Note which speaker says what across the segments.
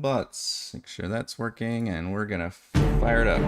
Speaker 1: butts. Make sure that's working, and we're gonna fire it up.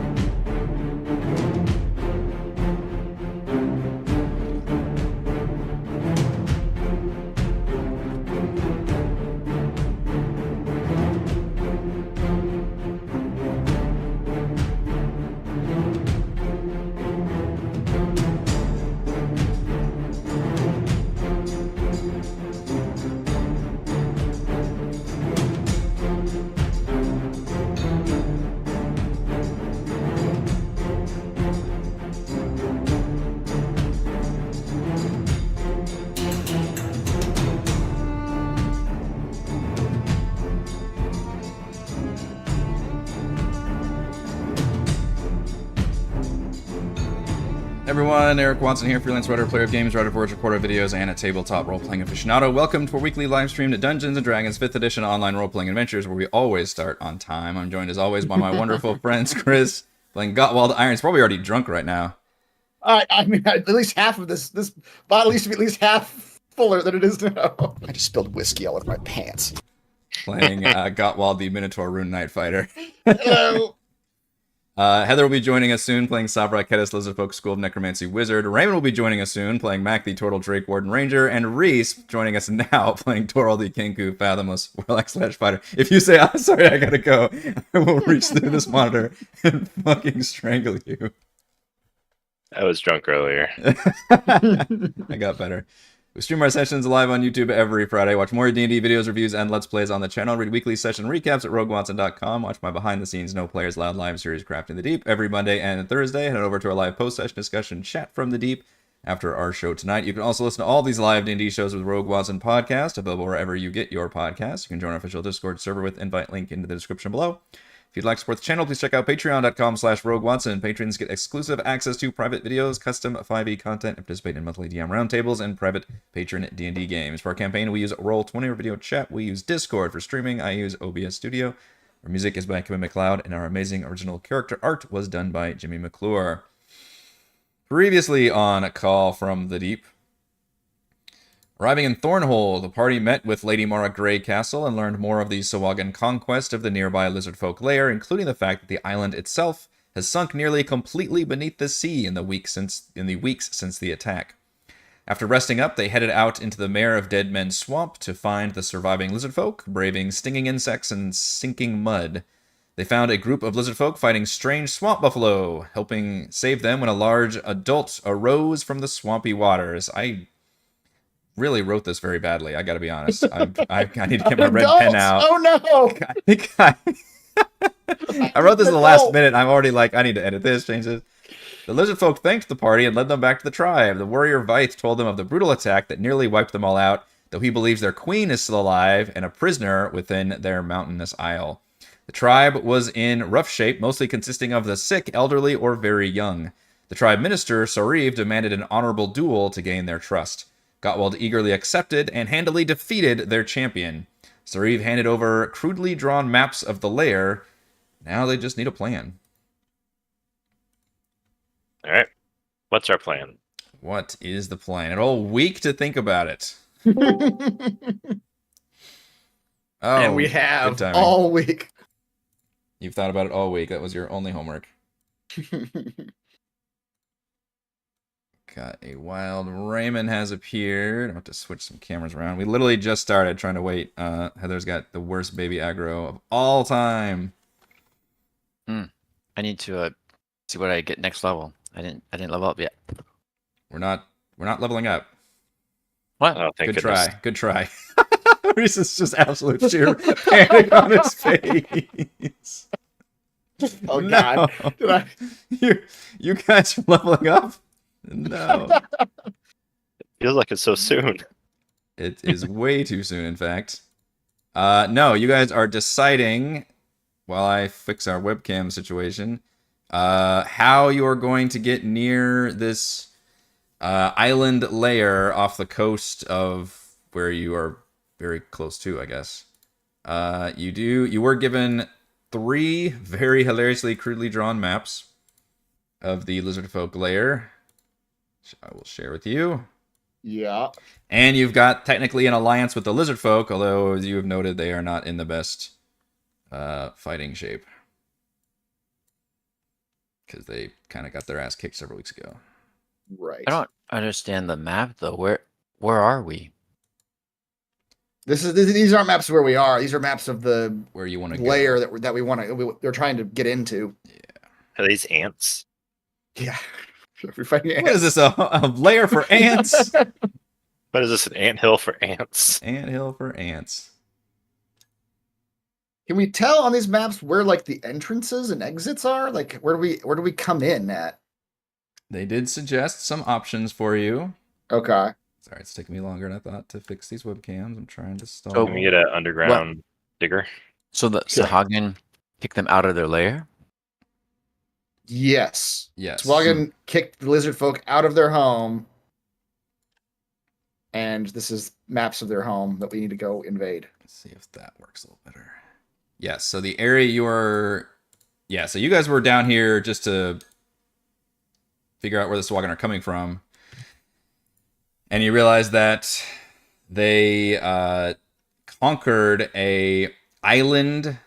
Speaker 1: Everyone, Eric Watson here, freelance writer, player of games, writer of words, reporter of videos, and a tabletop role-playing aficionado. Welcome to our weekly live stream to Dungeons & Dragons 5th Edition online role-playing adventures, where we always start on time. I'm joined, as always, by my wonderful friends, Chris, playing Gottwald Irons, probably already drunk right now.
Speaker 2: I mean, at least half of this bottle used to be at least half fuller than it is now. I just spilled whiskey all over my pants.
Speaker 1: Playing Gottwald, the Minotaur Rune Knight Fighter.
Speaker 2: Hello.
Speaker 1: Heather will be joining us soon, playing Savra Kedis, Lizardfolk School of Necromancy Wizard. Raymond will be joining us soon, playing Mac, the Turtle Drake Warden Ranger. And Reese joining us now, playing Torald, the Kenku Fathomless Warlock / Fighter. If you say, I'm sorry, I gotta go, I will reach through this monitor and fucking strangle you.
Speaker 3: I was drunk earlier.
Speaker 1: I got better. We stream our sessions live on YouTube every Friday. Watch more D&D videos, reviews, and Let's Plays on the channel. Read weekly session recaps at roguewatson.com. Watch my behind-the-scenes No Players Loud live series Crafting the Deep every Monday and Thursday. Head over to our live post-session discussion Chat from the Deep after our show tonight. You can also listen to all these live D&D shows with Rogue Watson Podcast, available wherever you get your podcasts. You can join our official Discord server with invite link into the description below. If you'd like to support the channel, please check out patreon.com/RogueWatson. Patrons get exclusive access to private videos, custom 5e content, and participate in monthly DM roundtables and private patron D&D games. For our campaign, we use Roll20 or video chat. We use Discord. For streaming, I use OBS Studio. Our music is by Kevin MacLeod, and our amazing original character art was done by Jimmy McClure. Previously on a call from the deep. Arriving in Thornhold, the party met with Lady Mara Grey Castle and learned more of the Sahuagin conquest of the nearby lizardfolk lair, including the fact that the island itself has sunk nearly completely beneath the sea in the weeks since the attack. After resting up, they headed out into the Mare of Dead Men Swamp to find the surviving lizardfolk, braving stinging insects and sinking mud. They found a group of lizardfolk fighting strange swamp buffalo, helping save them when a large adult arose from the swampy waters. I really wrote this very badly, I gotta be honest. I need to get my red pen out.
Speaker 2: Oh no!
Speaker 1: I think I wrote this in the last minute. I'm already like, I need to edit this, change this. The lizard folk thanked the party and led them back to the tribe. The warrior Vite told them of the brutal attack that nearly wiped them all out, though he believes their queen is still alive and a prisoner within their mountainous isle. The tribe was in rough shape, mostly consisting of the sick, elderly, or very young. The tribe minister, Sariv, demanded an honorable duel to gain their trust. Gottwald eagerly accepted and handily defeated their champion. Sariv handed over crudely drawn maps of the lair. Now they just need a plan.
Speaker 3: All right. What's our plan?
Speaker 1: What is the plan? An whole week to think about it.
Speaker 2: And we have
Speaker 1: good timing.
Speaker 2: all week.
Speaker 1: You've thought about it all week. That was your only homework. Got a wild Raymond has appeared. I have to switch some cameras around. We literally just started trying to wait. Heather's got the worst baby aggro of all time.
Speaker 4: I need to see what I get next level. I didn't level up yet.
Speaker 1: We're not leveling up.
Speaker 4: What?
Speaker 3: Oh, thank
Speaker 1: Good
Speaker 3: goodness.
Speaker 1: try. Good try. Reese is just absolute sheer panic on his face.
Speaker 2: Oh God!
Speaker 1: No. You guys are leveling up? No.
Speaker 3: Feels like it's so soon.
Speaker 1: It is way too soon, in fact. No, you guys are deciding, while I fix our webcam situation, how you're going to get near this island layer off the coast of where you are very close to, I guess. You were given 3 very hilariously crudely drawn maps of the lizardfolk lair, which I will share with you.
Speaker 2: Yeah.
Speaker 1: And you've got technically an alliance with the lizardfolk, although as you have noted, they are not in the best fighting shape. Because they kind of got their ass kicked several weeks ago.
Speaker 2: Right.
Speaker 4: I don't understand the map though. Where are we?
Speaker 2: These aren't maps of where we are. These are maps of the
Speaker 1: Where you want to
Speaker 2: layer
Speaker 1: go.
Speaker 2: that we want to. We're trying to get into.
Speaker 3: Are these ants?
Speaker 2: Yeah. We're fighting
Speaker 1: What is this, a lair for ants?
Speaker 3: What is this, an anthill for ants?
Speaker 1: Anthill for ants.
Speaker 2: Can we tell on these maps where like the entrances and exits are? Like where do we come in at?
Speaker 1: They did suggest some options for you.
Speaker 2: Okay.
Speaker 1: Sorry, it's taking me longer than I thought to fix these webcams. I'm trying to stall.
Speaker 4: So-
Speaker 3: Can we get an underground digger?
Speaker 4: So the
Speaker 2: Sure.
Speaker 4: Sahuagin kick them out of their lair?
Speaker 2: Yes.
Speaker 1: Yes.
Speaker 2: Sahuagin kicked the lizard folk out of their home. And this is maps of their home that we need to go invade.
Speaker 1: Let's see if that works a little better. Yes, so the area you are... Yeah, so you guys were down here just to figure out where the Sahuagin are coming from. And you realize that they conquered a island,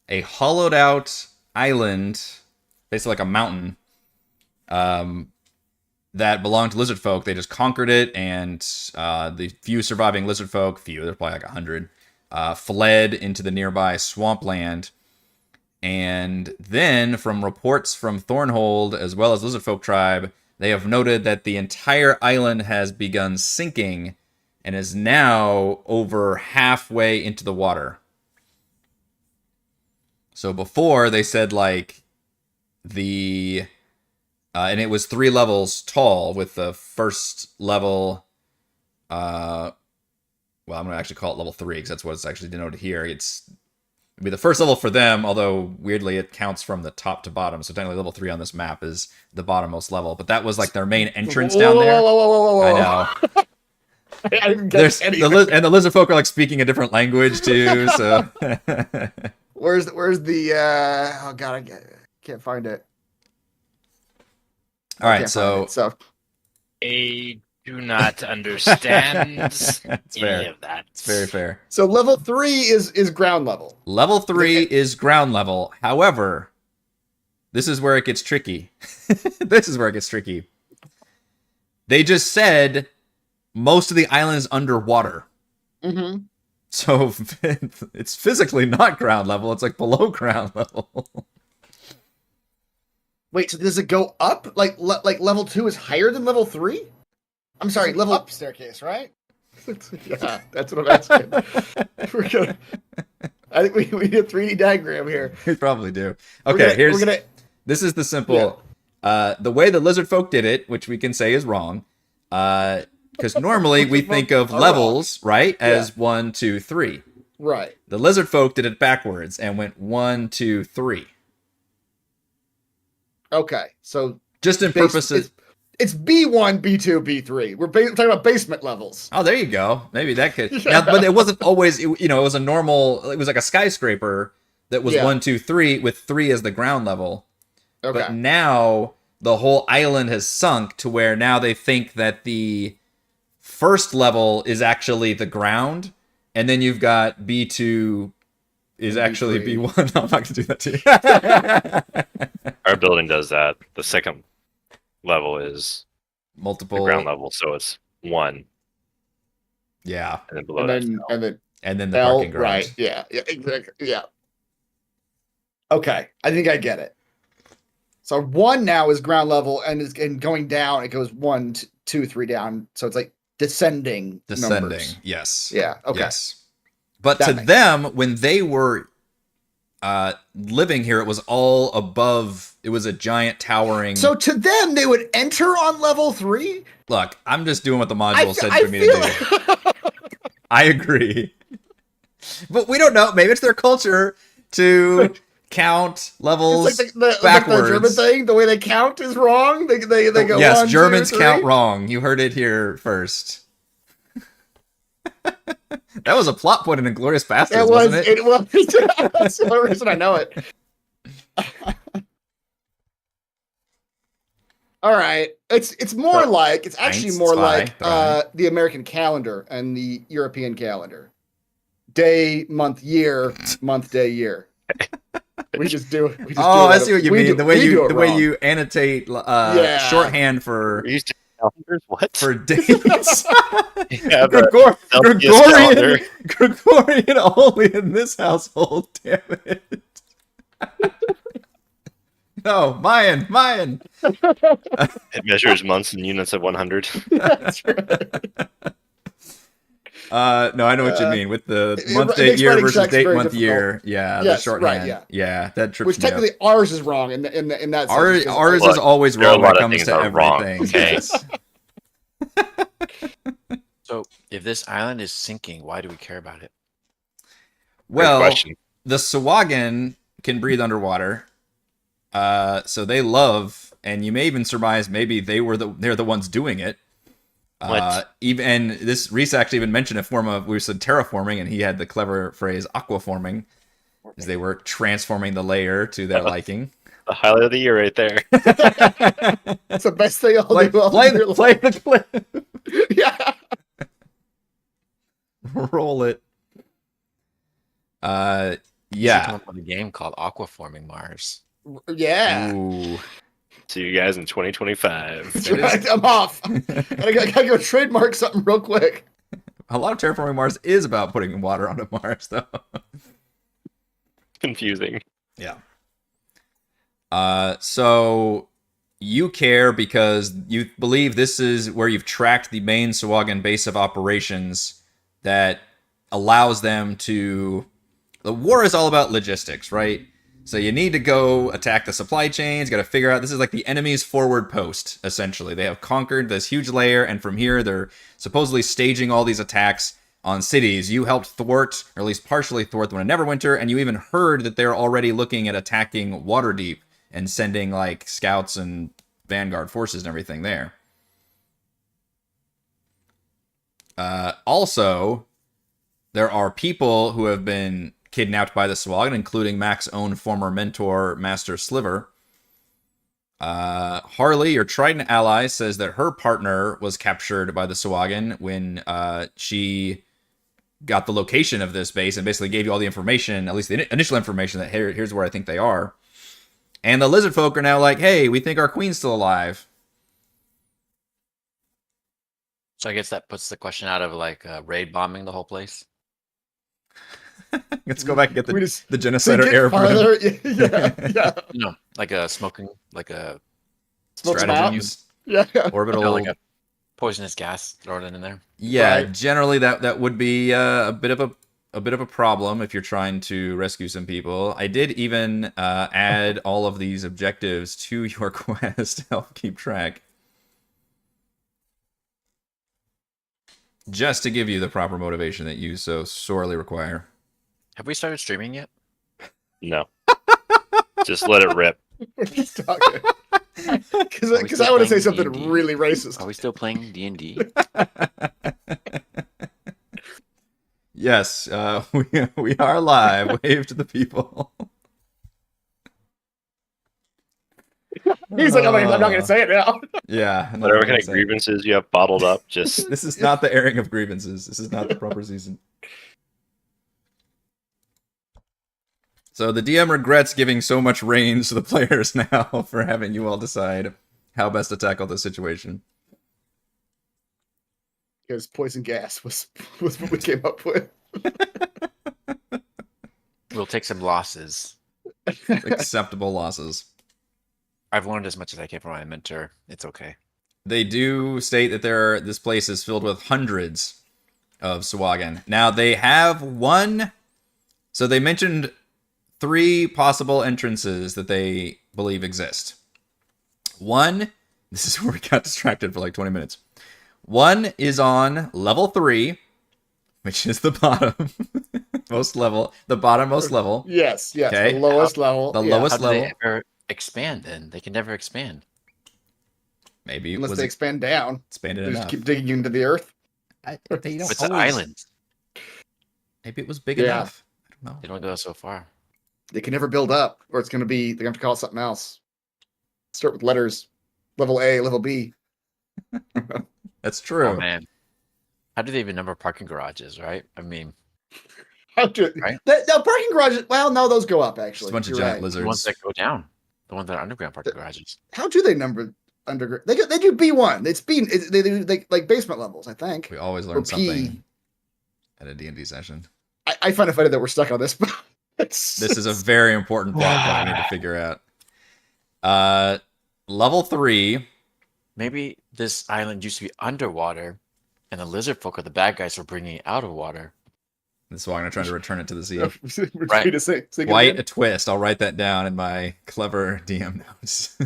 Speaker 1: a hollowed out island, basically like a mountain, that belonged to lizard folk. They just conquered it, and the few surviving lizard folk, there's probably like 100, fled into the nearby swampland. And then, from reports from Thornhold, as well as lizard folk tribe, they have noted that the entire island has begun sinking and is now over halfway into the water. So before, they said like the... and it was 3 levels tall, with the first level... well, I'm going to actually call it level 3, because that's what it's actually denoted here. It'd be the first level for them, although weirdly it counts from the top to bottom. So technically level 3 on this map is the bottommost level. But that was like their main entrance down there.
Speaker 2: Whoa.
Speaker 1: I know.
Speaker 2: I didn't get anything.
Speaker 1: And the lizard folk are like speaking a different language too. So
Speaker 2: Where's the oh god, I can't find it.
Speaker 1: all right, so
Speaker 3: I do not understand
Speaker 1: It's fair.
Speaker 3: any of that.
Speaker 1: It's very fair.
Speaker 2: So level 3 is ground level.
Speaker 1: Level 3 is ground level. However, this is where it gets tricky. This is where it gets tricky. They just said most of the island is underwater.
Speaker 2: Mm-hmm.
Speaker 1: So it's physically not ground level. It's like below ground level.
Speaker 2: Wait, so does it go up? Like level 2 is higher than level 3? I'm sorry, level up staircase, right? Yeah, that's what I'm asking. I think we need a 3D diagram here.
Speaker 1: We probably do. Okay, this is the simple. The way the lizard folk did it, which we can say is wrong, because normally we think of levels, right, as 1, 2, 3.
Speaker 2: Right.
Speaker 1: The lizard folk did it backwards and went 1, 2, 3.
Speaker 2: Okay, so
Speaker 1: Just in purposes.
Speaker 2: It's B1, B2, B3. We're talking about basement levels.
Speaker 1: Oh, there you go. Maybe that could. Now, but it wasn't always. It was a normal. It was like a skyscraper that was 1, 2, 3 with 3 as the ground level.
Speaker 2: Okay.
Speaker 1: But now the whole island has sunk to where now they think that the first level is actually the ground, and then you've got B2 is actually B1. No, I'm not going to do that to you.
Speaker 3: Our building does that. The second level is
Speaker 1: Multiple
Speaker 3: the ground level, so it's 1.
Speaker 1: Yeah.
Speaker 3: And then below that.
Speaker 1: And then the
Speaker 2: L,
Speaker 1: parking garage.
Speaker 2: right. Yeah, exactly. Yeah. Okay, I think I get it. So 1 now is ground level, and going down, it goes 1, 2, 3 down. So it's like descending. Numbers.
Speaker 1: Yes.
Speaker 2: Yeah. Okay.
Speaker 1: Yes. But to them, when they were living here, it was all above. It was a giant towering.
Speaker 2: So to them, they would enter on level 3.
Speaker 1: Look, I'm just doing what the module said for me to do. I agree. But we don't know. Maybe it's their culture to count levels
Speaker 2: it's like
Speaker 1: backwards.
Speaker 2: Like the German thing, the way they count is wrong. They go.
Speaker 1: Yes,
Speaker 2: 1,
Speaker 1: Germans
Speaker 2: 2, 3.
Speaker 1: count wrong. You heard it here first. That was a plot point in Inglourious Basterds, wasn't it?
Speaker 2: It was. That's the only reason I know it. All right, it's more like it's actually more like the American calendar and the European calendar, day, month, year, month, day, year. We just do it.
Speaker 1: I see what you mean. The way
Speaker 2: wrong.
Speaker 1: you annotate shorthand for
Speaker 3: We're used to calendars. What?
Speaker 1: for dates.
Speaker 3: Yeah, the Celsius calendar.
Speaker 1: Gregorian only in this household. Damn it. No, Mayan.
Speaker 3: It measures months in units of 100.
Speaker 2: That's right.
Speaker 1: No, I know what you mean with the month,
Speaker 2: it
Speaker 1: date,
Speaker 2: makes
Speaker 1: year
Speaker 2: writing
Speaker 1: versus
Speaker 2: checks
Speaker 1: date,
Speaker 2: very
Speaker 1: month,
Speaker 2: difficult.
Speaker 1: year. Yeah,
Speaker 2: Yes,
Speaker 1: the shorthand.
Speaker 2: right,
Speaker 1: Yeah, that trips
Speaker 2: Which
Speaker 1: me up.
Speaker 2: technically ours is wrong in that
Speaker 1: Ours,
Speaker 2: sense.
Speaker 1: ours
Speaker 3: Look,
Speaker 1: is always
Speaker 3: there are a
Speaker 1: wrong when
Speaker 3: lot
Speaker 1: it
Speaker 3: of
Speaker 1: comes
Speaker 3: things
Speaker 1: to
Speaker 3: are wrong,
Speaker 1: everything.
Speaker 3: okay?
Speaker 1: Yes.
Speaker 4: So if this island is sinking, why do we care about it?
Speaker 1: Well,
Speaker 3: question.
Speaker 1: the Sahuagin can breathe underwater, so they love, and you may even surmise maybe they're the ones doing it.
Speaker 3: What?
Speaker 1: And this Reese actually even mentioned a form of, we said terraforming, and he had the clever phrase aquaforming, as they were transforming the layer to their liking.
Speaker 3: The highlight of the year right there.
Speaker 2: It's the best thing I'll
Speaker 1: play,
Speaker 2: do.
Speaker 1: play the clip.
Speaker 2: Yeah.
Speaker 1: Roll it.
Speaker 4: You should come
Speaker 1: Yeah.
Speaker 4: up with a game called Aquaforming Mars.
Speaker 2: Yeah.
Speaker 1: Ooh.
Speaker 3: See you guys in 2025.
Speaker 2: That's right. I'm off. I gotta go trademark something real quick.
Speaker 1: A lot of terraforming Mars is about putting water onto Mars, though.
Speaker 3: Confusing.
Speaker 1: Yeah. So you care because you believe this is where you've tracked the main Sahuagin base of operations that allows them to... The war is all about logistics, right? So you need to go attack the supply chains. You got to figure out, this is like the enemy's forward post, essentially. They have conquered this huge layer, and from here they're supposedly staging all these attacks on cities. You helped thwart, or at least partially thwart, the one in Neverwinter, and you even heard that they're already looking at attacking Waterdeep and sending like scouts and vanguard forces and everything there. Also, there are people who have been kidnapped by the Sahuagin, including Mac's own former mentor, Master Sliver. Harley, your Trident ally, says that her partner was captured by the Sahuagin when she got the location of this base and basically gave you all the information, at least the initial information, that here's where I think they are. And the lizard folk are now like, hey, we think our queen's still alive.
Speaker 4: So I guess that puts the question out of like raid bombing the whole place.
Speaker 1: Let's go back and get
Speaker 2: We just
Speaker 1: the genocider
Speaker 2: get
Speaker 1: airborne
Speaker 2: farther. Yeah.
Speaker 4: No, like a smoking, like a
Speaker 2: Smoke them out.
Speaker 1: stratagems,
Speaker 2: Yeah.
Speaker 1: orbital.
Speaker 4: like a poisonous gas thrown in there.
Speaker 1: Yeah,
Speaker 2: Right.
Speaker 1: generally that would be a bit of a problem if you're trying to rescue some people. I did even add all of these objectives to your quest to help keep track, just to give you the proper motivation that you so sorely require.
Speaker 4: Have we started streaming yet?
Speaker 3: No. Just let it rip.
Speaker 2: We're just talking. Because I want to say something
Speaker 4: D&D?
Speaker 2: really racist.
Speaker 4: Are we still playing D&D?
Speaker 1: Yes, we are live. Wave to the people.
Speaker 2: He's like, I'm not going to say it now.
Speaker 1: Yeah. I'm not
Speaker 3: Whatever
Speaker 1: gonna
Speaker 3: kind of
Speaker 1: say.
Speaker 3: grievances you have bottled up, just
Speaker 1: This is not the airing of grievances. This is not the proper season. So the DM regrets giving so much reins to the players now for having you all decide how best to tackle the situation.
Speaker 2: Because poison gas was what we came up with.
Speaker 4: We'll take some losses.
Speaker 1: Acceptable losses.
Speaker 4: I've learned as much as I can from my mentor. It's okay.
Speaker 1: They do state that this place is filled with hundreds of Sahuagin. Now they have one. So they mentioned 3 possible entrances that they believe exist. One, this is where we got distracted for like 20 minutes. One is on level 3, which is the bottom most level, the bottom most level.
Speaker 2: Yes,
Speaker 1: Okay.
Speaker 2: the lowest level.
Speaker 1: The
Speaker 2: yeah.
Speaker 1: lowest
Speaker 4: How do
Speaker 1: level.
Speaker 4: they ever expand then? They can never expand.
Speaker 1: Maybe it
Speaker 2: Unless
Speaker 1: was
Speaker 2: they expand down.
Speaker 1: expanded
Speaker 2: They just
Speaker 1: enough.
Speaker 2: keep digging into the earth.
Speaker 1: They don't
Speaker 4: It's an
Speaker 1: always-
Speaker 4: island.
Speaker 1: Maybe it was big
Speaker 2: Yeah.
Speaker 1: enough. I don't know.
Speaker 4: They don't go so far.
Speaker 2: They can never build up, or it's going to be, they're going to have to call it something else. Start with letters. Level A, level B.
Speaker 1: That's true.
Speaker 4: Oh man. How do they even number parking garages, right? I mean,
Speaker 2: How do
Speaker 4: Right?
Speaker 2: the parking garages? Well, no, those go up actually.
Speaker 1: Just a bunch of
Speaker 2: You're
Speaker 1: giant
Speaker 2: right.
Speaker 4: The ones
Speaker 1: lizards.
Speaker 4: that go down. The ones that are underground parking garages.
Speaker 2: How do they number underground? They do B1. They do like basement levels, I think.
Speaker 1: We always
Speaker 2: Or
Speaker 1: learn
Speaker 2: P.
Speaker 1: something at a D&D session.
Speaker 2: I find it funny that we're stuck on this, but
Speaker 1: This is a very important plot point we need to figure out. Level 3.
Speaker 4: Maybe this island used to be underwater, and the lizard folk are the bad guys for bringing it out of water.
Speaker 1: This is why I'm going to try to return it to the sea.
Speaker 2: we're
Speaker 4: Right.
Speaker 2: free to say
Speaker 1: Quite a twist. I'll write that down in my clever DM notes.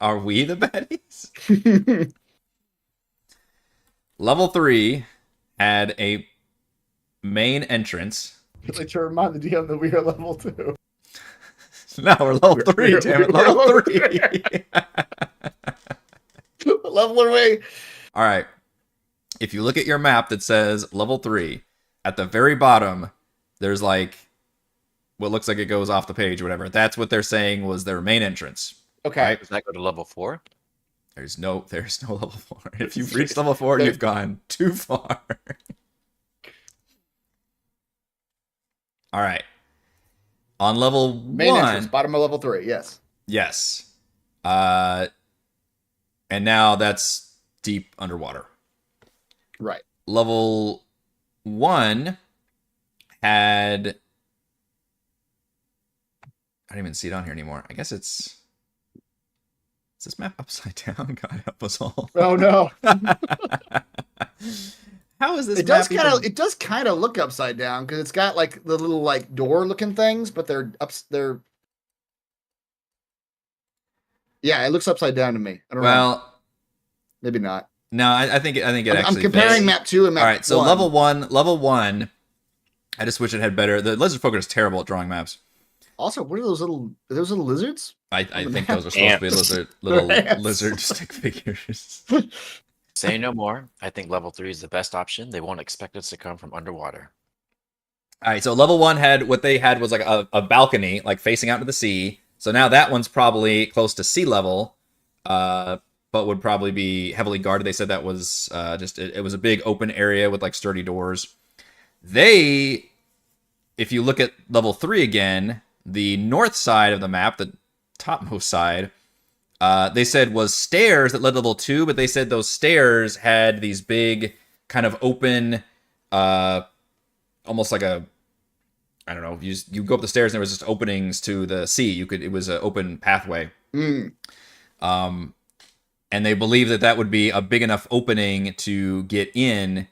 Speaker 1: Are we the baddies? Level 3 had a main entrance.
Speaker 2: Like to remind the DM that we are level 2.
Speaker 1: No, we're level 3, damn it. Level 3.
Speaker 2: What level are we?
Speaker 1: All right. If you look at your map that says level 3, at the very bottom, there's like what looks like it goes off the page or whatever. That's what they're saying was their main entrance.
Speaker 2: Okay.
Speaker 1: Right?
Speaker 4: Does that go to level 4?
Speaker 1: There's no level 4. If you've reached level 4, you've gone too far. All right. On level
Speaker 2: Main
Speaker 1: 1,
Speaker 2: entrance, bottom of level 3, yes.
Speaker 1: yes. And now that's deep underwater.
Speaker 2: Right.
Speaker 1: Level 1 had... I don't even see it on here anymore. I guess it's... Is this map upside down? God help us all.
Speaker 2: Oh no.
Speaker 1: How is this
Speaker 2: It does
Speaker 1: map
Speaker 2: kind of
Speaker 1: even-
Speaker 2: it does kind of look upside down because it's got like the little like door looking things, but they're yeah, it looks upside down to me. I don't know.
Speaker 1: Well,
Speaker 2: Maybe not.
Speaker 1: no, I think it
Speaker 2: I'm
Speaker 1: actually
Speaker 2: comparing
Speaker 1: fits.
Speaker 2: map 2 and map
Speaker 1: All right, so
Speaker 2: 1.
Speaker 1: level one. I just wish it had better. The lizard folk is terrible at drawing maps.
Speaker 2: Also, what are those little lizards?
Speaker 1: I
Speaker 2: the
Speaker 1: think
Speaker 2: map.
Speaker 1: those are supposed to be little
Speaker 2: Ants.
Speaker 1: lizard stick figures.
Speaker 4: Say no more. I think level 3 is the best option. They won't expect us to come from underwater.
Speaker 1: All right, so level 1 had what they had was like a balcony, like facing out to the sea. So now that one's probably close to sea level, but would probably be heavily guarded. They said that was it was a big open area with like sturdy doors. If you look at level 3 again, the north side of the map, the topmost side, they said was stairs that led to level 2, but they said those stairs had these big kind of open, almost like a, I don't know, you go up the stairs and there was just openings to the sea. It was an open pathway.
Speaker 2: Mm.
Speaker 1: And they believe that would be a big enough opening to get in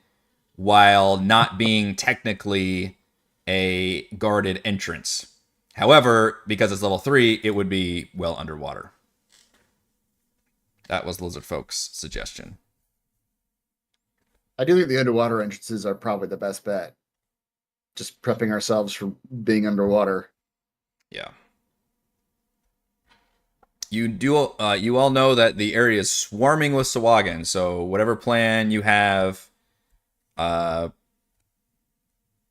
Speaker 1: while not being technically a guarded entrance. However, because it's level 3, it would be well underwater. That was Lizard Folk's suggestion.
Speaker 2: I do think the underwater entrances are probably the best bet. Just prepping ourselves for being underwater.
Speaker 1: Yeah. You all know that the area is swarming with Sahuagin, so whatever plan you have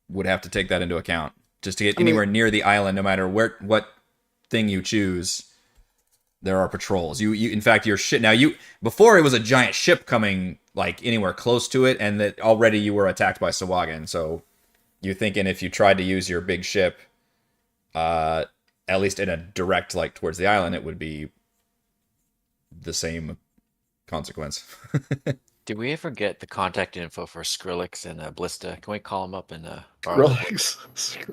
Speaker 1: would have to take that into account. Just to get anywhere near the island, no matter what thing you choose, there are patrols. You in fact, your ship now. Before it was a giant ship coming like anywhere close to it, and that already you were attacked by Sahuagin. So you're thinking if you tried to use your big ship, at least in a direct like towards the island, it would be the same consequence.
Speaker 2: Oh,
Speaker 4: Did we ever get the contact info for Skrillex and Blista? Can we call them up and
Speaker 2: Skrillex.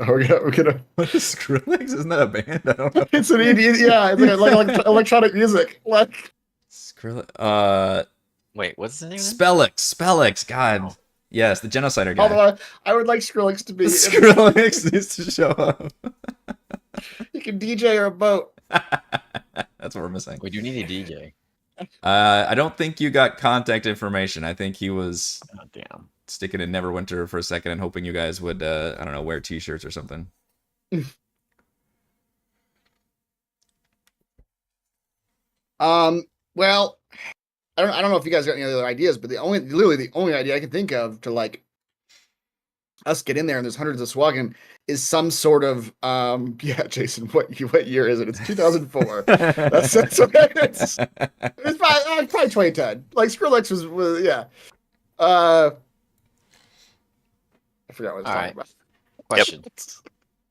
Speaker 2: We're gonna.
Speaker 1: What is Skrillex? Isn't that a band? I don't know.
Speaker 2: It's an idiot. Yeah, it's like electronic music. Like
Speaker 1: Skrillex.
Speaker 4: Wait, what's his name?
Speaker 1: Spellix. God.
Speaker 4: Oh.
Speaker 1: Yes, the genocider guy.
Speaker 2: although I would like Skrillex to be.
Speaker 1: Skrillex needs to show up.
Speaker 2: You can DJ or a boat.
Speaker 1: That's what we're missing.
Speaker 4: We do need a DJ.
Speaker 1: I don't think you got contact information. I think he was
Speaker 4: Oh, damn.
Speaker 1: sticking in Neverwinter for a second and hoping you guys would, I don't know, wear t-shirts or something.
Speaker 2: Well, I don't know if you guys got any other ideas, but literally the only idea I can think of to like us get in there and there's hundreds of Sahuagin is some sort of yeah, Jason, what year is it? It's 2004. that's okay. It's probably 2010. Like Skrillex was yeah. I forgot what I was
Speaker 4: All
Speaker 2: talking
Speaker 4: right.
Speaker 2: about.
Speaker 4: Question.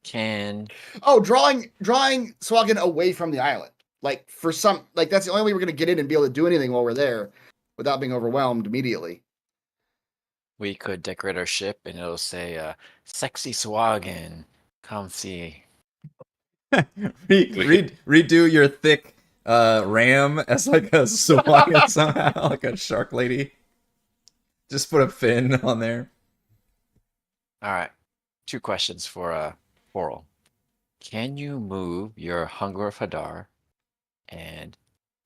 Speaker 4: Can
Speaker 2: Oh, drawing Sahuagin away from the island. Like for some, like that's the only way we're gonna get in and be able to do anything while we're there, without being overwhelmed immediately.
Speaker 4: we could decorate our ship and it'll say "Sexy Sahuagin, come see."
Speaker 1: Redo your thick ram as like a Sahuagin somehow, like a shark lady. Just put a fin on there.
Speaker 4: All right. 2 questions for Coral. Can you move your Hunger of Hadar, and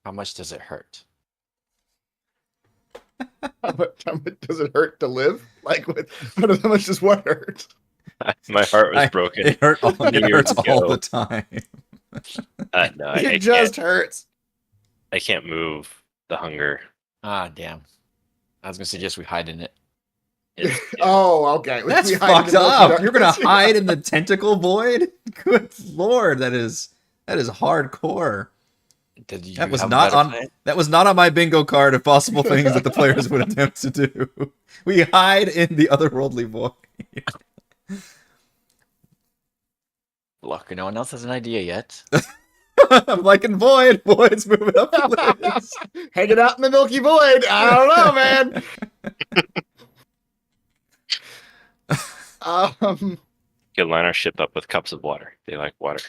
Speaker 4: how much does it hurt?
Speaker 2: How much does it hurt to live? Like, how much does what hurt?
Speaker 3: My heart was broken.
Speaker 1: It hurts all
Speaker 3: Years ago.
Speaker 1: the time.
Speaker 3: No,
Speaker 2: It just hurts.
Speaker 3: I can't move the hunger.
Speaker 4: Ah, damn. I was gonna suggest we hide in it.
Speaker 2: Oh, okay.
Speaker 1: That's
Speaker 2: We hide in
Speaker 1: fucked
Speaker 2: the milky
Speaker 1: up. You're gonna
Speaker 2: darkness.
Speaker 1: hide in the tentacle void? Good lord, that is hardcore.
Speaker 4: Did you
Speaker 1: That was
Speaker 4: have a
Speaker 1: not
Speaker 4: better
Speaker 1: on
Speaker 4: plan?
Speaker 1: that was not on my bingo card of possible things that the players would attempt to do. We hide in the otherworldly void.
Speaker 4: Lucky no one else has an idea yet.
Speaker 1: I'm liking void. Void's moving up the list.
Speaker 2: Hanging out in the Milky Void. I don't know, man.
Speaker 3: Could line our ship up with cups of water. They like water.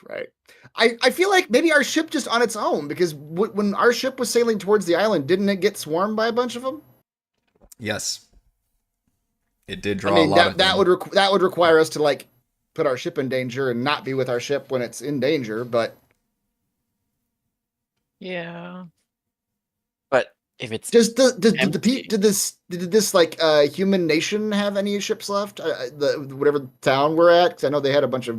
Speaker 2: Right. I feel like maybe our ship just on its own, because when our ship was sailing towards the island, didn't it get swarmed by a bunch of them?
Speaker 1: Yes. It did draw
Speaker 2: I mean,
Speaker 1: a lot of
Speaker 2: that would require us to like put our ship in danger and not be with our ship when it's in danger, but
Speaker 4: Yeah. But if it's
Speaker 2: did
Speaker 4: empty.
Speaker 2: this like human nation have any ships left? Whatever town we're at, because I know they had a bunch of.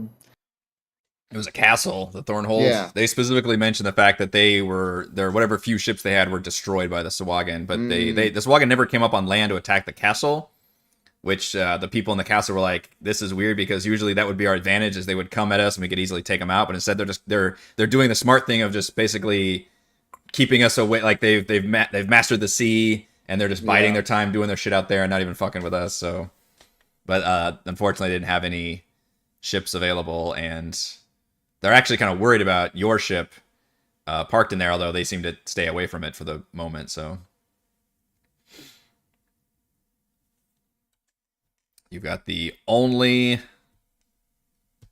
Speaker 1: It was a castle, the Thornhold.
Speaker 2: Yeah.
Speaker 1: They specifically mentioned the fact that their whatever few ships they had were destroyed by the Sahuagin, but the Sahuagin never came up on land to attack the castle, which the people in the castle were like, this is weird because usually that would be our advantage, is they would come at us and we could easily take them out, but instead they're doing the smart thing of just basically keeping us away. Like they've mastered the sea and they're just biding their time doing their shit out there and not even fucking with us. So, but unfortunately they didn't have any ships available, and they're actually kind of worried about your ship parked in there, although they seem to stay away from it for the moment. So you've got the only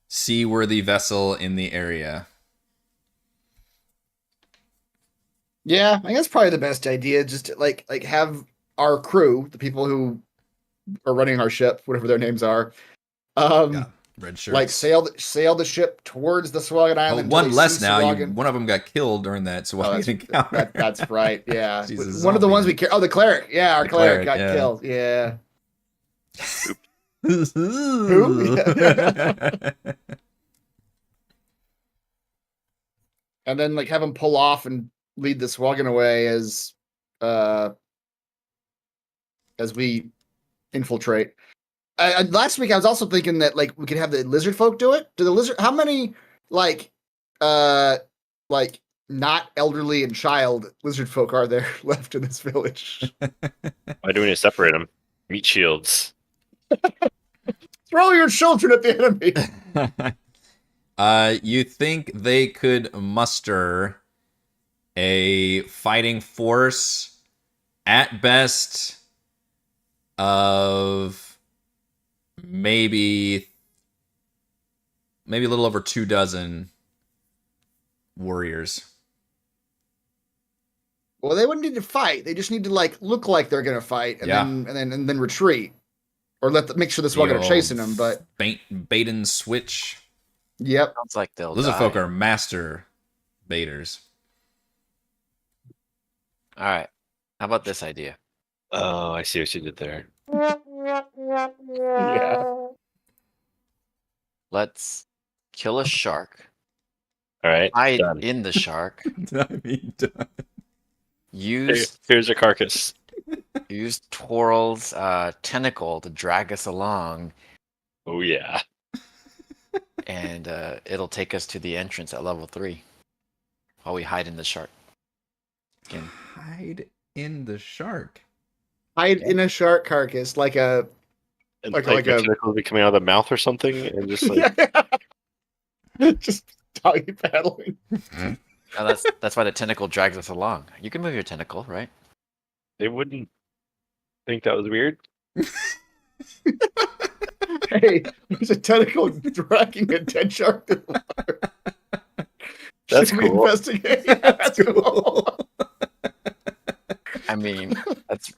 Speaker 1: seaworthy vessel in the area.
Speaker 2: Yeah, I think that's probably the best idea. Just to, like have our crew, the people who are running our ship, whatever their names are,
Speaker 1: Red shirts.
Speaker 2: like sail the ship towards the Sahuagin Island.
Speaker 1: One less now.
Speaker 2: Sahuagin.
Speaker 1: One of them got killed during that Sahuagin encounter.
Speaker 2: That's right. Yeah,
Speaker 1: Jesus,
Speaker 2: one of the
Speaker 1: zombie.
Speaker 2: ones we care. Oh, the cleric. Yeah, our
Speaker 1: The
Speaker 2: cleric
Speaker 1: cleric,
Speaker 2: got
Speaker 1: yeah.
Speaker 2: killed. Yeah.
Speaker 1: Who?
Speaker 2: And then like have him pull off and lead the Sahuagin away as we infiltrate. Last week I was also thinking that like we could have the lizard folk do it. How many like not elderly and child lizard folk are there left in this village?
Speaker 3: Why do we need to separate them? Meat shields.
Speaker 2: Throw your children at the enemy.
Speaker 1: You think they could muster a fighting force at best of maybe a little over 24 warriors?
Speaker 2: Well, they wouldn't need to fight. They just need to like look like they're gonna fight and then retreat, or make sure the Sahuagin are chasing them. But
Speaker 1: bait and switch.
Speaker 2: Yep.
Speaker 4: Sounds like they'll
Speaker 1: Lizard
Speaker 4: die.
Speaker 1: folk are master baiters.
Speaker 4: All right. How about this idea?
Speaker 3: Oh, I see what you did there.
Speaker 2: Yeah.
Speaker 4: Let's kill a shark,
Speaker 3: All right.
Speaker 4: hide
Speaker 3: Done.
Speaker 4: in the shark,
Speaker 1: I mean,
Speaker 3: Here's a carcass.
Speaker 4: use Twirl's tentacle to drag us along,
Speaker 3: Oh yeah.
Speaker 4: and it'll take us to the entrance at level 3 while we hide in the shark. Again.
Speaker 1: hide in the shark.
Speaker 2: Hide in a shark carcass like a
Speaker 3: And
Speaker 2: Like
Speaker 3: like,
Speaker 2: a-
Speaker 3: tentacles be coming out of the mouth or something, and just like
Speaker 2: just doggy paddling.
Speaker 4: No, that's why the tentacle drags us along. You can move your tentacle, right?
Speaker 3: they wouldn't think that was weird.
Speaker 2: Hey, there's a tentacle dragging a dead shark through the water.
Speaker 3: That's
Speaker 2: Should we
Speaker 3: cool.
Speaker 2: investigate? Yeah, that's cool.
Speaker 4: I mean, that's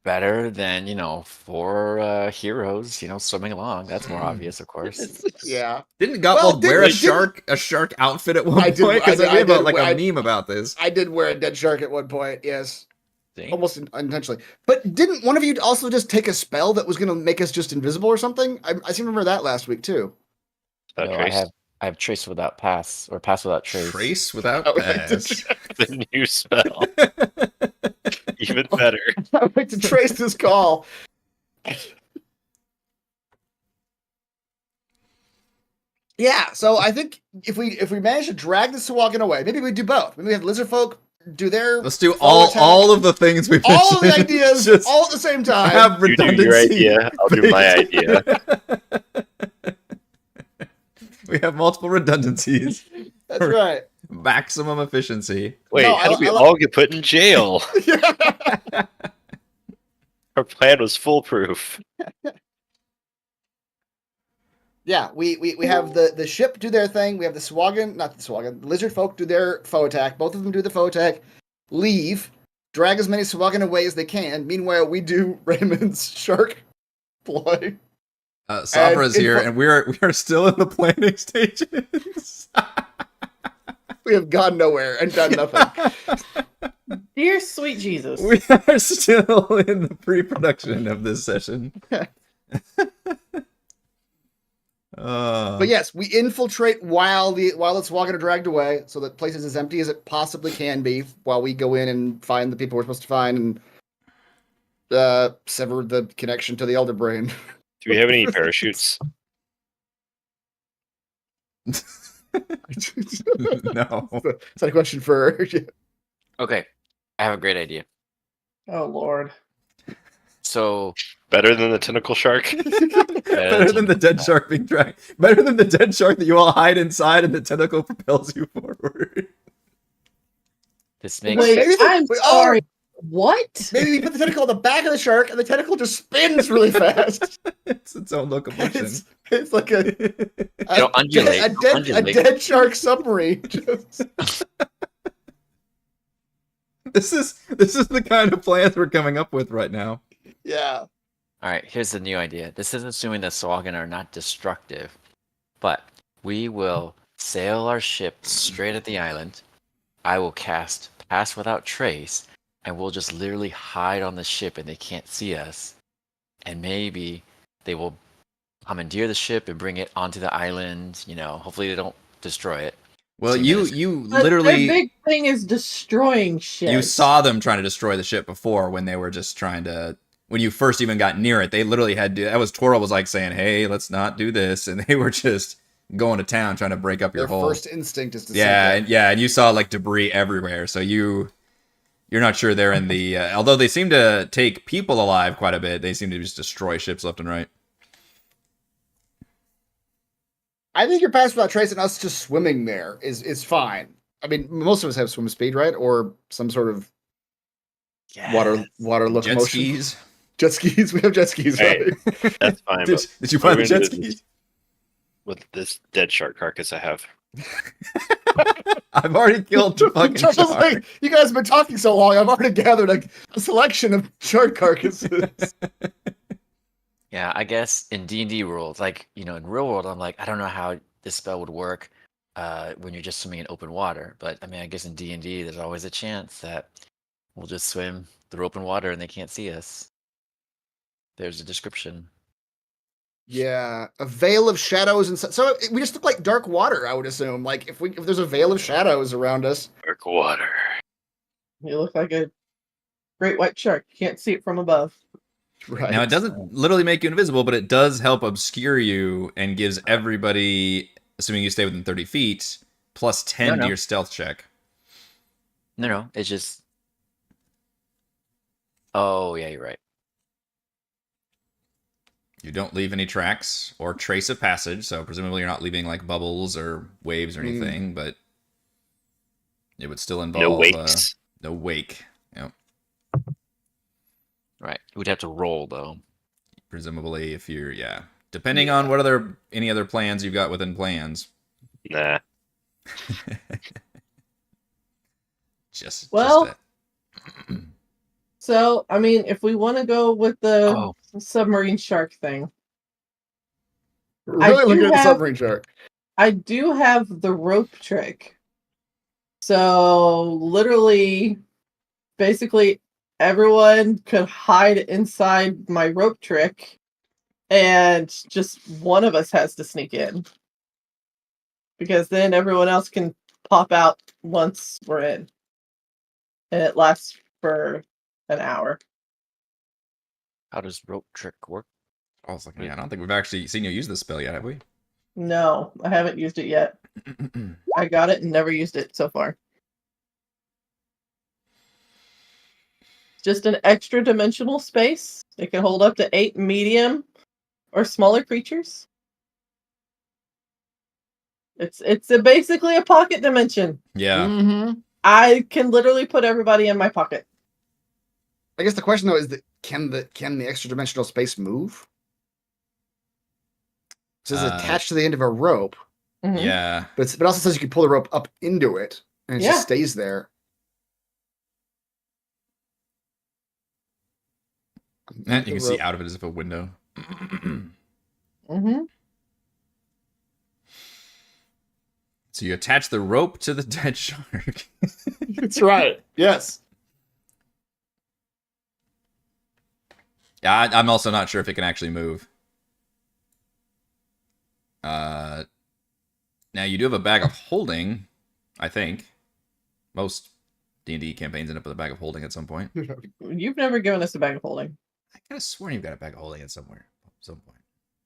Speaker 4: better than, four heroes, swimming along. That's more obvious, of course.
Speaker 2: Yeah.
Speaker 1: Didn't
Speaker 2: Well,
Speaker 1: Gottwald wear a
Speaker 2: didn't-
Speaker 1: shark outfit at one
Speaker 2: I
Speaker 1: point?
Speaker 2: did-
Speaker 1: Because
Speaker 2: I
Speaker 1: we have
Speaker 2: did-
Speaker 1: like
Speaker 2: I-
Speaker 1: a meme about this.
Speaker 2: I did wear a dead shark at one point, yes.
Speaker 4: See?
Speaker 2: Almost unintentionally. But didn't one of you also just take a spell that was going to make us just invisible or something? I seem to remember that last week, too.
Speaker 4: No,
Speaker 3: Trace.
Speaker 4: I have trace without pass or pass without trace.
Speaker 1: Trace without
Speaker 2: Oh,
Speaker 1: pass.
Speaker 3: The new spell, even better.
Speaker 2: I'd like to trace this call. Yeah, so I think if we manage to drag the Sahuagin away, maybe we do both. Maybe we have lizard folk do their
Speaker 1: Let's do
Speaker 2: full attack.
Speaker 1: all of the things we've
Speaker 2: all of the
Speaker 1: mentioned.
Speaker 2: ideas
Speaker 1: Just
Speaker 2: all at the same time.
Speaker 1: have
Speaker 3: You do
Speaker 1: redundancy.
Speaker 3: your idea, I'll do my idea.
Speaker 1: We have multiple redundancies.
Speaker 2: That's right.
Speaker 1: Maximum efficiency.
Speaker 3: Wait,
Speaker 2: No,
Speaker 3: how did we
Speaker 2: I
Speaker 3: all get put in jail?
Speaker 2: Yeah.
Speaker 3: Our plan was foolproof.
Speaker 2: Yeah, we have the ship do their thing. We have the Sahuagin, not the Sahuagin, the lizard folk do their foe attack. Both of them do the foe attack. Leave, drag as many Sahuagin away as they can. Meanwhile, we do Raymond's shark ploy.
Speaker 1: Safra's here, and we are still in the planning stages.
Speaker 2: We have gone nowhere and done nothing.
Speaker 5: Dear sweet Jesus.
Speaker 1: We are still in the pre-production of this session.
Speaker 2: But yes, we infiltrate while the Sahuagin are dragged away, so that place is as empty as it possibly can be, while we go in and find the people we're supposed to find and sever the connection to the Elder Brain.
Speaker 3: Do we have any parachutes?
Speaker 1: no.
Speaker 2: Is that a question for?
Speaker 4: Okay, I have a great idea.
Speaker 5: Oh Lord.
Speaker 4: So
Speaker 3: Better than the tentacle shark?
Speaker 1: Better than the dead shark being dragged. Better than the dead shark that you all hide inside and the tentacle propels you forward.
Speaker 4: this makes
Speaker 5: Wait,
Speaker 2: maybe
Speaker 5: I'm
Speaker 2: we-
Speaker 5: sorry. What?
Speaker 2: Maybe we put the tentacle on the back of the shark, and the tentacle just spins really fast.
Speaker 1: It's its own locomotion.
Speaker 2: It's like a
Speaker 4: It'll undulate,
Speaker 2: a
Speaker 4: it'll
Speaker 2: dead
Speaker 4: undulate.
Speaker 2: shark submarine. Just-
Speaker 1: This is the kind of plans we're coming up with right now.
Speaker 2: yeah.
Speaker 4: All right, here's the new idea. This is assuming the Sahuagin are not destructive, but we will sail our ship straight at the island. I will cast Pass Without Trace, and we'll just literally hide on the ship and they can't see us. And maybe they will commandeer the ship and bring it onto the island. Hopefully they don't destroy it.
Speaker 1: Well,
Speaker 4: So
Speaker 1: you
Speaker 5: But
Speaker 1: literally
Speaker 5: their big thing is destroying shit.
Speaker 1: you saw them trying to destroy the ship before when they were just trying to. When you first even got near it, they literally had to. That was Toro was like saying, "Hey, let's not do this," and they were just going to town trying to break up your
Speaker 2: Their
Speaker 1: whole.
Speaker 2: first instinct is to
Speaker 1: Yeah,
Speaker 2: sink
Speaker 1: and you saw like debris everywhere. So you're not sure they're in the. Although they seem to take people alive quite a bit, they seem to just destroy ships left and right.
Speaker 2: I think your pass without trace and us just swimming there is fine. I mean, most of us have swim speed, right? Or some sort of water
Speaker 1: Jet
Speaker 2: locomotion.
Speaker 1: skis.
Speaker 2: Jet skis. We have jet skis,
Speaker 3: Hey.
Speaker 2: right?
Speaker 3: That's fine.
Speaker 1: Did
Speaker 3: But
Speaker 1: you find the
Speaker 3: we're
Speaker 1: jet
Speaker 3: gonna do this
Speaker 1: skis?
Speaker 3: with this dead shark carcass I have.
Speaker 1: I've already killed the fucking
Speaker 2: Just
Speaker 1: shark.
Speaker 2: like, you guys have been talking so long, I've already gathered a selection of shark carcasses.
Speaker 4: Yeah, I guess in D&D rules, like, in real world, I'm like, I don't know how this spell would work when you're just swimming in open water. But, I mean, I guess in D&D, there's always a chance that we'll just swim through open water and they can't see us. There's a description.
Speaker 2: Yeah, a veil of shadows and so we just look like dark water. I would assume, like if there's a veil of shadows around us.
Speaker 3: Dark water.
Speaker 5: You look like a great white shark. You can't see it from above.
Speaker 2: Right
Speaker 1: Now, it doesn't literally make you invisible, but it does help obscure you and gives everybody, assuming you stay within 30 feet, plus 10
Speaker 4: No.
Speaker 1: to your stealth check.
Speaker 4: No, it's just... Oh, yeah, you're right.
Speaker 1: You don't leave any tracks or trace of passage, so presumably you're not leaving like bubbles or waves or anything, but it would still involve
Speaker 3: No wakes.
Speaker 1: no wake. Yep.
Speaker 4: Right. We'd have to roll though.
Speaker 1: Presumably, if you're depending on what any other plans you've got within plans.
Speaker 3: Nah.
Speaker 1: Just
Speaker 5: Well,
Speaker 1: that.
Speaker 5: So, I mean, if we want to go with the
Speaker 4: Oh.
Speaker 5: submarine shark thing,
Speaker 2: Really
Speaker 5: do
Speaker 2: looking at the
Speaker 5: have-
Speaker 2: submarine shark.
Speaker 5: I do have the rope trick. So, literally, basically, everyone could hide inside my rope trick, and just one of us has to sneak in. Because then everyone else can pop out once we're in. And it lasts for an hour.
Speaker 4: How does rope trick work?
Speaker 1: I was like, I don't think we've actually seen you use this spell yet, have we?
Speaker 5: No, I haven't used it yet. I got it and never used it so far. Just an extra dimensional space. It can hold up to 8 medium or smaller creatures. It's basically a pocket dimension.
Speaker 1: Yeah.
Speaker 2: Mm-hmm.
Speaker 5: I can literally put everybody in my pocket.
Speaker 2: I guess the question though is that can the extra dimensional space move? So it's attached to the end of a rope,
Speaker 5: Mhm.
Speaker 1: Yeah.
Speaker 2: but it also says you can pull the rope up into it and it
Speaker 5: Yeah.
Speaker 2: just stays there.
Speaker 1: You can see out of it as if a window.
Speaker 5: Mm-hmm.
Speaker 1: So you attach the rope to the dead shark.
Speaker 2: That's right. Yes.
Speaker 1: Yeah, I'm also not sure if it can actually move. Now you do have a bag of holding, I think. Most D&D campaigns end up with a bag of holding at some point.
Speaker 5: You've never given us a bag of holding.
Speaker 1: I could have sworn you've got a bag of holding at some point.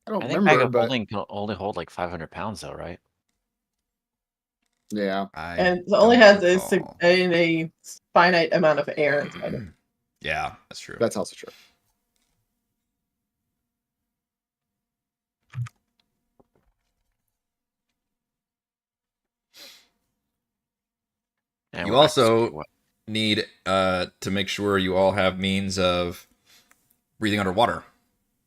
Speaker 2: I don't
Speaker 4: I think
Speaker 2: remember,
Speaker 4: bag of
Speaker 2: but
Speaker 4: holding can only hold like 500 pounds though, right?
Speaker 2: yeah.
Speaker 5: And it only has a finite amount of air inside it.
Speaker 1: Yeah, that's true.
Speaker 2: That's also true.
Speaker 4: And
Speaker 1: You
Speaker 4: we're back to
Speaker 1: also
Speaker 4: square one.
Speaker 1: need to make sure you all have means of breathing underwater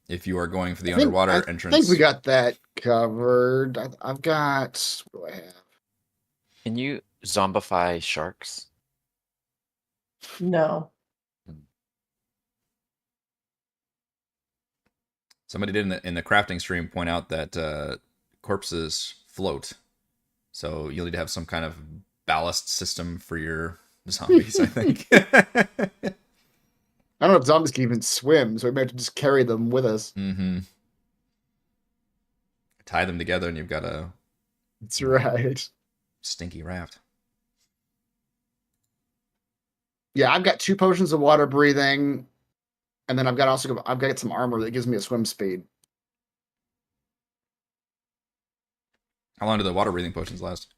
Speaker 1: if you are going for the underwater entrance.
Speaker 2: I think we got that covered. I've got. What do I have?
Speaker 4: Can you zombify sharks?
Speaker 5: No.
Speaker 1: Somebody did in the crafting stream point out that corpses float, so you'll need to have some kind of ballast system for your zombies. I think.
Speaker 2: I don't know if zombies can even swim, so we may have to just carry them with us.
Speaker 1: Mm-hmm. Tie them together, and you've got a
Speaker 2: That's right.
Speaker 1: stinky raft.
Speaker 2: Yeah, I've got 2 potions of water breathing, and then I've got some armor that gives me a swim speed.
Speaker 1: How long do the water breathing potions last?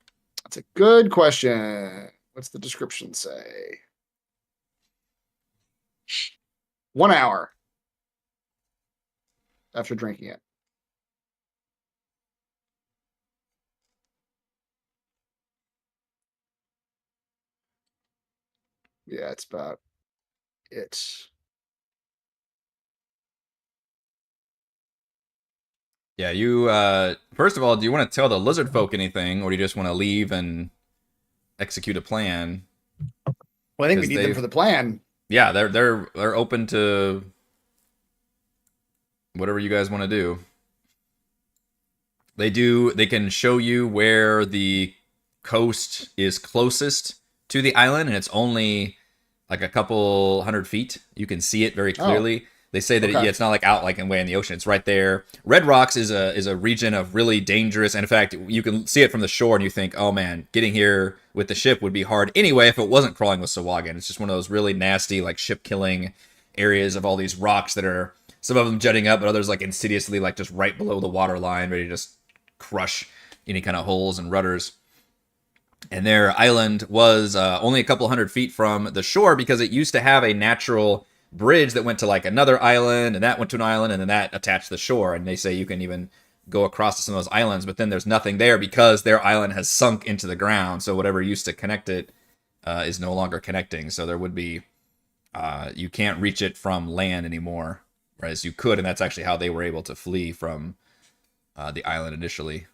Speaker 2: That's a good question. What's the description say? 1 hour after drinking it. Yeah, it's about it.
Speaker 1: Yeah, you first of all, do you want to tell the lizard folk anything, or do you just want to leave and execute a plan?
Speaker 2: Well, I think we
Speaker 1: 'Cause
Speaker 2: need them
Speaker 1: they've-
Speaker 2: for the plan.
Speaker 1: Yeah, they're open to whatever you guys want to do. They can show you where the coast is closest to the island, and it's only like a couple 100 feet. You can see it very clearly. They say that
Speaker 2: Okay.
Speaker 1: it's not like out like way in the ocean. It's right there. Red Rocks is a region of really dangerous, and in fact, you can see it from the shore, and you think, oh man, getting here with the ship would be hard anyway if it wasn't crawling with Sahuagin. It's just one of those really nasty, like ship killing areas of all these rocks that are some of them jutting up, but others like insidiously like just right below the water line, ready to just crush any kind of holes and rudders. And their island was only a couple 100 feet from the shore because it used to have a natural bridge that went to like another island, and that went to an island, and then that attached to the shore. And they say you can even go across to some of those islands, but then there's nothing there because their island has sunk into the ground. So whatever used to connect it is no longer connecting. So there would be you can't reach it from land anymore, whereas you could, and that's actually how they were able to flee from the island initially.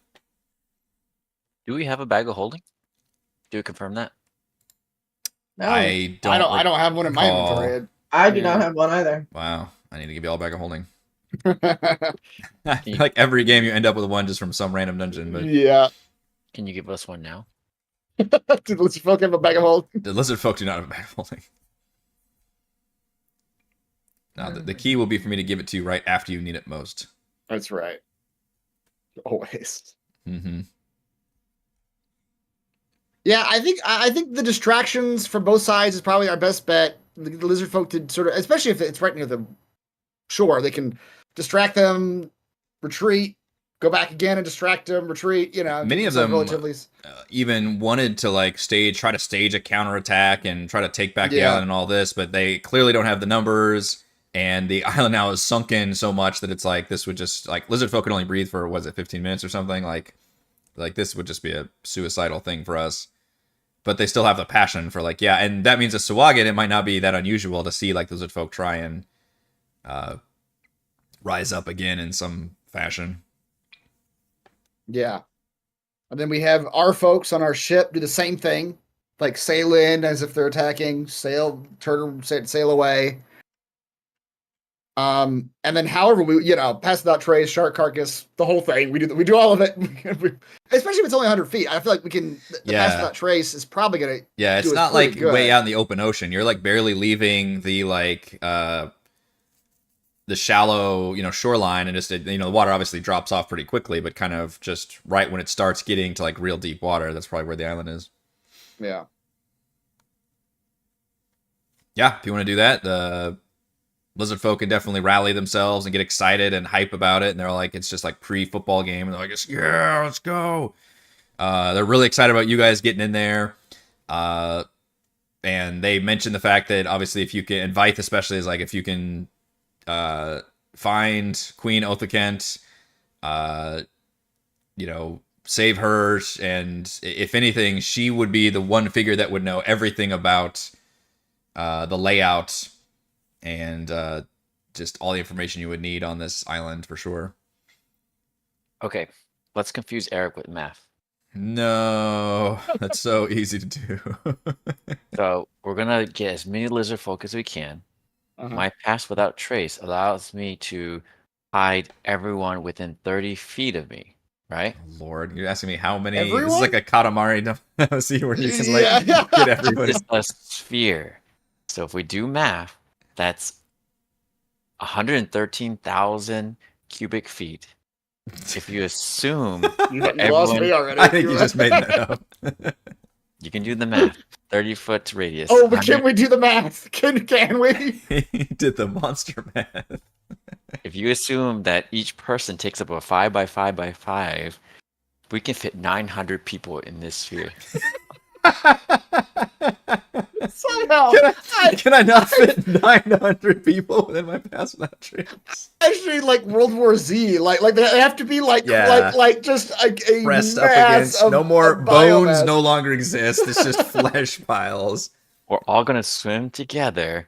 Speaker 4: Do we have a bag of holding? Do we confirm that?
Speaker 5: No,
Speaker 1: I don't
Speaker 2: have one in my
Speaker 1: recall.
Speaker 2: inventory.
Speaker 5: I do not have one either.
Speaker 1: Wow, I need to give you all a bag of holding.
Speaker 2: Yeah.
Speaker 1: I feel like every game you end up with one just from some random dungeon, but
Speaker 4: Can you give us one now?
Speaker 2: Did Lizard Folk have a bag of hold?
Speaker 1: the lizard folk do not have a bag of holding. Now, the key will be for me to give it to you right after you need it most.
Speaker 2: That's right. Always.
Speaker 1: Mm-hmm.
Speaker 2: Yeah, I think the distractions for both sides is probably our best bet. The lizard folk did sort of, especially if it's right near the shore, they can distract them, retreat, go back again and distract them, retreat. You know,
Speaker 1: Many of them even wanted to like try to stage a counterattack and try to take back the island and all this, but they clearly don't have the numbers. And the island now is sunken so much that it's like this would just like lizard folk can only breathe for 15 minutes or something. Like this would just be a suicidal thing for us. But they still have the passion for like, yeah, and that means a Sahuagin, it might not be that unusual to see like lizard folk try and rise up again in some fashion.
Speaker 2: Yeah. And then we have our folks on our ship do the same thing, like sail in as if they're attacking, sail away. And then however we, pass without trace, shark carcass, the whole thing, we do all of it. Especially if it's only 100 feet. I feel like we can, the pass without trace is probably going to
Speaker 1: it's not like way out in the open ocean. You're like barely leaving the like, the shallow, shoreline, and just, the water obviously drops off pretty quickly, but kind of just right when it starts getting to like real deep water, that's probably where the island is.
Speaker 2: Yeah.
Speaker 1: Yeah, if you want to do that, the lizard folk can definitely rally themselves and get excited and hype about it. And they're like, it's just like pre-football game. And they're like, yeah, let's go. They're really excited about you guys getting in there. And they mentioned the fact that obviously if you can invite, especially is like, if you can find Queen Othakent, save her. And if anything, she would be the one figure that would know everything about the layout and just all the information you would need on this island for sure.
Speaker 4: Okay, let's confuse Eric with math.
Speaker 1: No, that's so easy to do.
Speaker 4: So we're gonna get as many lizard folk as we can. My pass without trace allows me to hide everyone within 30 feet of me, right?
Speaker 1: Oh, Lord, you're asking me how many?
Speaker 2: Everyone?
Speaker 1: This is like a Katamari see where you can like get everybody.
Speaker 4: It's a sphere. So if we do math, that's 113,000 cubic feet. If you assume
Speaker 2: You
Speaker 4: that
Speaker 2: lost me
Speaker 4: everyone,
Speaker 2: already.
Speaker 1: I think you just made that up.
Speaker 4: you can do the math. 30-foot radius.
Speaker 2: Oh, but can we do the math? Can we?
Speaker 1: He did the monster math.
Speaker 4: If you assume that each person takes up a 5 by 5 by 5, we can fit 900 people in this sphere.
Speaker 2: Somehow.
Speaker 1: Can I not fit 900 people within my pass without trace?
Speaker 2: Actually, like World War Z, like they have to be like just a
Speaker 1: Pressed up
Speaker 2: mass
Speaker 1: against.
Speaker 2: of,
Speaker 1: No more
Speaker 2: of
Speaker 1: bones
Speaker 2: biomass.
Speaker 1: no longer exist. It's just flesh piles.
Speaker 4: We're all gonna swim together,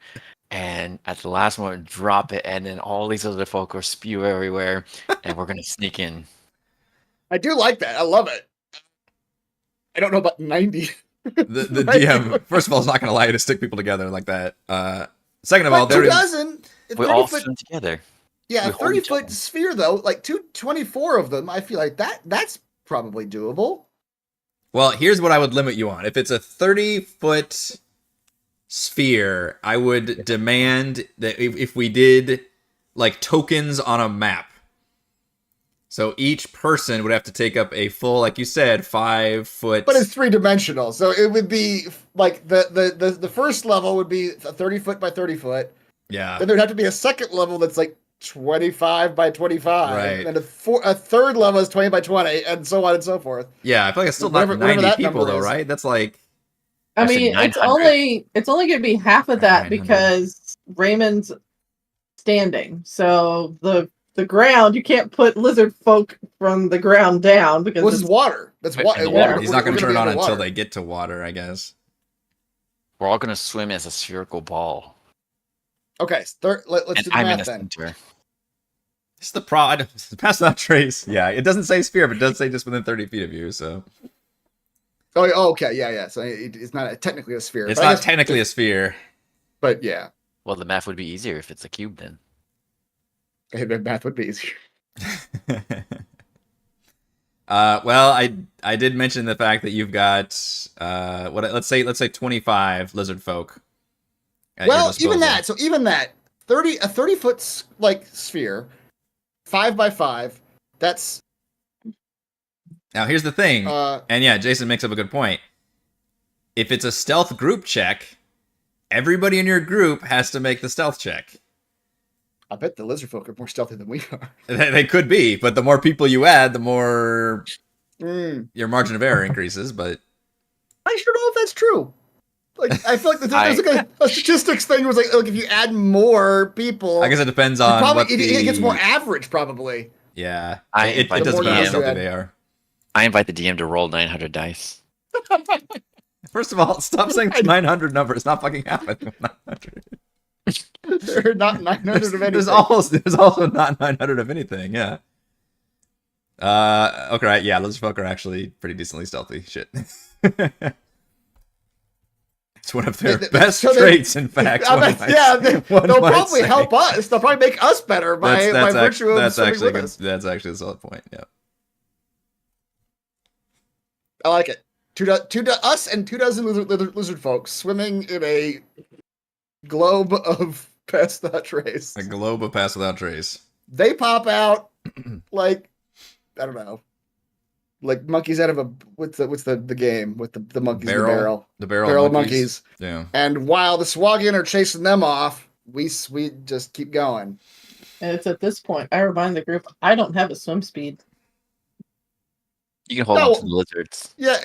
Speaker 4: and at the last moment, drop it, and then all these other folk will spew everywhere, and we're gonna sneak in.
Speaker 2: I do like that. I love it. I don't know about 90.
Speaker 1: The DM, first of all, is not going to allow you to stick people together like that. Second of all,
Speaker 2: But who
Speaker 1: there is.
Speaker 2: doesn't?
Speaker 4: We all swim together.
Speaker 2: Yeah,
Speaker 4: we
Speaker 2: a
Speaker 4: hold each
Speaker 2: 30-foot
Speaker 4: other.
Speaker 2: sphere though, like 24 of them. I feel like that's probably doable.
Speaker 1: Well, here's what I would limit you on. If it's a 30-foot sphere, I would demand that if we did like tokens on a map. So each person would have to take up a full, like you said, 5-foot.
Speaker 2: But it's 3-dimensional, so it would be like the first level would be a 30-foot by 30-foot.
Speaker 1: Yeah.
Speaker 2: Then there'd have to be a second level that's like 25 by 25.
Speaker 1: Right.
Speaker 2: And a third level is 20 by 20, and so on and so forth.
Speaker 1: Yeah, I feel like it's still
Speaker 2: Whatever-
Speaker 1: not
Speaker 2: whatever
Speaker 1: 90
Speaker 2: that
Speaker 1: people
Speaker 2: number
Speaker 1: though,
Speaker 2: is.
Speaker 1: right? That's like
Speaker 5: I
Speaker 4: I said
Speaker 5: mean,
Speaker 4: 900.
Speaker 5: it's only gonna be half of that
Speaker 1: 900.
Speaker 5: because Raymond's standing. So the ground, you can't put lizard folk from the ground down because
Speaker 2: Well, this is water. That's
Speaker 3: In
Speaker 2: water.
Speaker 3: the water.
Speaker 1: He's not going to turn
Speaker 2: be
Speaker 1: on until
Speaker 2: underwater.
Speaker 1: they get to water, I guess.
Speaker 4: We're all gonna swim as a spherical ball.
Speaker 2: Okay, let's
Speaker 4: And
Speaker 2: do the
Speaker 4: I'm in
Speaker 2: math
Speaker 4: the
Speaker 2: then.
Speaker 4: center.
Speaker 1: It's the pass without trace. Yeah, it doesn't say sphere, but it does say just within 30 feet of you. So
Speaker 2: Oh, okay, yeah. So it's not technically a sphere.
Speaker 1: it's
Speaker 2: but I
Speaker 1: not
Speaker 2: guess-
Speaker 1: technically a sphere.
Speaker 2: But yeah,
Speaker 4: Well, the math would be easier if it's a cube then.
Speaker 2: math would be easier.
Speaker 1: Well, I did mention the fact that you've got let's say 25 lizard folk. at your
Speaker 2: Well,
Speaker 1: disposal.
Speaker 2: even that 30-foot like sphere, 5 by 5. That's
Speaker 1: Now here's the thing,
Speaker 2: uh
Speaker 1: and yeah, Jason makes up a good point. If it's a stealth group check, everybody in your group has to make the stealth check.
Speaker 2: I bet the lizard folk are more stealthy than we are.
Speaker 1: They could be, but the more people you add, the more
Speaker 2: Mm.
Speaker 1: your margin of error increases. But
Speaker 2: I sure don't know if that's true. Like I feel like there's like a statistics thing was like if you add more people,
Speaker 1: I guess it depends
Speaker 2: you
Speaker 1: on
Speaker 2: probably
Speaker 1: what
Speaker 2: it gets more average probably.
Speaker 1: Yeah,
Speaker 4: I
Speaker 1: it
Speaker 4: invite
Speaker 1: does
Speaker 2: the
Speaker 1: depend on how
Speaker 2: DM.
Speaker 1: stealthy they are.
Speaker 4: I invite the DM to roll 900 dice.
Speaker 1: First of all, stop saying 900 number. It's not fucking happening. 900.
Speaker 2: They're not 900 of anything.
Speaker 1: There's also not 900 of anything. Yeah. Okay. Right. Yeah. Lizard folk are actually pretty decently stealthy. Shit. It's one of their best traits, in fact.
Speaker 2: They'll probably help us. They'll probably make us better by virtue of swimming with us.
Speaker 1: That's actually a solid point. Yeah.
Speaker 2: I like it. Us and 24 lizard folks swimming in a globe of pass without trace.
Speaker 1: A globe of pass without trace.
Speaker 2: They pop out like I don't know, like monkeys out of a what's the game with the monkeys in the barrel.
Speaker 1: The barrel
Speaker 2: of monkeys.
Speaker 1: Yeah.
Speaker 2: And while the Sahuagin are chasing them off, we just keep going.
Speaker 5: And it's at this point I remind the group I don't have a swim speed.
Speaker 4: You can hold on to the lizards.
Speaker 2: Yeah,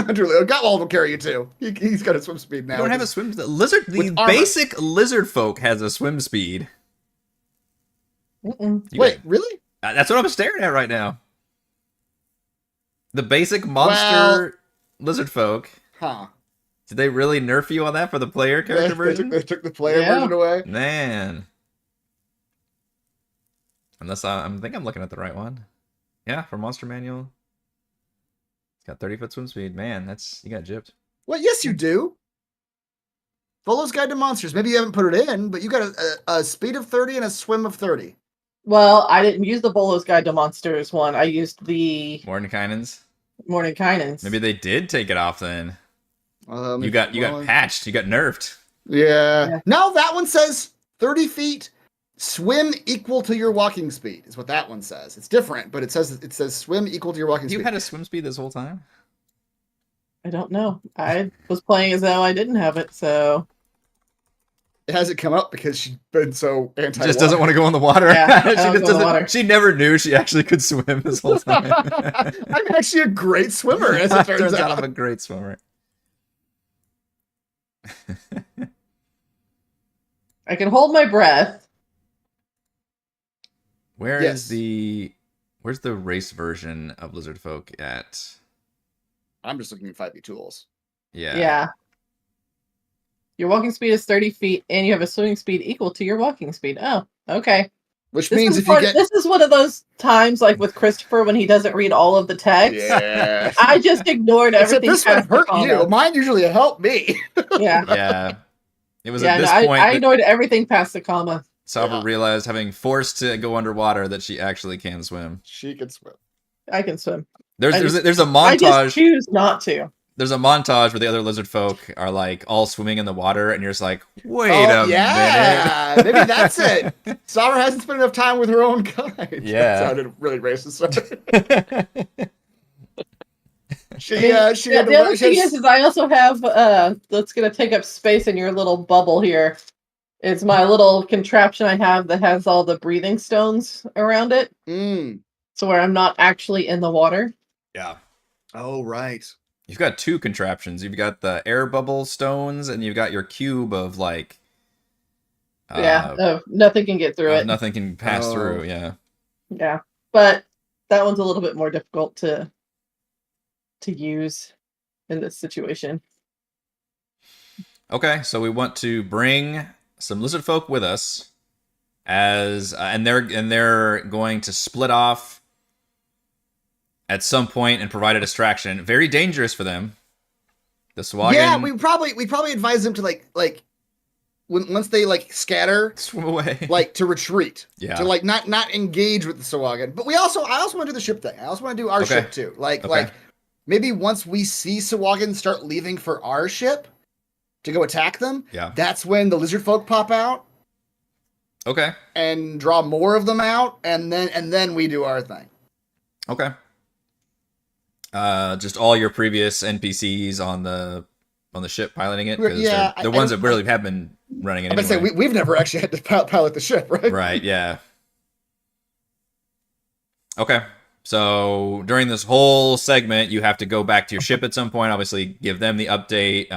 Speaker 2: Andrew. Got will carry you too. He's got a swim speed now.
Speaker 1: You don't have a swim. The lizard. The basic lizard folk has a swim speed.
Speaker 2: Wait, really?
Speaker 1: That's what I'm staring at right now. The basic monster lizard folk.
Speaker 2: Huh?
Speaker 1: Did they really nerf you on that for the player character version?
Speaker 2: They took the player version away.
Speaker 1: Man. Unless I think I'm looking at the right one. Yeah, for Monster Manual. It's got 30-foot swim speed. Man, you got gypped.
Speaker 2: Well, yes, you do. Volo's Guide to Monsters. Maybe you haven't put it in, but you got a speed of 30 and a swim of 30.
Speaker 5: Well, I didn't use the Volo's Guide to Monsters one. I used the
Speaker 1: Mordenkainen's?
Speaker 5: Mordenkainen's.
Speaker 1: Maybe they did take it off then. You got patched. You got nerfed.
Speaker 2: Yeah. No, that one says 30 feet. Swim equal to your walking speed is what that one says. It's different, but it says swim equal to your walking speed.
Speaker 1: You had a swim speed this whole time?
Speaker 5: I don't know. I was playing as though I didn't have it, so
Speaker 2: it hasn't come up because she's been so anti.
Speaker 1: Just doesn't want to go in the water.
Speaker 5: Yeah,
Speaker 1: she
Speaker 5: don't
Speaker 1: just
Speaker 5: go in the
Speaker 1: doesn't.
Speaker 5: water.
Speaker 1: She never knew she actually could swim this whole time.
Speaker 2: I'm actually a great swimmer, as it turns out.
Speaker 1: I'm a great swimmer.
Speaker 5: I can hold my breath.
Speaker 1: Where's the race version of Lizard Folk at?
Speaker 2: I'm just looking at 5e tools.
Speaker 5: Yeah. Your walking speed is 30 feet, and you have a swimming speed equal to your walking speed. Oh, okay.
Speaker 2: Which
Speaker 5: This
Speaker 2: means
Speaker 5: is
Speaker 2: if you get
Speaker 5: this is one of those times, like with Christopher, when he doesn't read all of the text.
Speaker 2: yeah,
Speaker 5: I just ignored
Speaker 2: except
Speaker 5: everything.
Speaker 2: this one
Speaker 5: past the
Speaker 2: hurt
Speaker 5: comma.
Speaker 2: you. Mine usually help me.
Speaker 5: Yeah.
Speaker 1: Yeah. It was
Speaker 5: Yeah,
Speaker 1: at this
Speaker 5: no,
Speaker 1: point
Speaker 5: I
Speaker 1: that
Speaker 5: ignored everything past the comma.
Speaker 1: Sabra realized, having forced to go underwater, that she actually can swim.
Speaker 2: She can swim.
Speaker 5: I can swim.
Speaker 1: There's a
Speaker 5: I just
Speaker 1: montage.
Speaker 5: choose not to.
Speaker 1: There's a montage where the other lizard folk are like all swimming in the water, and you're just like, wait a minute.
Speaker 2: Maybe that's it. Sabra hasn't spent enough time with her own kind.
Speaker 1: Yeah.
Speaker 2: That sounded really racist. Sorry.
Speaker 5: The other thing is I also have that's gonna take up space in your little bubble here. It's my little contraption I have that has all the breathing stones around it. So where I'm not actually in the water.
Speaker 1: Yeah.
Speaker 2: Oh, right.
Speaker 1: You've got two contraptions. You've got the air bubble stones, and you've got your cube of like
Speaker 5: Nothing can get through it.
Speaker 1: Nothing can pass
Speaker 2: Oh.
Speaker 1: through. Yeah.
Speaker 5: Yeah, but that one's a little bit more difficult to use in this situation.
Speaker 1: Okay, so we want to bring some lizard folk with us, as and they're going to split off at some point and provide a distraction. Very dangerous for them. The Sahuagin.
Speaker 2: Yeah, we probably advise them to like once they like scatter,
Speaker 1: swim away.
Speaker 2: like to retreat.
Speaker 1: Yeah.
Speaker 2: To like not engage with the Sahuagin. But I also want to do the ship thing. I also want to do our
Speaker 1: Okay.
Speaker 2: ship too. Like
Speaker 1: Okay.
Speaker 2: like maybe once we see Sahuagin start leaving for our ship to go attack them,
Speaker 1: Yeah.
Speaker 2: that's when the lizard folk pop out
Speaker 1: Okay.
Speaker 2: and draw more of them out, and then we do our thing.
Speaker 1: Okay. Just all your previous NPCs on the ship piloting it, because
Speaker 2: Yeah,
Speaker 1: they're the ones that really have been running it.
Speaker 2: I'm gonna say
Speaker 1: Anyway.
Speaker 2: we've never actually had to pilot the ship, right?
Speaker 1: Right. Yeah. Okay. So during this whole segment, you have to go back to your ship at some point. Obviously, give them the update.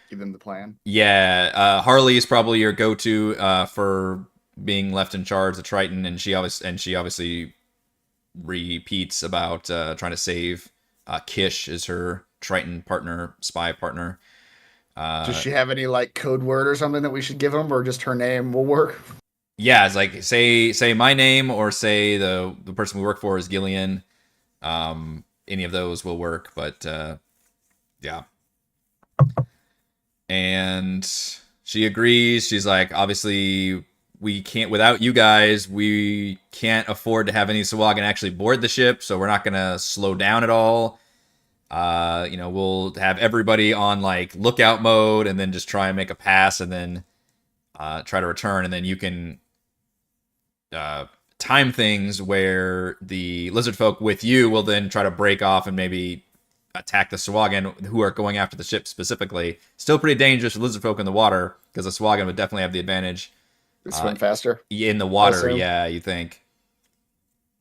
Speaker 2: Give them the plan.
Speaker 1: Yeah, Harley is probably your go-to for being left in charge of Triton, and she obviously repeats about trying to save Kish is her Triton partner, spy partner.
Speaker 2: Does she have any like code word or something that we should give them, or just her name will work?
Speaker 1: Yeah, it's like say my name, or say the person we work for is Gillian. Any of those will work, but yeah. And she agrees. She's like, obviously, we can't, without you guys, we can't afford to have any Sahuagin actually board the ship, so we're not going to slow down at all. We'll have everybody on like lookout mode, and then just try and make a pass, and then try to return, and then you can time things where the lizard folk with you will then try to break off and maybe attack the Sahuagin who are going after the ship specifically. Still pretty dangerous for lizard folk in the water, because the Sahuagin would definitely have the advantage.
Speaker 2: Swim faster.
Speaker 1: In the water,
Speaker 2: Also.
Speaker 1: yeah, you think.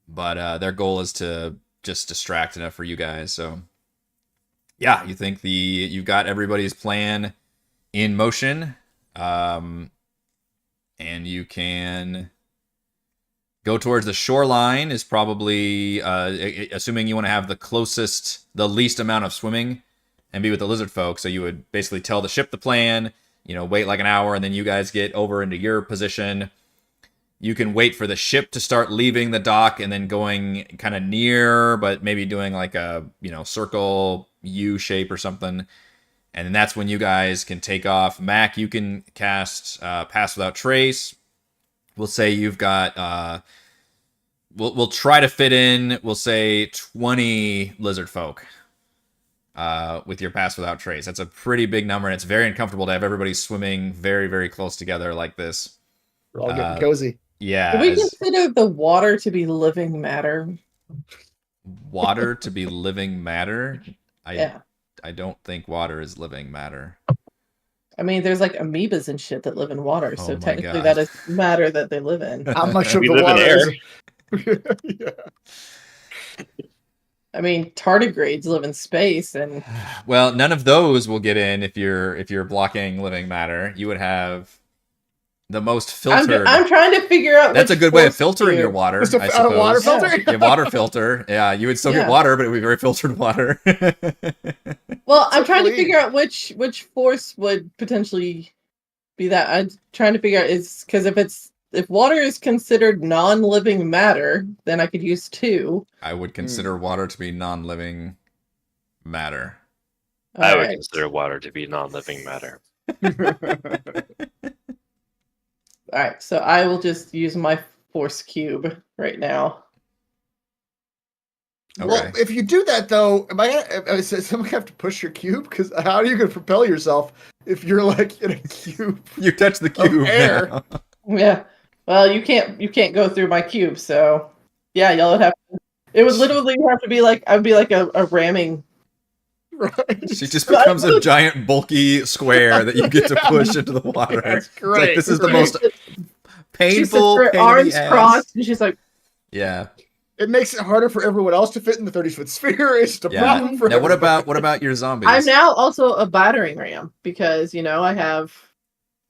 Speaker 1: But their goal is to just distract enough for you guys. So, yeah, you think you've got everybody's plan in motion, and you can go towards the shoreline. Is probably assuming you want to have the least amount of swimming, and be with the lizard folk. So you would basically tell the ship the plan. Wait like an hour, and then you guys get over into your position. You can wait for the ship to start leaving the dock, and then going kind of near, but maybe doing like a circle U shape or something. And then that's when you guys can take off. Mac, you can cast Pass Without Trace. We'll say you've got we'll try to fit in, we'll say 20 lizard folk with your Pass Without Trace. That's a pretty big number, and it's very uncomfortable to have everybody swimming very, very close together like this.
Speaker 2: We're all getting cozy.
Speaker 1: Yeah.
Speaker 5: Do we consider the water to be living matter?
Speaker 1: Water to be living matter?
Speaker 5: Yeah.
Speaker 1: I don't think water is living matter.
Speaker 5: I mean, there's like amoebas and shit that live in water,
Speaker 1: Oh
Speaker 5: so
Speaker 1: my
Speaker 5: technically
Speaker 1: God.
Speaker 5: that is matter that they live in.
Speaker 2: How much of
Speaker 3: We
Speaker 2: the
Speaker 3: live in
Speaker 2: water
Speaker 3: air.
Speaker 2: is? Yeah.
Speaker 5: I mean, tardigrades live in space, and
Speaker 1: Well, none of those will get in if you're blocking living matter. You would have the most filtered.
Speaker 5: I'm trying to figure out.
Speaker 1: That's a
Speaker 5: which
Speaker 1: good way of
Speaker 5: force
Speaker 1: filtering
Speaker 5: to-
Speaker 1: your water.
Speaker 2: Just
Speaker 1: I
Speaker 2: a water
Speaker 1: suppose.
Speaker 2: filter?
Speaker 1: Yeah, water filter. Yeah, you would still get
Speaker 5: Yeah.
Speaker 1: water, but it would be very filtered water.
Speaker 5: Well, I'm
Speaker 2: So
Speaker 5: trying to
Speaker 2: clean.
Speaker 5: figure out which force would potentially be that. I'm trying to figure out is because if water is considered non-living matter, then I could use 2.
Speaker 1: I would consider water to be non-living matter.
Speaker 3: I would
Speaker 5: Alright.
Speaker 3: consider water to be non-living matter.
Speaker 5: All right, so I will just use my force cube right now.
Speaker 1: Okay.
Speaker 2: Well, if you do that though, is someone have to push your cube? Because how are you going to propel yourself if you're like in a cube?
Speaker 1: You touch the cube.
Speaker 2: air.
Speaker 1: now.
Speaker 5: Yeah. Well, you can't go through my cube, so yeah, y'all would have. It would literally have to be like I'd be like a ramming.
Speaker 2: Right.
Speaker 1: She just becomes a giant bulky square that you get to push into the water.
Speaker 2: That's
Speaker 1: It's
Speaker 2: great.
Speaker 1: like, this is the
Speaker 2: Great.
Speaker 1: most
Speaker 5: She
Speaker 1: painful,
Speaker 5: sits her
Speaker 1: pain in the
Speaker 5: arms
Speaker 1: ass.
Speaker 5: crossed, and she's like,
Speaker 1: Yeah.
Speaker 2: It makes it harder for everyone else to fit in the 30-foot sphere. It's just a
Speaker 1: Yeah.
Speaker 2: problem for
Speaker 1: Now, what
Speaker 2: everybody.
Speaker 1: about your zombies?
Speaker 5: I'm now also a battering ram because I have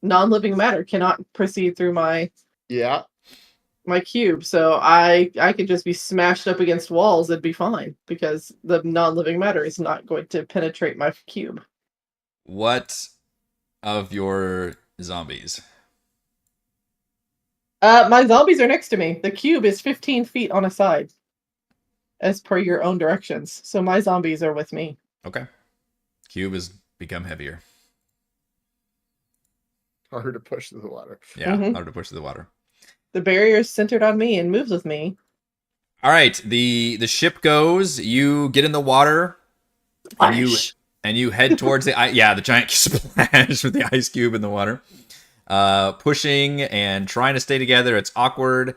Speaker 5: non-living matter cannot proceed through my
Speaker 2: Yeah.
Speaker 5: cube, so I could just be smashed up against walls. It'd be fine because the non-living matter is not going to penetrate my cube.
Speaker 1: What of your zombies?
Speaker 5: My zombies are next to me. The cube is 15 feet on a side, as per your own directions. So my zombies are with me.
Speaker 1: Okay. Cube has become heavier.
Speaker 2: Harder to push through the water.
Speaker 1: Yeah,
Speaker 5: Mhm.
Speaker 1: harder to push through the water.
Speaker 5: The barrier is centered on me and moves with me.
Speaker 1: All right, the ship goes. You get in the water, and you head towards the the giant splash with the ice cube in the water. Pushing and trying to stay together. It's awkward,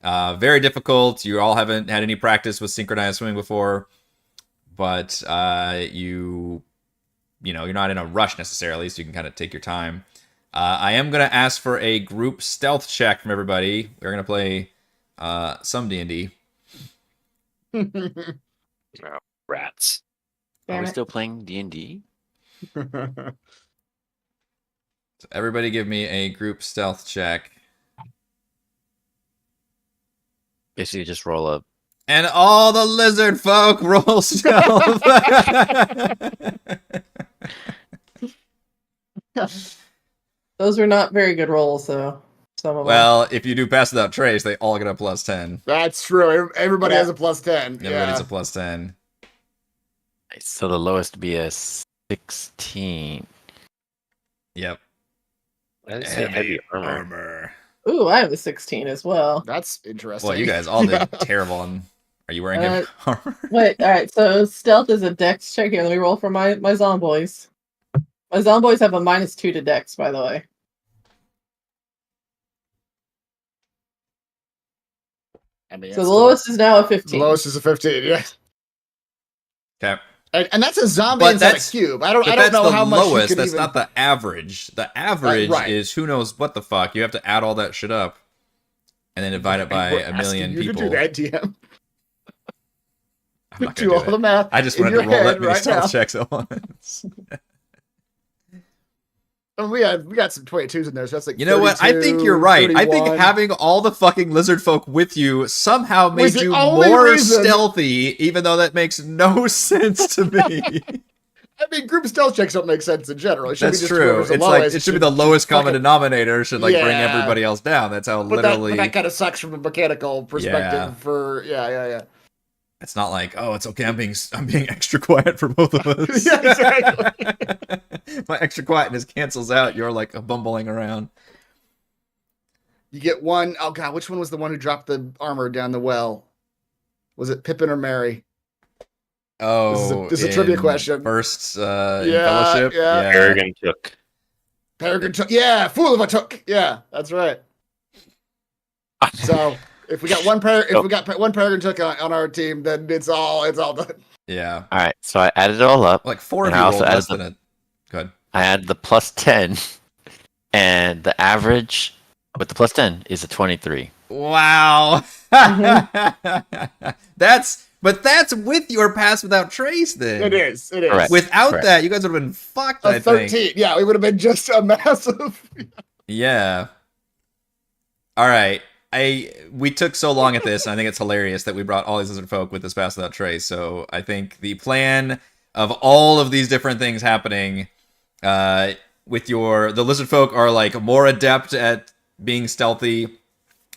Speaker 1: very difficult. You all haven't had any practice with synchronized swimming before, but you're not in a rush necessarily, so you can kind of take your time. I am going to ask for a group stealth check from everybody. We're going to play some D&D.
Speaker 3: Rats.
Speaker 4: Are
Speaker 5: Damn
Speaker 4: we
Speaker 5: it.
Speaker 4: still playing D&D?
Speaker 1: So everybody give me a group stealth check.
Speaker 4: Basically, just roll up.
Speaker 1: And all the lizard folk roll stealth.
Speaker 5: Those were not very good rolls, though. Some of them.
Speaker 1: Well, if you do pass without trace, they all get a plus 10.
Speaker 2: That's true. Everybody
Speaker 5: Yeah.
Speaker 2: has a plus 10.
Speaker 1: Everybody's
Speaker 2: Yeah.
Speaker 1: a plus 10.
Speaker 4: So the lowest would be a 16.
Speaker 1: Yep.
Speaker 3: I didn't say heavy armor.
Speaker 1: armor.
Speaker 5: Ooh, I have a 16 as well.
Speaker 2: That's interesting.
Speaker 1: Well, you guys all
Speaker 2: Yeah.
Speaker 1: did terrible. Are you wearing heavy armor?
Speaker 5: Wait, alright, so stealth is a dex check here. Let me roll for my zomboys. My zomboys have a -2 to dex, by the way.
Speaker 2: I mean,
Speaker 5: So
Speaker 2: it's
Speaker 5: the lowest is now a 15.
Speaker 2: the lowest is a 15. Yeah.
Speaker 1: Okay.
Speaker 2: And that's a zombie
Speaker 1: But
Speaker 2: inside a
Speaker 1: that's-
Speaker 2: cube. I don't
Speaker 1: But
Speaker 2: know
Speaker 1: that's the
Speaker 2: how much you
Speaker 1: lowest.
Speaker 2: could
Speaker 1: That's
Speaker 2: even...
Speaker 1: not the average. The average
Speaker 2: right.
Speaker 1: is who knows what the fuck. You have to add all that shit up and then divide it by
Speaker 2: We're
Speaker 1: a million
Speaker 2: asking you
Speaker 1: people.
Speaker 2: to do that, DM.
Speaker 1: I'm not
Speaker 2: Do
Speaker 1: gonna
Speaker 2: all
Speaker 1: do
Speaker 2: the
Speaker 1: it.
Speaker 2: math.
Speaker 1: I just
Speaker 2: in
Speaker 1: wanted to
Speaker 2: your
Speaker 1: roll that
Speaker 2: head
Speaker 1: many
Speaker 2: right
Speaker 1: stealth
Speaker 2: now.
Speaker 1: checks at once.
Speaker 2: I mean, we got some 22s in there, so that's like
Speaker 1: You know what? I think you're right. I think
Speaker 2: 31.
Speaker 1: having all the fucking lizard folk with you somehow made
Speaker 2: Was the
Speaker 1: you
Speaker 2: only
Speaker 1: more
Speaker 2: reason.
Speaker 1: stealthy, even though that makes no sense to me.
Speaker 2: I mean, group stealth checks don't make sense in general. It should
Speaker 1: That's
Speaker 2: be just
Speaker 1: true.
Speaker 2: whoever's the
Speaker 1: It's like
Speaker 2: lowest
Speaker 1: it should be the lowest common
Speaker 2: fucking-
Speaker 1: denominator should like bring
Speaker 2: Yeah.
Speaker 1: everybody else down. That's how
Speaker 2: But
Speaker 1: literally.
Speaker 2: that kind of sucks from a mechanical perspective.
Speaker 1: Yeah.
Speaker 2: For yeah.
Speaker 1: It's not like, oh, it's okay. I'm being extra quiet for both of us.
Speaker 2: Yeah, exactly.
Speaker 1: My extra quietness cancels out. You're like bumbling around.
Speaker 2: You get one. Oh god, which one was the one who dropped the armor down the well? Was it Pippin or Mary?
Speaker 1: Oh,
Speaker 2: this is a trivia
Speaker 1: in
Speaker 2: question.
Speaker 1: First, in
Speaker 2: Yeah,
Speaker 1: Fellowship.
Speaker 2: yeah.
Speaker 3: Arrogant took.
Speaker 2: Peregrine took. Yeah, fool of a took. Yeah, that's right. So if we got one one Peregrine took on our team, then it's all done.
Speaker 1: Yeah.
Speaker 4: All right, so I added it all up.
Speaker 1: Like 4 of
Speaker 4: And
Speaker 1: you
Speaker 4: I
Speaker 1: rolled
Speaker 4: also
Speaker 1: less
Speaker 4: added
Speaker 1: than it. Good.
Speaker 4: I added the plus 10, and the average with the plus 10 is a 23.
Speaker 1: Wow.
Speaker 2: Mm-hmm.
Speaker 1: That's with your pass without trace then.
Speaker 2: It is.
Speaker 4: Correct.
Speaker 1: Without
Speaker 4: Correct.
Speaker 1: that, you guys would have been fucked, I
Speaker 2: A 13.
Speaker 1: think.
Speaker 2: Yeah, we would have been just a massive.
Speaker 1: Yeah. All right. We took so long at this, and I think it's hilarious that we brought all these lizard folk with this pass without trace. So I think the plan of all of these different things happening, with the lizard folk are like more adept at being stealthy.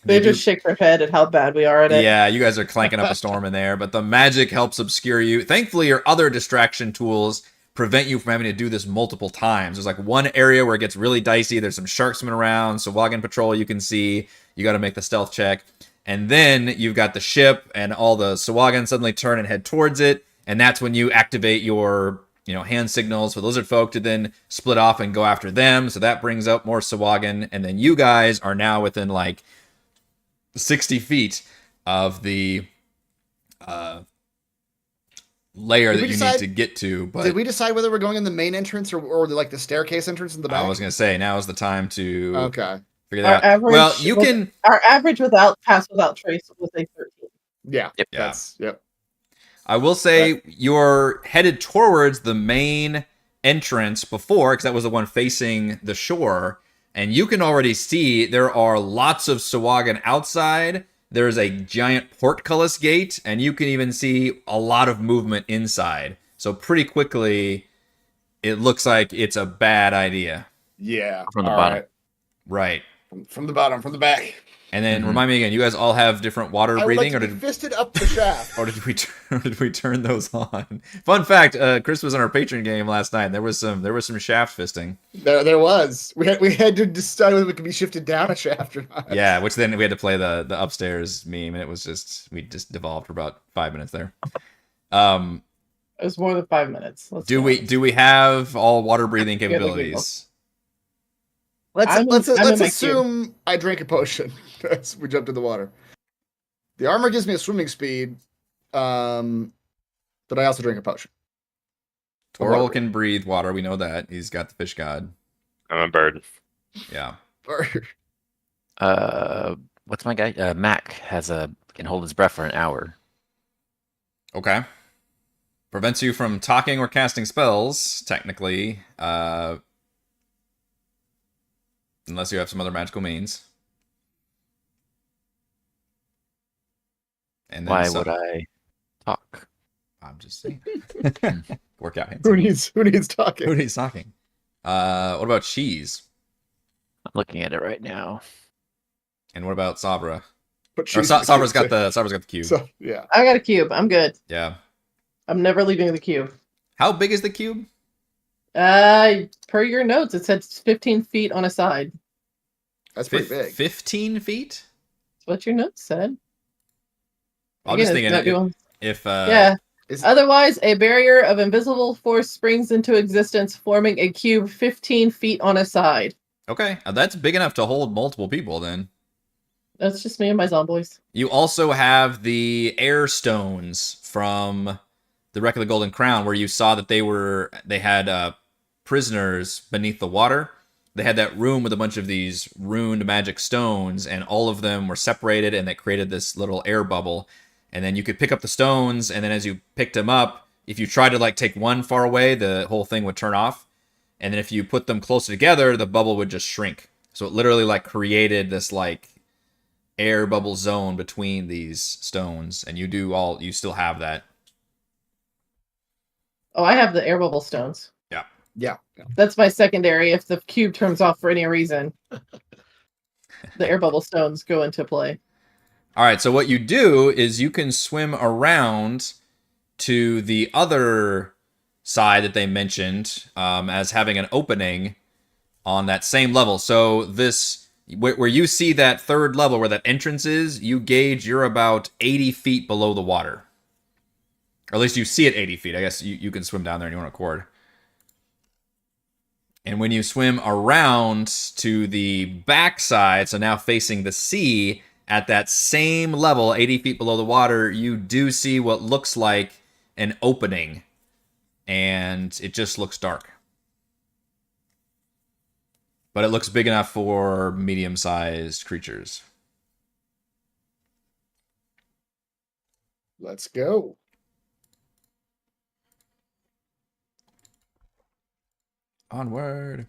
Speaker 5: They
Speaker 1: do-
Speaker 5: just shake their head at how bad we are at it.
Speaker 1: Yeah, you guys are clanking up a storm in there, but the magic helps obscure you. Thankfully, your other distraction tools prevent you from having to do this multiple times. There's like one area where it gets really dicey. There's some sharks swimming around, Sahuagin patrol you can see. You got to make the stealth check. And then you've got the ship, and all the Sahuagin suddenly turn and head towards it. And that's when you activate your hand signals for the lizard folk to then split off and go after them. So that brings up more Sahuagin. And then you guys are now within like 60 feet of the layer
Speaker 2: Did
Speaker 1: that
Speaker 2: we
Speaker 1: you
Speaker 2: decide-
Speaker 1: need to get to. But
Speaker 2: Did we decide whether we're going in the main entrance or like the staircase entrance in the back?
Speaker 1: I was going to say, now is the time to
Speaker 2: Okay.
Speaker 1: figure
Speaker 5: Our
Speaker 1: that out.
Speaker 5: average
Speaker 1: Well, you
Speaker 5: was-
Speaker 1: can...
Speaker 5: Our average without trace was a 13.
Speaker 2: Yeah.
Speaker 4: Yep.
Speaker 1: Yeah.
Speaker 2: Yep.
Speaker 1: I will say you're headed towards the main entrance before, because that was the one facing the shore. And you can already see there are lots of Sahuagin outside. There's a giant portcullis gate, and you can even see a lot of movement inside. So pretty quickly, it looks like it's a bad idea.
Speaker 2: Yeah.
Speaker 4: From the
Speaker 2: all
Speaker 4: bottom.
Speaker 2: right.
Speaker 1: Right.
Speaker 2: From the bottom, from the back.
Speaker 1: And then
Speaker 4: Mhm.
Speaker 1: remind me again, you guys all have different water
Speaker 2: I would
Speaker 1: breathing,
Speaker 2: like to
Speaker 1: or
Speaker 2: be
Speaker 1: did
Speaker 2: fisted up the shaft.
Speaker 1: did we turn those on? Fun fact: Chris was on our Patreon game last night. And there was some shaft fisting.
Speaker 2: There was. We had to decide whether it could be shifted down a shaft or not.
Speaker 1: Yeah, which then we had to play the upstairs meme, and it was just we just devolved for about 5 minutes there.
Speaker 5: It was more than 5 minutes. Let's
Speaker 1: Do
Speaker 5: be honest.
Speaker 1: we have all water breathing
Speaker 5: Yeah, we do.
Speaker 1: capabilities?
Speaker 2: Let's
Speaker 5: I'm in
Speaker 2: let's
Speaker 5: my
Speaker 2: assume I drink a potion as we jump in the water. The armor gives me a swimming speed, but I also drink a potion.
Speaker 1: Toril can breathe water. We know that he's got the fish god.
Speaker 3: I'm a bird.
Speaker 1: Yeah.
Speaker 4: What's my guy? Mac can hold his breath for an hour.
Speaker 1: Okay. Prevents you from talking or casting spells, technically, unless you have some other magical means. And then
Speaker 4: Why would I talk?
Speaker 1: I'm just saying. Workout hands.
Speaker 2: Who needs talking?
Speaker 1: Who needs talking? What about cheese?
Speaker 4: I'm looking at it right now.
Speaker 1: And what about Sabra?
Speaker 2: But
Speaker 1: Or
Speaker 2: she's
Speaker 1: Sabra's got the cube.
Speaker 2: So yeah.
Speaker 5: I got a cube. I'm good.
Speaker 1: Yeah.
Speaker 5: I'm never leaving the cube.
Speaker 1: How big is the cube?
Speaker 5: Per your notes, it said 15 feet on a side.
Speaker 2: That's pretty big.
Speaker 1: 15 feet?
Speaker 5: That's what your notes said.
Speaker 1: I'm
Speaker 5: Again,
Speaker 1: just
Speaker 5: it's not
Speaker 1: thinking
Speaker 5: doing-
Speaker 1: if
Speaker 5: yeah.
Speaker 2: Is-
Speaker 5: Otherwise, a barrier of invisible force springs into existence, forming a cube 15 feet on a side.
Speaker 1: Okay, that's big enough to hold multiple people then.
Speaker 5: That's just me and my zomboys.
Speaker 1: You also have the air stones from the Wreck of the Golden Crown, where you saw that they had prisoners beneath the water. They had that room with a bunch of these runed magic stones, and all of them were separated, and that created this little air bubble. And then you could pick up the stones, and then as you picked them up, if you tried to like take one far away, the whole thing would turn off. And then if you put them closer together, the bubble would just shrink. So it literally like created this like air bubble zone between these stones, and you still have that.
Speaker 5: Oh, I have the air bubble stones.
Speaker 2: Yeah.
Speaker 5: That's my secondary if the cube turns off for any reason. The air bubble stones go into play.
Speaker 1: All right, so what you do is you can swim around to the other side that they mentioned as having an opening on that same level. So this, where you see that third level where that entrance is, you gauge you're about 80 feet below the water. Or at least you see it 80 feet. I guess you can swim down there and you want a cord. And when you swim around to the backside, so now facing the sea, at that same level, 80 feet below the water, you do see what looks like an opening. And it just looks dark. But it looks big enough for medium-sized creatures.
Speaker 2: Let's go.
Speaker 1: Onward.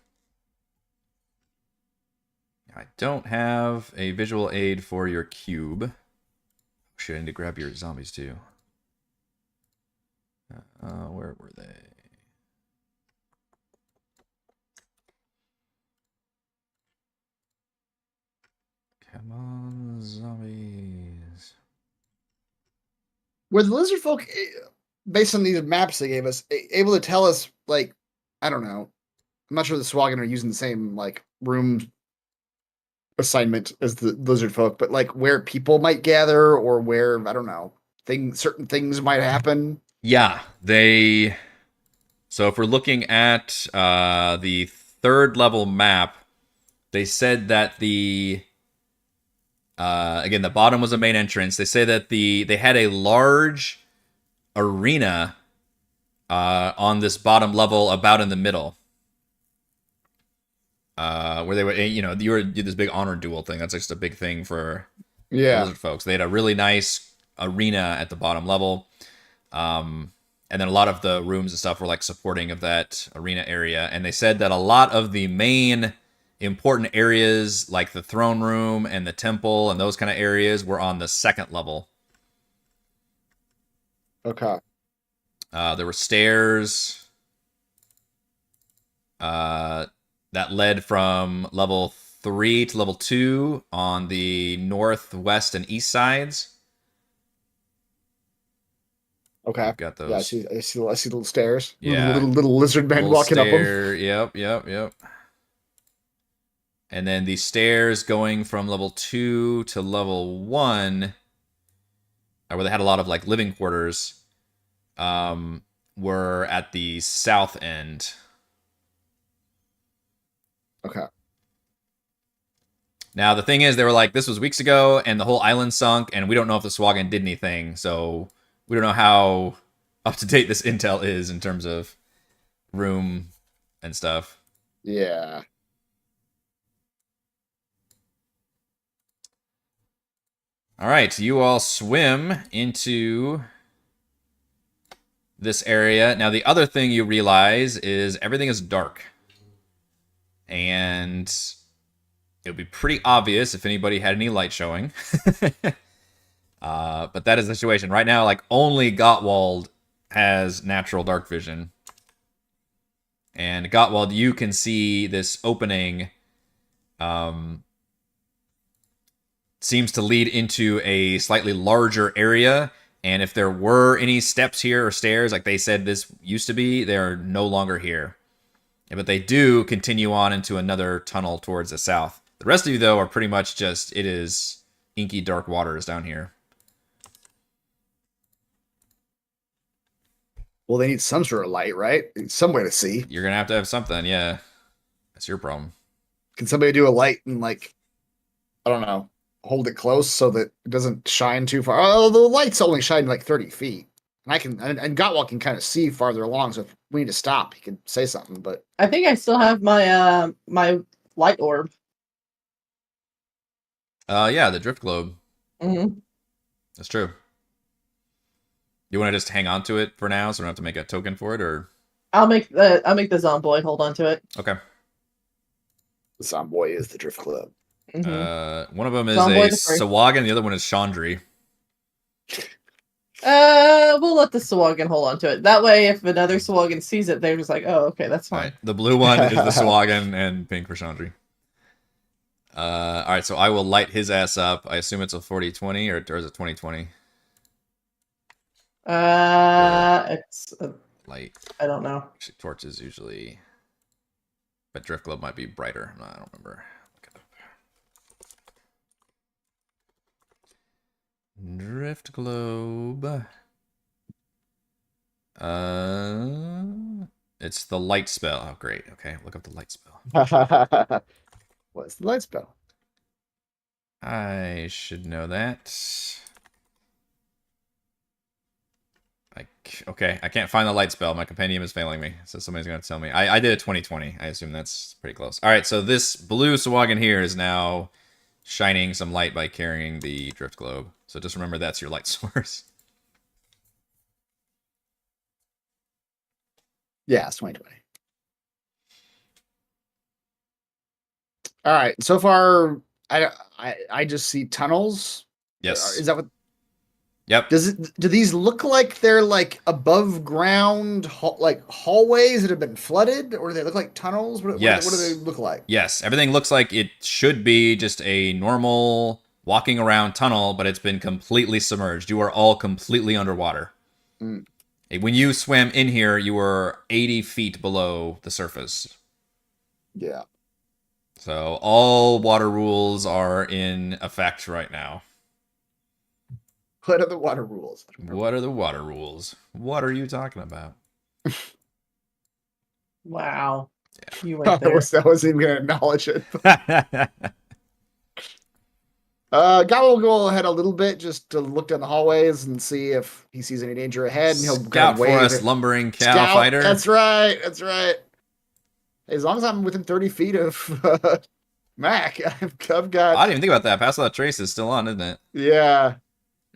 Speaker 1: I don't have a visual aid for your cube. Should I need to grab your zombies too? Where were they? Come on, zombies.
Speaker 2: Were the lizard folk, based on these maps they gave us, able to tell us, like, I don't know. I'm not sure the Sahuagin are using the same, like, room assignment as the lizard folk, but, like, where people might gather or where, I don't know, certain things might happen?
Speaker 1: Yeah, so if we're looking at the third level map, they said that again, the bottom was a main entrance. They say that they had a large arena on this bottom level about in the middle. Where they were, you were do this big honor duel thing. That's just a big thing for lizard folks. They had a really nice arena at the bottom level. And then a lot of the rooms and stuff were like supporting of that arena area. And they said that a lot of the main important areas like the throne room and the temple and those kind of areas were on the second level.
Speaker 2: Okay.
Speaker 1: There were stairs that led from level 3 to level 2 on the north, west, and east sides.
Speaker 2: Okay.
Speaker 1: You've got those.
Speaker 2: Yeah, I see little stairs.
Speaker 1: Yeah.
Speaker 2: Little lizard men walking up them.
Speaker 1: Yep. And then the stairs going from level 2 to level 1, where they had a lot of like living quarters, were at the south end.
Speaker 2: Okay.
Speaker 1: Now, the thing is, they were like, this was weeks ago, and the whole island sunk, and we don't know if the Sahuagin did anything, so we don't know how up-to-date this intel is in terms of room and stuff.
Speaker 2: Yeah.
Speaker 1: All right, you all swim into this area. Now, the other thing you realize is everything is dark. And it would be pretty obvious if anybody had any light showing. But that is the situation. Right now, like, only Gottwald has natural dark vision. And Gottwald, you can see this opening seems to lead into a slightly larger area. And if there were any steps here or stairs, like they said this used to be, they're no longer here. But they do continue on into another tunnel towards the south. The rest of you, though, are pretty much just, it is inky dark waters down here.
Speaker 2: Well, they need some sort of light, right? Some way to see.
Speaker 1: You're going to have something, yeah. That's your problem.
Speaker 2: Can somebody do a light and, like, I don't know, hold it close so that it doesn't shine too far? Oh, the light's only shining like 30 feet. And Gottwald can kind of see farther along, so if we need to stop, he can say something, but...
Speaker 5: I think I still have my my light orb.
Speaker 1: Yeah, the drift globe.
Speaker 5: Mm-hmm.
Speaker 1: That's true. You want to just hang on to it for now, so we don't have to make a token for it, or...
Speaker 5: I'll make the Zomboid hold on to it.
Speaker 1: Okay.
Speaker 2: The Zomboid is the drift club.
Speaker 5: Mm-hmm.
Speaker 1: One of them is
Speaker 5: Zomboid
Speaker 1: a Sahuagin, the other one is Chandri.
Speaker 5: We'll let the Sahuagin hold on to it. That way, if another Sahuagin sees it, they're just like, "Oh, okay, that's fine."
Speaker 1: Right. The blue one is the Sahuagin, and pink for Chandri. All right, so I will light his ass up. I assume it's a 40-20, or is it 20-20?
Speaker 5: It's
Speaker 1: Light.
Speaker 5: I don't know.
Speaker 1: Actually, torches usually, but drift globe might be brighter. No, I don't remember. Look it up. Drift globe. It's the light spell. Oh, great. Okay, look up the light spell.
Speaker 2: What's the light spell?
Speaker 1: I should know that. Okay, I can't find the light spell. My compendium is failing me, so somebody's going to tell me. I did a 20-20. I assume that's pretty close. All right, so this blue Sahuagin here is now shining some light by carrying the drift globe. So just remember that's your light source.
Speaker 2: Yeah, it's 2020. All right, so far, I just see tunnels.
Speaker 1: Yes.
Speaker 2: Is that what...
Speaker 1: Yep.
Speaker 2: Do these look like they're like above ground, like hallways that have been flooded, or do they look like tunnels?
Speaker 1: Yes.
Speaker 2: What do they look like?
Speaker 1: Yes, everything looks like it should be just a normal walking around tunnel, but it's been completely submerged. You are all completely underwater.
Speaker 2: Mm.
Speaker 1: When you swam in here, you were 80 feet below the surface.
Speaker 2: Yeah.
Speaker 1: So all water rules are in effect right now.
Speaker 2: What are the water rules?
Speaker 1: What are the water rules? What are you talking about?
Speaker 5: Wow.
Speaker 1: Yeah.
Speaker 5: You went there.
Speaker 2: I wasn't even going to acknowledge it. Guy will go ahead a little bit just to look down the hallways and see if he sees any danger ahead. And he'll
Speaker 1: Scout for us, lumbering cow fighter.
Speaker 2: That's right. That's right. As long as I'm within 30 feet of Mac, I've got...
Speaker 1: I didn't even think about that. Pass Without Trace is still on, isn't it?
Speaker 2: Yeah.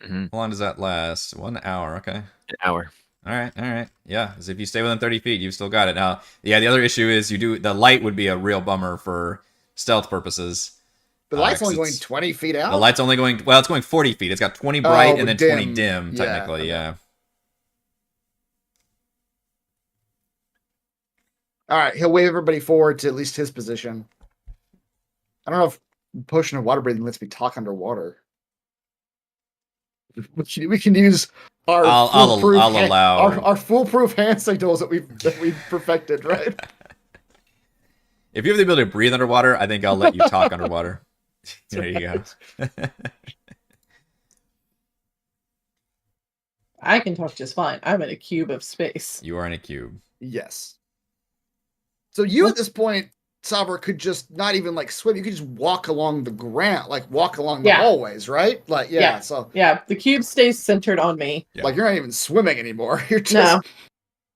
Speaker 3: Mm-hmm.
Speaker 1: How long does that last? 1 hour. Okay.
Speaker 3: An hour.
Speaker 1: All right. Yeah, as if you stay within 30 feet, you've still got it. Now, yeah, the other issue is the light would be a real bummer for stealth purposes.
Speaker 2: The light's
Speaker 1: 'cause
Speaker 2: only going
Speaker 1: it's-
Speaker 2: 20 feet out.
Speaker 1: The light's only going, well, it's going 40 feet. It's got 20 bright
Speaker 2: Oh,
Speaker 1: and then
Speaker 2: dim.
Speaker 1: 20 dim,
Speaker 2: Yeah,
Speaker 1: technically,
Speaker 2: okay.
Speaker 1: yeah.
Speaker 2: All right, he'll wave everybody forward to at least his position. I don't know if potion of water breathing lets me talk underwater. We can use our
Speaker 1: I'll
Speaker 2: foolproof
Speaker 1: allow.
Speaker 2: our foolproof hand signals that we've perfected, right?
Speaker 1: If you have the ability to breathe underwater, I think I'll let you talk underwater. There you go.
Speaker 5: I can talk just fine. I'm in a cube of space.
Speaker 1: You are in a cube.
Speaker 2: Yes. So you at this point, Sabra, could just not even like swim. You could just walk along the ground, like walk along the
Speaker 5: Yeah.
Speaker 2: hallways, right? Like
Speaker 5: Yeah.
Speaker 2: So
Speaker 5: Yeah, the cube stays centered on me.
Speaker 1: Yeah.
Speaker 2: like you're not even swimming anymore. You're just
Speaker 5: No. And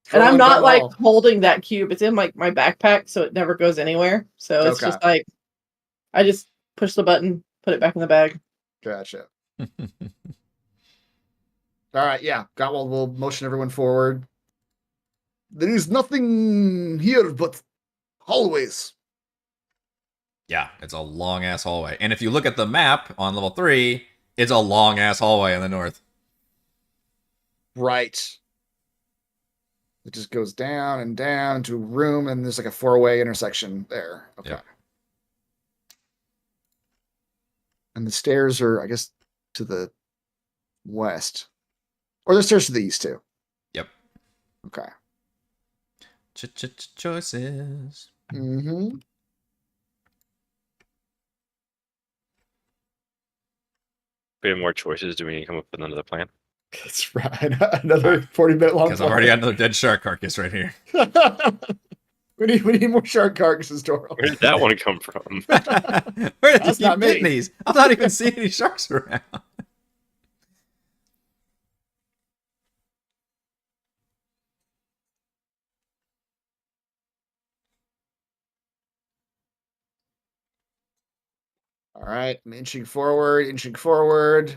Speaker 2: strolling
Speaker 5: I'm
Speaker 2: down
Speaker 5: not
Speaker 2: the
Speaker 5: like
Speaker 2: hall.
Speaker 5: holding that cube. It's in like my backpack, so it never goes anywhere. So it's
Speaker 2: Okay.
Speaker 5: just like I just push the button, put it back in the bag.
Speaker 2: Gotcha. All right, yeah. We'll motion everyone forward. There is nothing here but hallways.
Speaker 1: Yeah, it's a long ass hallway. And if you look at the map on level 3, it's a long ass hallway in the north.
Speaker 2: Right. It just goes down and down to a room, and there's like a 4-way intersection there. Okay.
Speaker 1: Yep.
Speaker 2: And the stairs are, I guess, to the west. Or the stairs to the east, too.
Speaker 1: Yep.
Speaker 2: Okay.
Speaker 1: Choices.
Speaker 2: Mm-hmm.
Speaker 3: We have more choices. Do we need to come up with another plan?
Speaker 2: That's right. Another 40-minute long
Speaker 1: Because I've already got another dead shark carcass right here.
Speaker 2: we need more shark carcasses, Doro.
Speaker 3: Where did that one come from?
Speaker 1: Where did
Speaker 2: That's
Speaker 1: you
Speaker 2: not
Speaker 1: get
Speaker 2: me.
Speaker 1: these? I'm not even seeing any sharks around.
Speaker 2: All right, I'm inching forward, inching forward.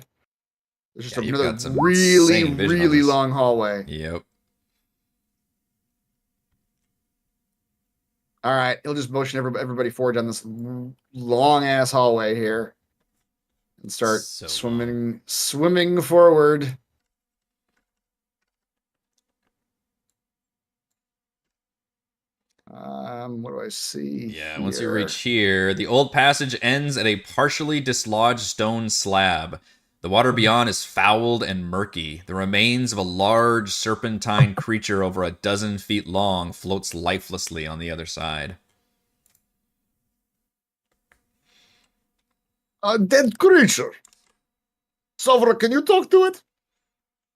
Speaker 2: There's just
Speaker 1: Yeah, you've
Speaker 2: another
Speaker 1: got some
Speaker 2: really,
Speaker 1: insane vision on
Speaker 2: really
Speaker 1: this.
Speaker 2: long hallway.
Speaker 1: Yep.
Speaker 2: All right, he'll just motion everybody forward down this long ass hallway here, and start
Speaker 1: So
Speaker 2: swimming forward. What do I see?
Speaker 1: Yeah, once you
Speaker 2: here?
Speaker 1: reach here, the old passage ends at a partially dislodged stone slab. The water beyond is fouled and murky. The remains of a large serpentine creature over a dozen feet long floats lifelessly on the other side.
Speaker 2: A dead creature. Sovra, can you talk to it?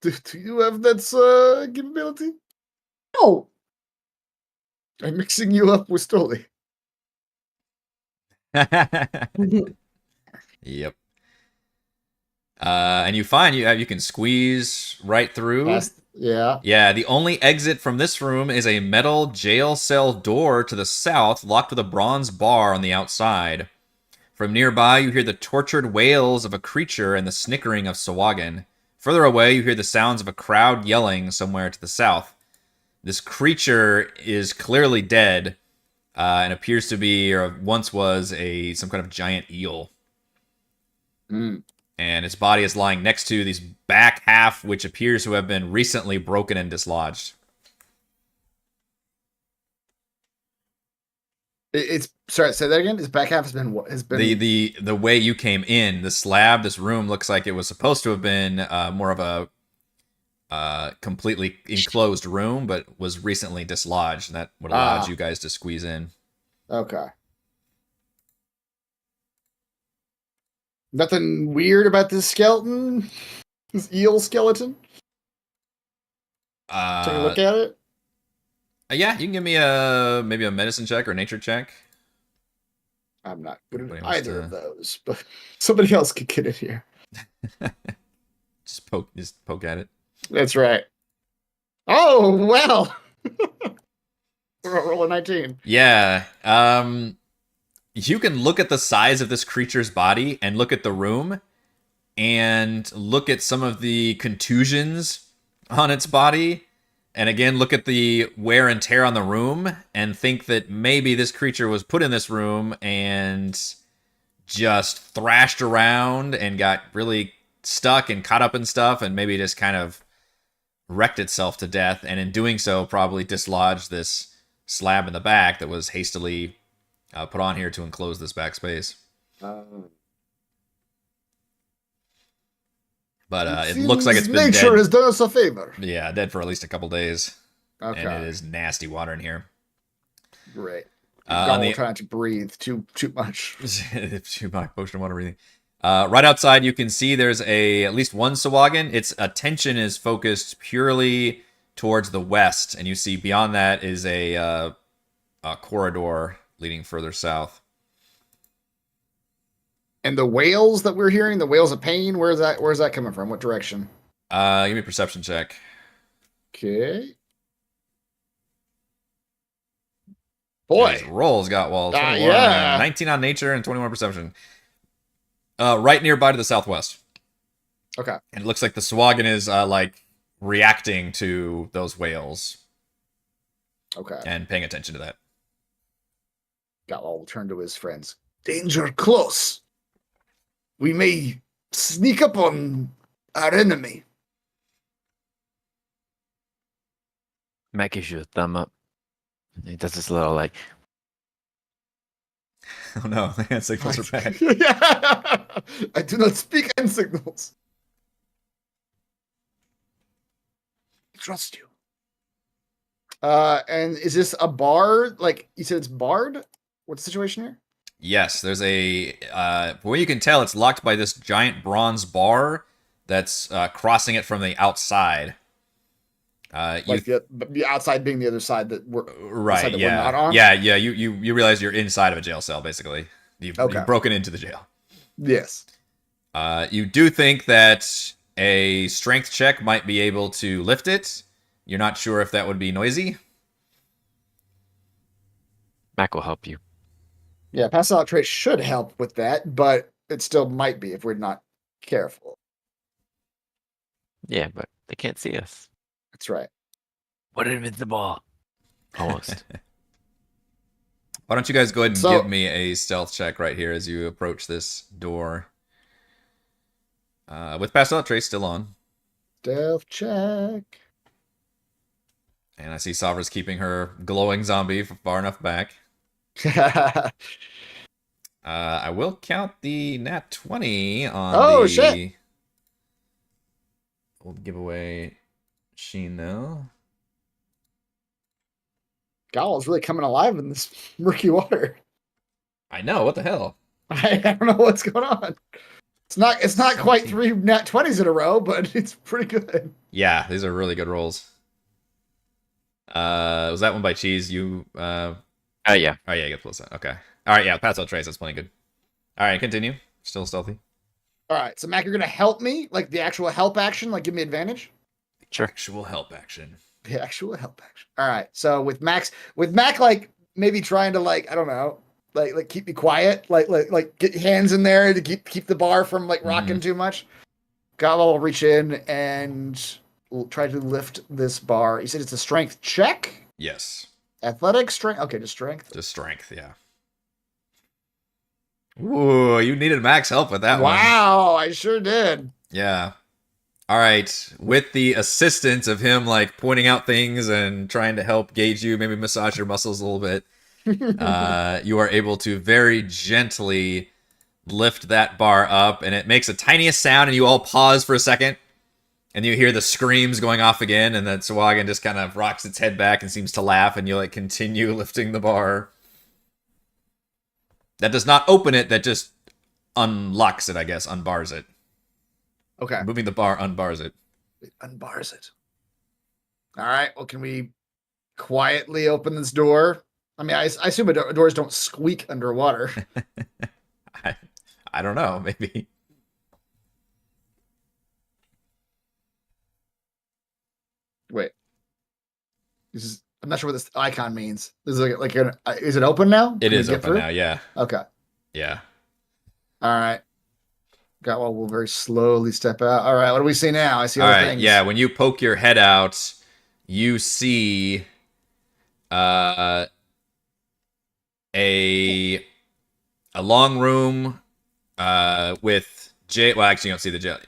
Speaker 2: Do you have that capability?
Speaker 5: No.
Speaker 2: I'm mixing you up with Stoli.
Speaker 1: Yep. And you find you can squeeze right through.
Speaker 2: Yeah.
Speaker 1: Yeah, the only exit from this room is a metal jail cell door to the south, locked with a bronze bar on the outside. From nearby, you hear the tortured wails of a creature and the snickering of Sahuagin. Further away, you hear the sounds of a crowd yelling somewhere to the south. This creature is clearly dead and appears to be, or once was, some kind of giant eel.
Speaker 2: Mm.
Speaker 1: And its body is lying next to this back half, which appears to have been recently broken and dislodged.
Speaker 2: It's sorry. Say that again. His back half has been
Speaker 1: The way you came in, the slab, this room looks like it was supposed to have been more of a completely enclosed room, but was recently dislodged, and that would allow you guys to squeeze in.
Speaker 2: Okay. Nothing weird about this skeleton? This eel skeleton? Take a look at it.
Speaker 1: Yeah, you can give me maybe a medicine check or nature check.
Speaker 2: I'm not good
Speaker 1: Anybody
Speaker 2: at
Speaker 1: wants
Speaker 2: either
Speaker 1: to-
Speaker 2: of those, but somebody else could get it here.
Speaker 1: Just poke at it.
Speaker 2: That's right. Oh, well. Roll a 19.
Speaker 1: Yeah. You can look at the size of this creature's body and look at the room and look at some of the contusions on its body. And again, look at the wear and tear on the room and think that maybe this creature was put in this room and just thrashed around and got really stuck and caught up in stuff and maybe just kind of wrecked itself to death. And in doing so, probably dislodged this slab in the back that was hastily put on here to enclose this back space. But it looks like it's been
Speaker 2: nature
Speaker 1: dead.
Speaker 2: has done us a favor.
Speaker 1: Yeah, dead for at least a couple days.
Speaker 2: Okay.
Speaker 1: And it is nasty water in here.
Speaker 2: Great.
Speaker 1: On the
Speaker 2: trying to breathe too much.
Speaker 1: too much potion of water breathing. Right outside, you can see there's at least one Sahuagin. Its attention is focused purely towards the west, and you see beyond that is a corridor leading further south.
Speaker 2: And the wails that we're hearing, the wails of pain, where's that coming from? What direction?
Speaker 1: Give me a perception check.
Speaker 2: Okay. Boy.
Speaker 1: Jeez, rolls got walls. 21,
Speaker 2: yeah.
Speaker 1: 19 on nature and 21 perception. Right nearby to the southwest.
Speaker 2: Okay.
Speaker 1: And it looks like the Sahuagin is like reacting to those wails.
Speaker 2: Okay.
Speaker 1: And paying attention to that.
Speaker 2: Galwal will turn to his friends. Danger close. We may sneak up on our enemy.
Speaker 4: Matt gives you a thumb up. He does this little like.
Speaker 1: Oh no, the hand signals are back.
Speaker 2: Yeah. I do not speak hand signals. I trust you. And is this a bar? Like you said, it's barred. What's the situation here?
Speaker 1: Yes, there's a. From what you can tell, it's locked by this giant bronze bar that's crossing it from the outside.
Speaker 2: Like the outside being the other side that we're
Speaker 1: right.
Speaker 2: side that
Speaker 1: Yeah.
Speaker 2: we're not on?
Speaker 1: Yeah. Yeah. You realize you're inside of a jail cell, basically. You've broken into the jail.
Speaker 2: Yes.
Speaker 1: You do think that a strength check might be able to lift it. You're not sure if that would be noisy.
Speaker 4: Mac will help you.
Speaker 2: Yeah, pass out trace should help with that, but it still might be if we're not careful.
Speaker 4: Yeah, but they can't see us.
Speaker 2: That's right.
Speaker 4: What invincible? Almost.
Speaker 1: Why don't you guys go ahead and
Speaker 2: So-
Speaker 1: give me a stealth check right here as you approach this door. With pass out trace still on.
Speaker 2: Stealth check.
Speaker 1: And I see Savra's keeping her glowing zombie far enough back. I will count the nat 20 on
Speaker 2: Oh,
Speaker 1: the
Speaker 2: shit.
Speaker 1: old giveaway Sheen though.
Speaker 2: Galwal's really coming alive in this murky water.
Speaker 1: I know, what the hell?
Speaker 2: I don't know what's going on. It's not quite 3 nat 20s in a row, but it's pretty good.
Speaker 1: Yeah, these are really good rolls. Was that one by Cheese? You
Speaker 4: Yeah.
Speaker 1: oh yeah, you get plus that. Okay. Alright, yeah, pass out trace, that's plenty good. Alright, continue. Still stealthy.
Speaker 2: All right, so Mac, you're gonna help me, like the actual help action, like give me advantage.
Speaker 4: Sure.
Speaker 1: Actual help action.
Speaker 2: The actual help action. All right, so with Mac, like maybe trying to like I don't know, like keep me quiet, like get hands in there to keep the bar from like rocking too much. Galwal will reach in and will try to lift this bar. You said it's a strength check,
Speaker 1: Yes.
Speaker 2: athletic strength. Okay, just strength.
Speaker 1: Just strength, yeah. Ooh, you needed Mac's help with that one.
Speaker 2: Wow, I sure did.
Speaker 1: Yeah. All right. With the assistance of him, like pointing out things and trying to help gauge you, maybe massage your muscles a little bit, you are able to very gently lift that bar up, and it makes the tiniest sound, and you all pause for a second, and you hear the screams going off again, and then Sahuagin just kind of rocks its head back and seems to laugh, and you like continue lifting the bar. That does not open it, that just unlocks it, I guess, unbars it.
Speaker 2: Okay,
Speaker 1: Moving the bar unbars it.
Speaker 2: it unbars it. All right. Well, can we quietly open this door? I mean, I assume doors don't squeak underwater.
Speaker 1: I don't know, maybe.
Speaker 2: Wait. I'm not sure what this icon means. This is is it open now?
Speaker 1: It
Speaker 2: Can we
Speaker 1: is
Speaker 2: get
Speaker 1: open
Speaker 2: through?
Speaker 1: now, yeah.
Speaker 2: Okay.
Speaker 1: Yeah.
Speaker 2: All right. Gatwell will very slowly step out. All right. What do we see now? I see
Speaker 1: All
Speaker 2: other
Speaker 1: right,
Speaker 2: things.
Speaker 1: yeah, when you poke your head out, you see a long room with jail. Well, actually, you don't see the jail.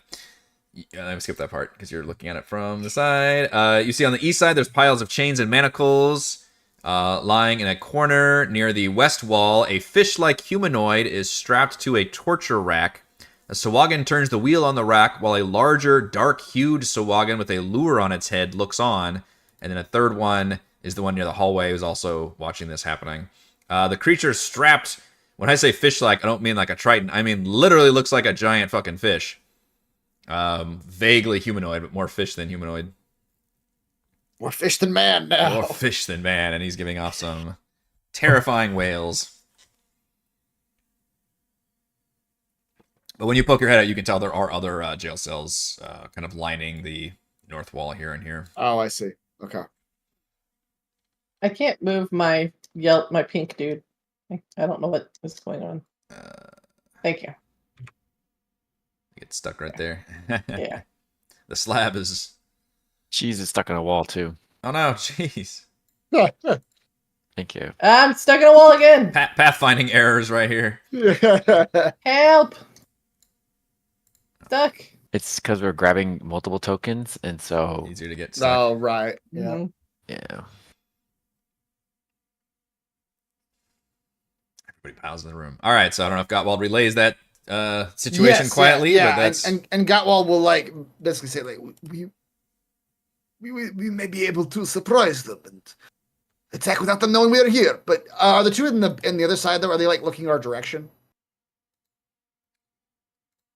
Speaker 1: Let me skip that part because you're looking at it from the side. You see on the east side, there's piles of chains and manacles lying in a corner near the west wall. A fish-like humanoid is strapped to a torture rack. A Sahuagin turns the wheel on the rack while a larger, dark-hued Sahuagin with a lure on its head looks on. And then a third one is the one near the hallway who's also watching this happening. The creature strapped... When I say fish-like, I don't mean like a trident. I mean literally looks like a giant fucking fish. Vaguely humanoid, but more fish than humanoid.
Speaker 2: More fish than man now.
Speaker 1: More fish than man, and he's giving off some terrifying wails. But when you poke your head out, you can tell there are other jail cells kind of lining the north wall here and here.
Speaker 2: Oh, I see. Okay.
Speaker 5: I can't move my pink dude. I don't know what is going on. Thank you.
Speaker 1: Get stuck right there.
Speaker 5: Yeah.
Speaker 1: The slab is...
Speaker 4: Cheese is stuck on a wall too.
Speaker 1: Oh no, jeez.
Speaker 4: Thank you.
Speaker 5: I'm stuck in a wall again.
Speaker 1: Pathfinding errors right here.
Speaker 5: Help. Stuck.
Speaker 4: It's because we're grabbing multiple tokens, and so
Speaker 1: Easier to get stuck.
Speaker 2: Oh, right. Yeah.
Speaker 5: Mhm.
Speaker 4: yeah.
Speaker 1: Everybody piles in the room. All right, so I don't know if Gottwald relays that situation
Speaker 2: Yes,
Speaker 1: quietly,
Speaker 2: yeah,
Speaker 1: but that's...
Speaker 2: and Gottwald will like basically say like we may be able to surprise them and attack without them knowing we are here. But are the two in the other side though? Are they like looking our direction?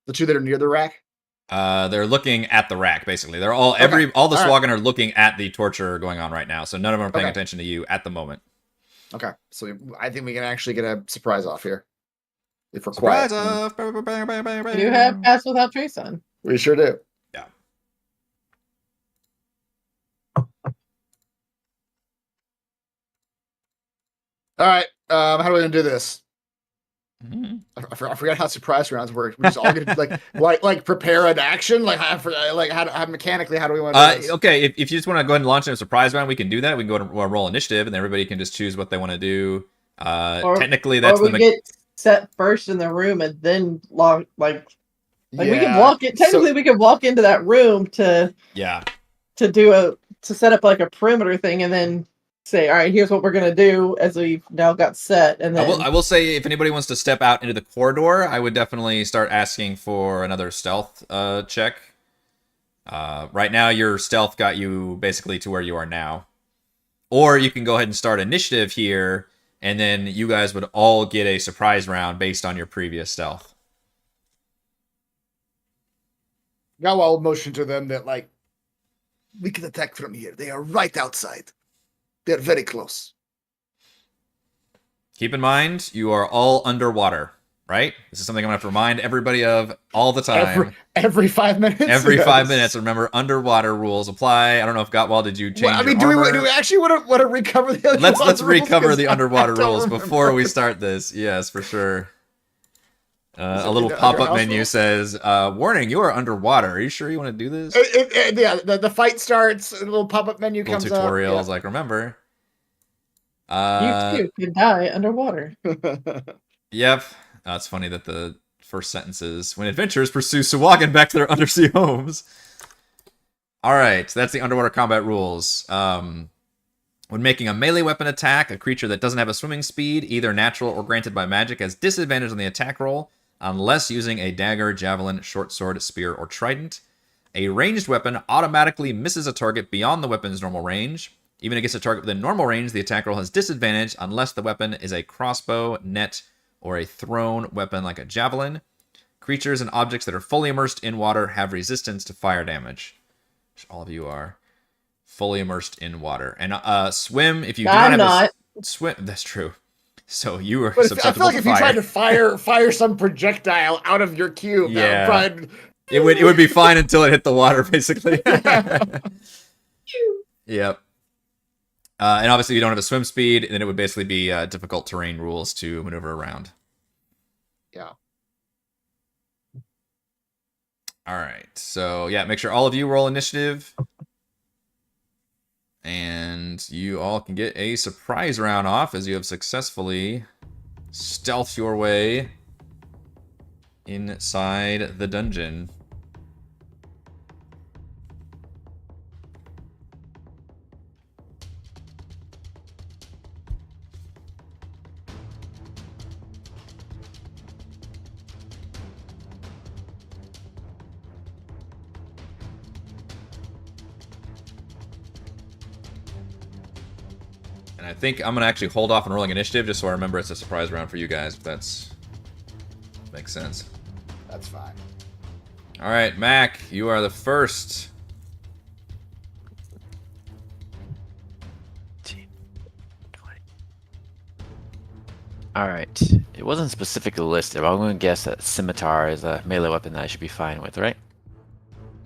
Speaker 2: The two that are near the rack.
Speaker 1: They're looking at the rack, basically. They're all all the
Speaker 2: All right.
Speaker 1: Sahuagin are looking at the torture going on right now, so none of them are paying
Speaker 2: Okay.
Speaker 1: attention to you at the moment.
Speaker 2: Okay, so I think we can actually get a surprise off here if we're
Speaker 1: Surprise
Speaker 2: quiet.
Speaker 1: off! Bang, bang, bang, bang, bang, bang.
Speaker 5: You have Pass Without Trace on.
Speaker 2: We sure do.
Speaker 1: Yeah.
Speaker 2: All right. How do we gonna do this?
Speaker 1: Mhm.
Speaker 2: I forgot how surprise rounds work. We just all get to, like prepare an action. Like how mechanically how do we want to do this?
Speaker 1: Okay, if you just want to go ahead and launch a surprise round, we can do that. We can go to roll initiative, and everybody can just choose what they want to do. Technically, that's
Speaker 5: or
Speaker 1: the
Speaker 5: we get set first in the room and then we can
Speaker 2: Yeah,
Speaker 5: walk in. Technically,
Speaker 2: so-
Speaker 5: we can walk into that room to
Speaker 1: yeah.
Speaker 5: set up like a perimeter thing, and then say, "All right, here's what we're gonna do." As we've now got set, and then
Speaker 1: I will say, if anybody wants to step out into the corridor, I would definitely start asking for another stealth check. Right now, your stealth got you basically to where you are now. Or you can go ahead and start initiative here, and then you guys would all get a surprise round based on your previous stealth.
Speaker 2: Now I'll motion to them that like we can attack from here. They are right outside. They're very close.
Speaker 1: Keep in mind, you are all underwater, right? This is something I'm going to have to remind everybody of all the time.
Speaker 2: Every 5 minutes.
Speaker 1: Every
Speaker 2: Yes.
Speaker 1: 5 minutes, remember, underwater rules apply. I don't know if Gottwald, did you change
Speaker 2: Well, I mean, do
Speaker 1: your armor?
Speaker 2: we actually want to recover the underwater
Speaker 1: Let's
Speaker 2: rules?
Speaker 1: recover
Speaker 2: 'Cause
Speaker 1: the
Speaker 2: I
Speaker 1: underwater
Speaker 2: don't
Speaker 1: rules
Speaker 2: remember.
Speaker 1: before we start this. Yes, for sure. A little
Speaker 2: under
Speaker 1: pop-up
Speaker 2: house
Speaker 1: menu
Speaker 2: rules?
Speaker 1: says, warning, you are underwater. Are you sure you want to do this?
Speaker 2: Yeah, the fight starts. A little pop-up menu
Speaker 1: Little
Speaker 2: comes
Speaker 1: tutorials,
Speaker 2: up.
Speaker 1: like, remember.
Speaker 5: you too can die underwater.
Speaker 2: Yeah.
Speaker 1: Yep. It's funny that the first sentence is, when adventurers pursue Sahuagin back to their undersea homes. Alright, so that's the underwater combat rules. When making a melee weapon attack, a creature that doesn't have a swimming speed, either natural or granted by magic, has disadvantage on the attack roll, unless using a dagger, javelin, short sword, spear, or trident. A ranged weapon automatically misses a target beyond the weapon's normal range. Even against a target within normal range, the attack roll has disadvantage unless the weapon is a crossbow, net, or a thrown weapon like a javelin. Creatures and objects that are fully immersed in water have resistance to fire damage, which all of you are fully immersed in water. And swim, if you do
Speaker 5: I'm
Speaker 1: not have
Speaker 5: not.
Speaker 1: a swim, that's true. So you are
Speaker 2: But I
Speaker 1: susceptible
Speaker 2: feel like
Speaker 1: to
Speaker 2: if you
Speaker 1: fire.
Speaker 2: tried to fire some projectile out of your cube,
Speaker 1: Yeah.
Speaker 2: that would probably...
Speaker 1: It would be fine until it hit the water, basically. Yep. And obviously, you don't have a swim speed, then it would basically be difficult terrain rules to maneuver around.
Speaker 2: Yeah.
Speaker 1: All right. So, yeah, make sure all of you roll initiative. And you all can get a surprise round off as you have successfully stealthed your way inside the dungeon. And I think I'm gonna actually hold off on rolling initiative just so I remember it's a surprise round for you guys, if that's makes sense.
Speaker 2: That's fine.
Speaker 1: All right, Mac, you are the first.
Speaker 4: All right. It wasn't specifically listed, but I'm going to guess that scimitar is a melee weapon that I should be fine with, right?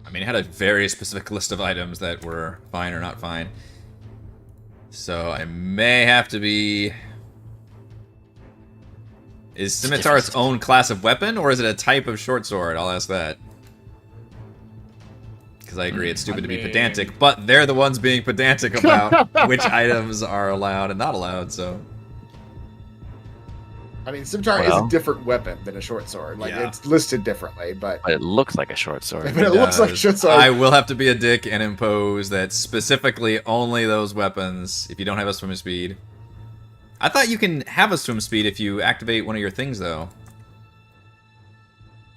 Speaker 1: I mean, it had a very specific list of items that were fine or not fine. So I may have to be... Is scimitar its own class of weapon, or is it a type of short sword? I'll ask that. Because I agree, it's stupid to be pedantic, but they're the ones being pedantic about which items are allowed and not allowed, so...
Speaker 2: I mean, scimitar is a different weapon than a short sword. Like, it's listed differently, but
Speaker 4: it looks like a short sword.
Speaker 2: But it looks like a short sword.
Speaker 1: I will have to be a dick and impose that specifically only those weapons, if you don't have a swim speed. I thought you can have a swim speed if you activate one of your things, though.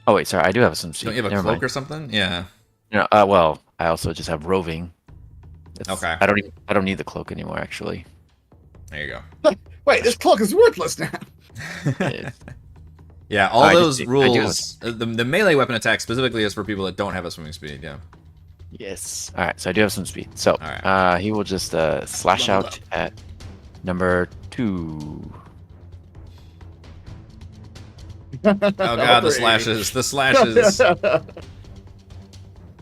Speaker 4: Oh, wait, sorry, I do have some speed.
Speaker 1: Don't you have a cloak or something? Yeah.
Speaker 4: No, well, I also just have roving.
Speaker 1: Okay.
Speaker 4: I don't need the cloak anymore, actually.
Speaker 1: There you go.
Speaker 2: Wait, this cloak is worthless now.
Speaker 1: Yeah, all those rules. The melee weapon attack specifically is for people that don't have a swimming speed. Yeah.
Speaker 4: Yes. All right. So I do have some speed. So
Speaker 1: right.
Speaker 4: he will just slash out at number 2.
Speaker 1: Oh god, the slashes! The slashes!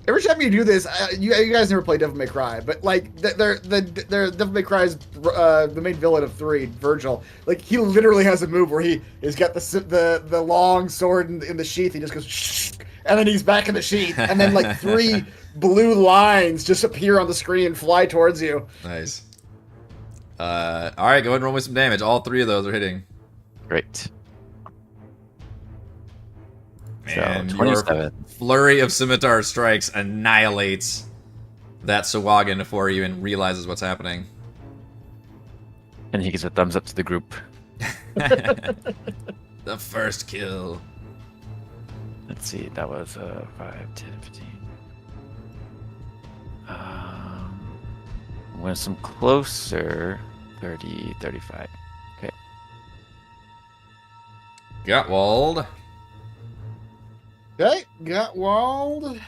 Speaker 2: Every time you do this, you guys never play Devil May Cry, but like they're Devil May Cry's the main villain of 3, Virgil. Like he literally has a move where he's got the long sword in the sheath. He just goes, shh, and then he's back in the sheath, and then like 3 blue lines just appear on the screen and fly towards you.
Speaker 1: Nice. All right, go ahead and roll me some damage. All 3 of those are hitting.
Speaker 4: Great.
Speaker 1: And
Speaker 4: so 27.
Speaker 1: Flurry of scimitar strikes annihilates that Sahuagin before he even realizes what's happening.
Speaker 4: And he gives a thumbs up to the group.
Speaker 1: The first kill.
Speaker 4: Let's see, that was 5, 10, 15. With some closer, 30, 35. Okay.
Speaker 1: Gottwald.
Speaker 2: Okay, Gottwald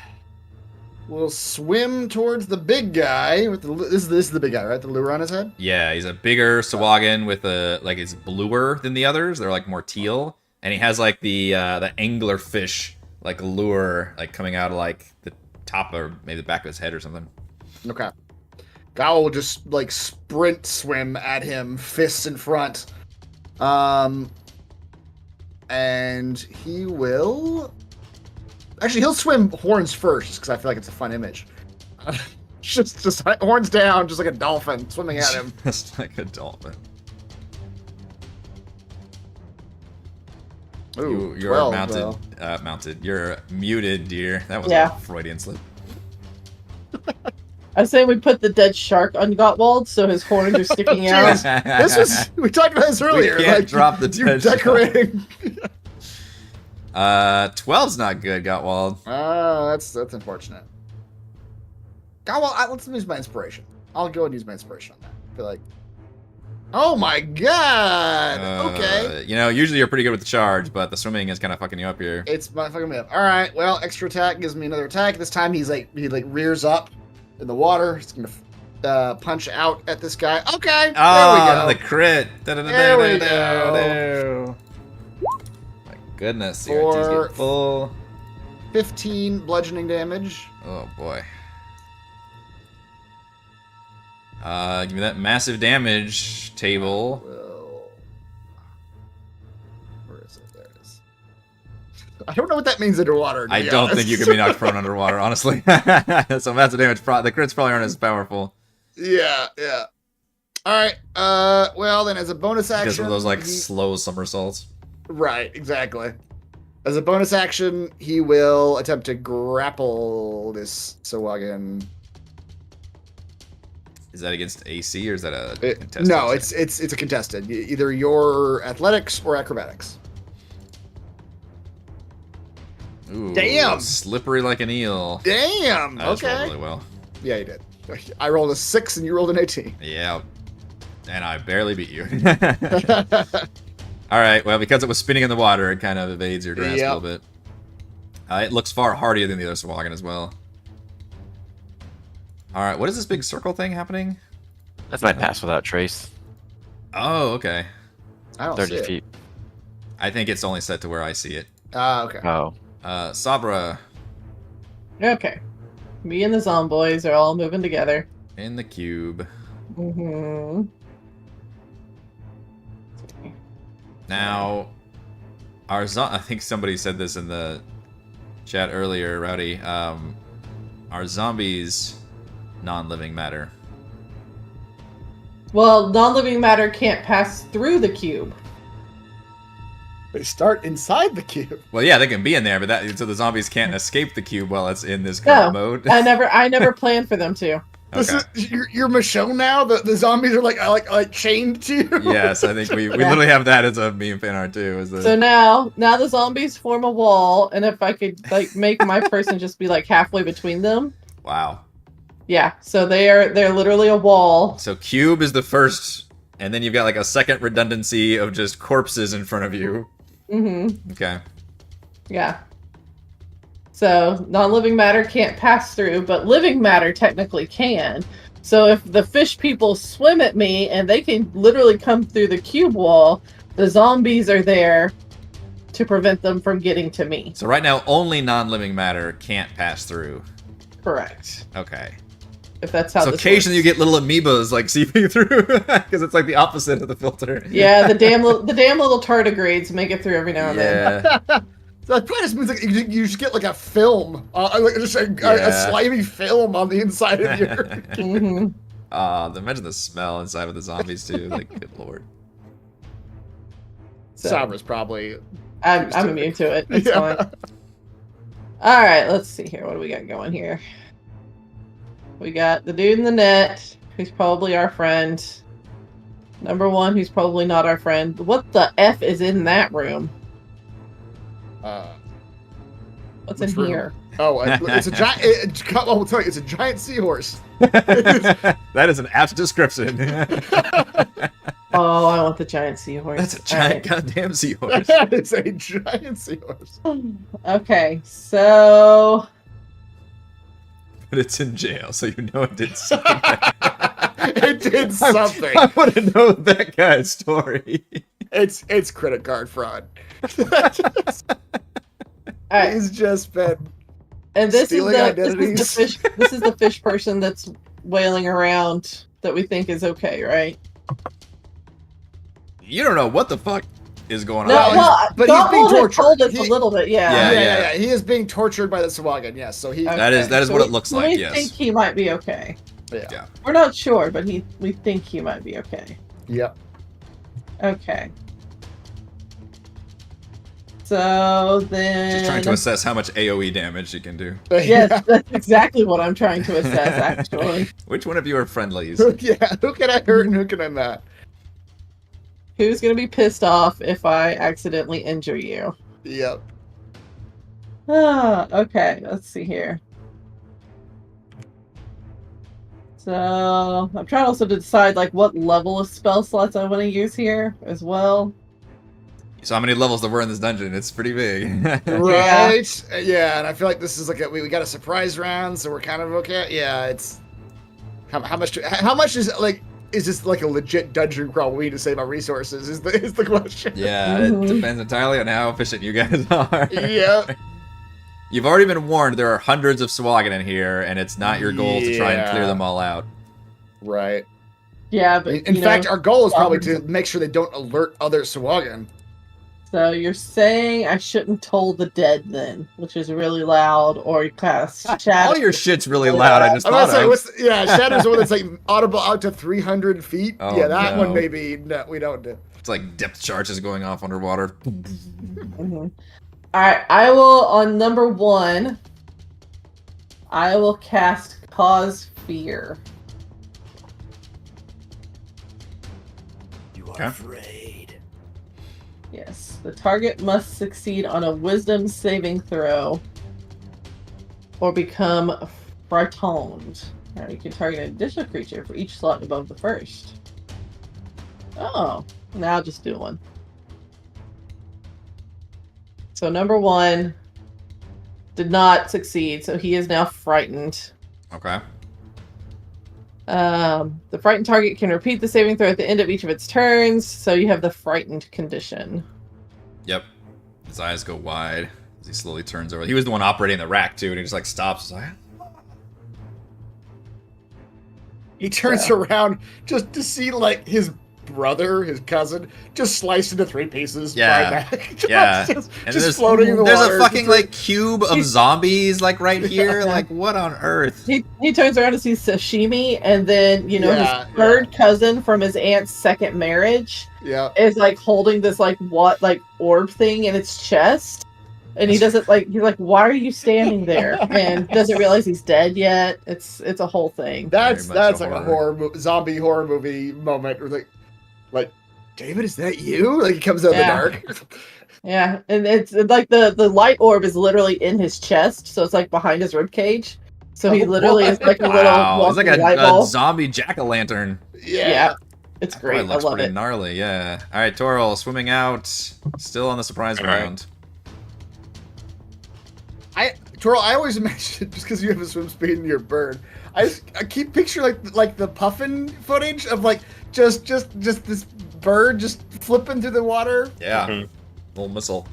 Speaker 2: will swim towards the big guy with the. This is the big guy, right? The lure on his head.
Speaker 1: Yeah, he's a bigger Sahuagin with a it's bluer than the others. They're like more teal, and he has like the angler fish like lure like coming out of like the top or maybe the back of his head or something.
Speaker 2: Okay. Gottwald will just like sprint swim at him, fists in front, and he will. Actually, he'll swim horns first, because I feel like it's a fun image. Just horns down, just like a dolphin swimming at him.
Speaker 1: Just like a dolphin.
Speaker 2: Ooh,
Speaker 1: You're
Speaker 2: 12,
Speaker 1: mounted. You're muted, dear. That was
Speaker 5: Yeah.
Speaker 1: a Freudian slip.
Speaker 5: I say we put the dead shark on Gottwald so his horns are sticking out.
Speaker 2: This was we talked about this earlier.
Speaker 1: We can't
Speaker 2: like,
Speaker 1: drop the
Speaker 2: you're
Speaker 1: dead
Speaker 2: decorating.
Speaker 1: 12's not good, Gottwald.
Speaker 2: That's unfortunate. Gottwald, let's use my inspiration. I'll go and use my inspiration on that. I feel like. Oh my god! Okay.
Speaker 1: You know, usually you're pretty good with the charge, but the swimming is kind of fucking you up here.
Speaker 2: It's my fucking me up. All right. Well, extra attack gives me another attack. This time he rears up in the water. He's gonna punch out at this guy. Okay.
Speaker 1: Oh,
Speaker 2: there we go.
Speaker 1: the crit.
Speaker 2: There we go.
Speaker 1: My goodness.
Speaker 2: For
Speaker 1: get full.
Speaker 2: 15 bludgeoning damage.
Speaker 1: Oh boy. Give me that massive damage table.
Speaker 2: Where is it? There it is. I don't know what that means underwater.
Speaker 1: I don't think you can be knocked prone underwater, honestly. So massive damage. The crits probably aren't as powerful.
Speaker 2: Yeah, yeah. All right. Well, then as a bonus action,
Speaker 1: Because of those like
Speaker 2: he-
Speaker 1: slow somersaults.
Speaker 2: right, exactly. As a bonus action, he will attempt to grapple this Sahuagin.
Speaker 1: Is that against AC or is that a contested?
Speaker 2: No, it's a contested. Either your athletics or acrobatics.
Speaker 1: Ooh,
Speaker 2: Damn.
Speaker 1: slippery like an eel.
Speaker 2: Damn.
Speaker 1: I just rolled
Speaker 2: Okay.
Speaker 1: really well.
Speaker 2: Yeah, you did. I rolled a 6 and you rolled an 18.
Speaker 1: Yeah, and I barely beat you. All right, well, because it was spinning in the water, it kind of evades your grasp a little bit. It looks far hardier than the other Sahuagin as well. All right, what is this big circle thing happening?
Speaker 4: That's my pass without trace.
Speaker 1: Oh, okay.
Speaker 2: I don't see
Speaker 4: 30
Speaker 2: it.
Speaker 4: feet.
Speaker 1: I think it's only set to where I see it.
Speaker 2: Okay.
Speaker 4: Oh.
Speaker 1: Sabra
Speaker 5: Okay. Me and the zomboys are all moving together.
Speaker 1: in the cube.
Speaker 5: Mm-hmm.
Speaker 1: Now, I think somebody said this in the chat earlier, Rowdy. Are zombies non-living matter?
Speaker 5: Well, non-living matter can't pass through the cube.
Speaker 2: They start inside the cube.
Speaker 1: Well, yeah, they can be in there, but so the zombies can't escape the cube while it's in this current mode.
Speaker 5: I never planned for them to.
Speaker 2: This
Speaker 1: Okay.
Speaker 2: is your Michonne now. The zombies are like chained to you.
Speaker 1: Yes, I think we literally have that as a meme fan art too. Is the
Speaker 5: So now the zombies form a wall, and if I could like make my person just be like halfway between them.
Speaker 1: wow.
Speaker 5: Yeah, so they're literally a wall.
Speaker 1: So cube is the first, and then you've got like a second redundancy of just corpses in front of you.
Speaker 5: Mm-hmm.
Speaker 1: Okay.
Speaker 5: Yeah. So non-living matter can't pass through, but living matter technically can. So if the fish people swim at me and they can literally come through the cube wall, the zombies are there to prevent them from getting to me.
Speaker 1: So right now, only non-living matter can't pass through.
Speaker 5: Correct.
Speaker 1: Okay.
Speaker 5: If that's how
Speaker 1: So
Speaker 5: this
Speaker 1: occasionally you
Speaker 5: works.
Speaker 1: get little amoebas like seeping through because it's like the opposite of the filter.
Speaker 5: Yeah, the damn little tardigrades make it through every now and then.
Speaker 1: Yeah.
Speaker 2: So that probably just means like you just get like a film, like just a slimy film on the inside of your.
Speaker 5: Mm-hmm.
Speaker 1: Imagine the smell inside of the zombies too. Like, good lord.
Speaker 5: So,
Speaker 2: Sabra's probably.
Speaker 5: I'm immune to it. It's
Speaker 2: Yeah.
Speaker 5: fine. All right, let's see here. What do we got going here? We got the dude in the net, who's probably our friend. Number one, who's probably not our friend. What the F is in that room? What's in
Speaker 2: Which room?
Speaker 5: here?
Speaker 2: Oh, it's a giant. I'll tell you, it's a giant seahorse.
Speaker 1: That is an apt description.
Speaker 5: Oh, I want the giant seahorse.
Speaker 1: That's a
Speaker 5: All
Speaker 1: giant goddamn seahorse.
Speaker 2: That is a giant seahorse.
Speaker 5: right. Okay, so
Speaker 1: But it's in jail, so you know it did something.
Speaker 2: It did something.
Speaker 1: I want to know that guy's story.
Speaker 2: It's credit card fraud.
Speaker 5: all right.
Speaker 2: He's just been.
Speaker 5: And this is
Speaker 2: Stealing
Speaker 5: the
Speaker 2: identities.
Speaker 5: this is the fish person that's wailing around that we think is okay, right?
Speaker 1: You don't know what the fuck is going
Speaker 5: No,
Speaker 1: on.
Speaker 5: well,
Speaker 2: but he's being
Speaker 5: Stronghold had
Speaker 2: tortured.
Speaker 5: told us
Speaker 2: He-
Speaker 5: a little bit, yeah.
Speaker 1: Yeah.
Speaker 2: He is being tortured by the Sahuagin. Yes, so he.
Speaker 5: Okay,
Speaker 1: That is
Speaker 5: so
Speaker 1: what it
Speaker 5: we-
Speaker 1: looks
Speaker 5: so
Speaker 1: like,
Speaker 5: We
Speaker 1: yes.
Speaker 5: think he might be okay.
Speaker 2: Yeah.
Speaker 5: We're not sure, but we think he might be okay.
Speaker 2: Yep.
Speaker 5: Okay. So then,
Speaker 1: She's trying to assess how much AoE damage she can do.
Speaker 5: yes, that's exactly what I'm trying to assess. Actually,
Speaker 1: Which one of you are friendlies?
Speaker 2: Yeah. Who can I hurt and who can I not?
Speaker 5: who's gonna be pissed off if I accidentally injure you?
Speaker 2: Yep.
Speaker 5: Ah, okay. Let's see here. So I'm trying also to decide like what level of spell slots I want to use here as well.
Speaker 1: So how many levels there were in this dungeon? It's pretty big.
Speaker 2: Right. Yeah, and I feel like this is like we got a surprise round, so we're kind of okay. Yeah, it's how much is this like a legit dungeon crawl we need to save our resources is the question.
Speaker 1: Yeah,
Speaker 5: Mhm.
Speaker 1: it depends entirely on how efficient you guys are.
Speaker 2: Yep.
Speaker 1: You've already been warned there are hundreds of Sahuagin in here, and it's not your goal to try and clear
Speaker 2: Yeah.
Speaker 1: them all out.
Speaker 2: Right.
Speaker 5: Yeah, but
Speaker 2: In
Speaker 5: you
Speaker 2: fact,
Speaker 5: know,
Speaker 2: our goal is probably
Speaker 5: Sahuagin-
Speaker 2: to make sure they don't alert other Sahuagin.
Speaker 5: So you're saying I shouldn't toll the dead then, which is really loud, or cast shadow.
Speaker 1: All your shit's really loud. I just
Speaker 2: I'm gonna
Speaker 1: thought
Speaker 2: say,
Speaker 1: of.
Speaker 2: Shadow's the one that's like audible out to 300 feet.
Speaker 1: Oh,
Speaker 2: Yeah, that one
Speaker 1: no.
Speaker 2: maybe we don't do.
Speaker 1: It's like depth charges going off underwater.
Speaker 5: Mhm. All right, I will on number 1. I will cast Cause Fear.
Speaker 6: You are
Speaker 1: Okay.
Speaker 6: afraid.
Speaker 5: Yes, the target must succeed on a Wisdom saving throw, or become frightened. Now you can target an additional creature for each slot above the first. Oh, now I'll just do one. So number 1 did not succeed, so he is now frightened.
Speaker 1: Okay.
Speaker 5: The frightened target can repeat the saving throw at the end of each of its turns, so you have the frightened condition.
Speaker 1: Yep. His eyes go wide as he slowly turns over. He was the one operating the rack too, and he just like stops. Like,
Speaker 2: He turns around just to see like his brother, his cousin, just sliced into 3 pieces.
Speaker 1: Yeah.
Speaker 2: Right back. Just,
Speaker 1: Yeah.
Speaker 2: just,
Speaker 1: and
Speaker 2: just floating in the
Speaker 1: there's
Speaker 2: water.
Speaker 1: a fucking
Speaker 2: Just-
Speaker 1: like cube of zombies like right here.
Speaker 5: Yeah.
Speaker 1: Like what on earth?
Speaker 5: He turns around to see sashimi, and then
Speaker 2: Yeah,
Speaker 5: his third cousin from his aunt's second marriage
Speaker 2: Yeah.
Speaker 5: is like holding this like orb thing in its chest, and he doesn't like. He's like, "Why are you standing there?" And doesn't realize he's dead yet. It's a whole thing.
Speaker 2: That's
Speaker 1: Very much
Speaker 2: like
Speaker 1: a
Speaker 2: a zombie horror movie moment. Where like, David, is that you? Like he comes out
Speaker 5: Yeah.
Speaker 2: of the dark.
Speaker 5: Yeah, and it's like the light orb is literally in his chest, so it's like behind his rib cage. So he
Speaker 2: Oh,
Speaker 5: literally is
Speaker 2: what?
Speaker 5: like a little
Speaker 1: Wow, it's like
Speaker 5: walking light
Speaker 1: a
Speaker 5: bulb.
Speaker 1: zombie jack-o'-lantern.
Speaker 5: Yeah, it's
Speaker 1: That
Speaker 5: great.
Speaker 1: probably
Speaker 5: I
Speaker 1: looks
Speaker 5: love
Speaker 1: pretty
Speaker 5: it.
Speaker 1: gnarly. Yeah. All right, Toril swimming out, still on the surprise
Speaker 3: All right.
Speaker 1: round.
Speaker 2: Toro, I always imagine just because you have a swim speed in your bird, I keep picturing like the puffin footage of like just this bird just flipping through the water.
Speaker 1: Yeah.
Speaker 3: Mhm.
Speaker 1: Little missile.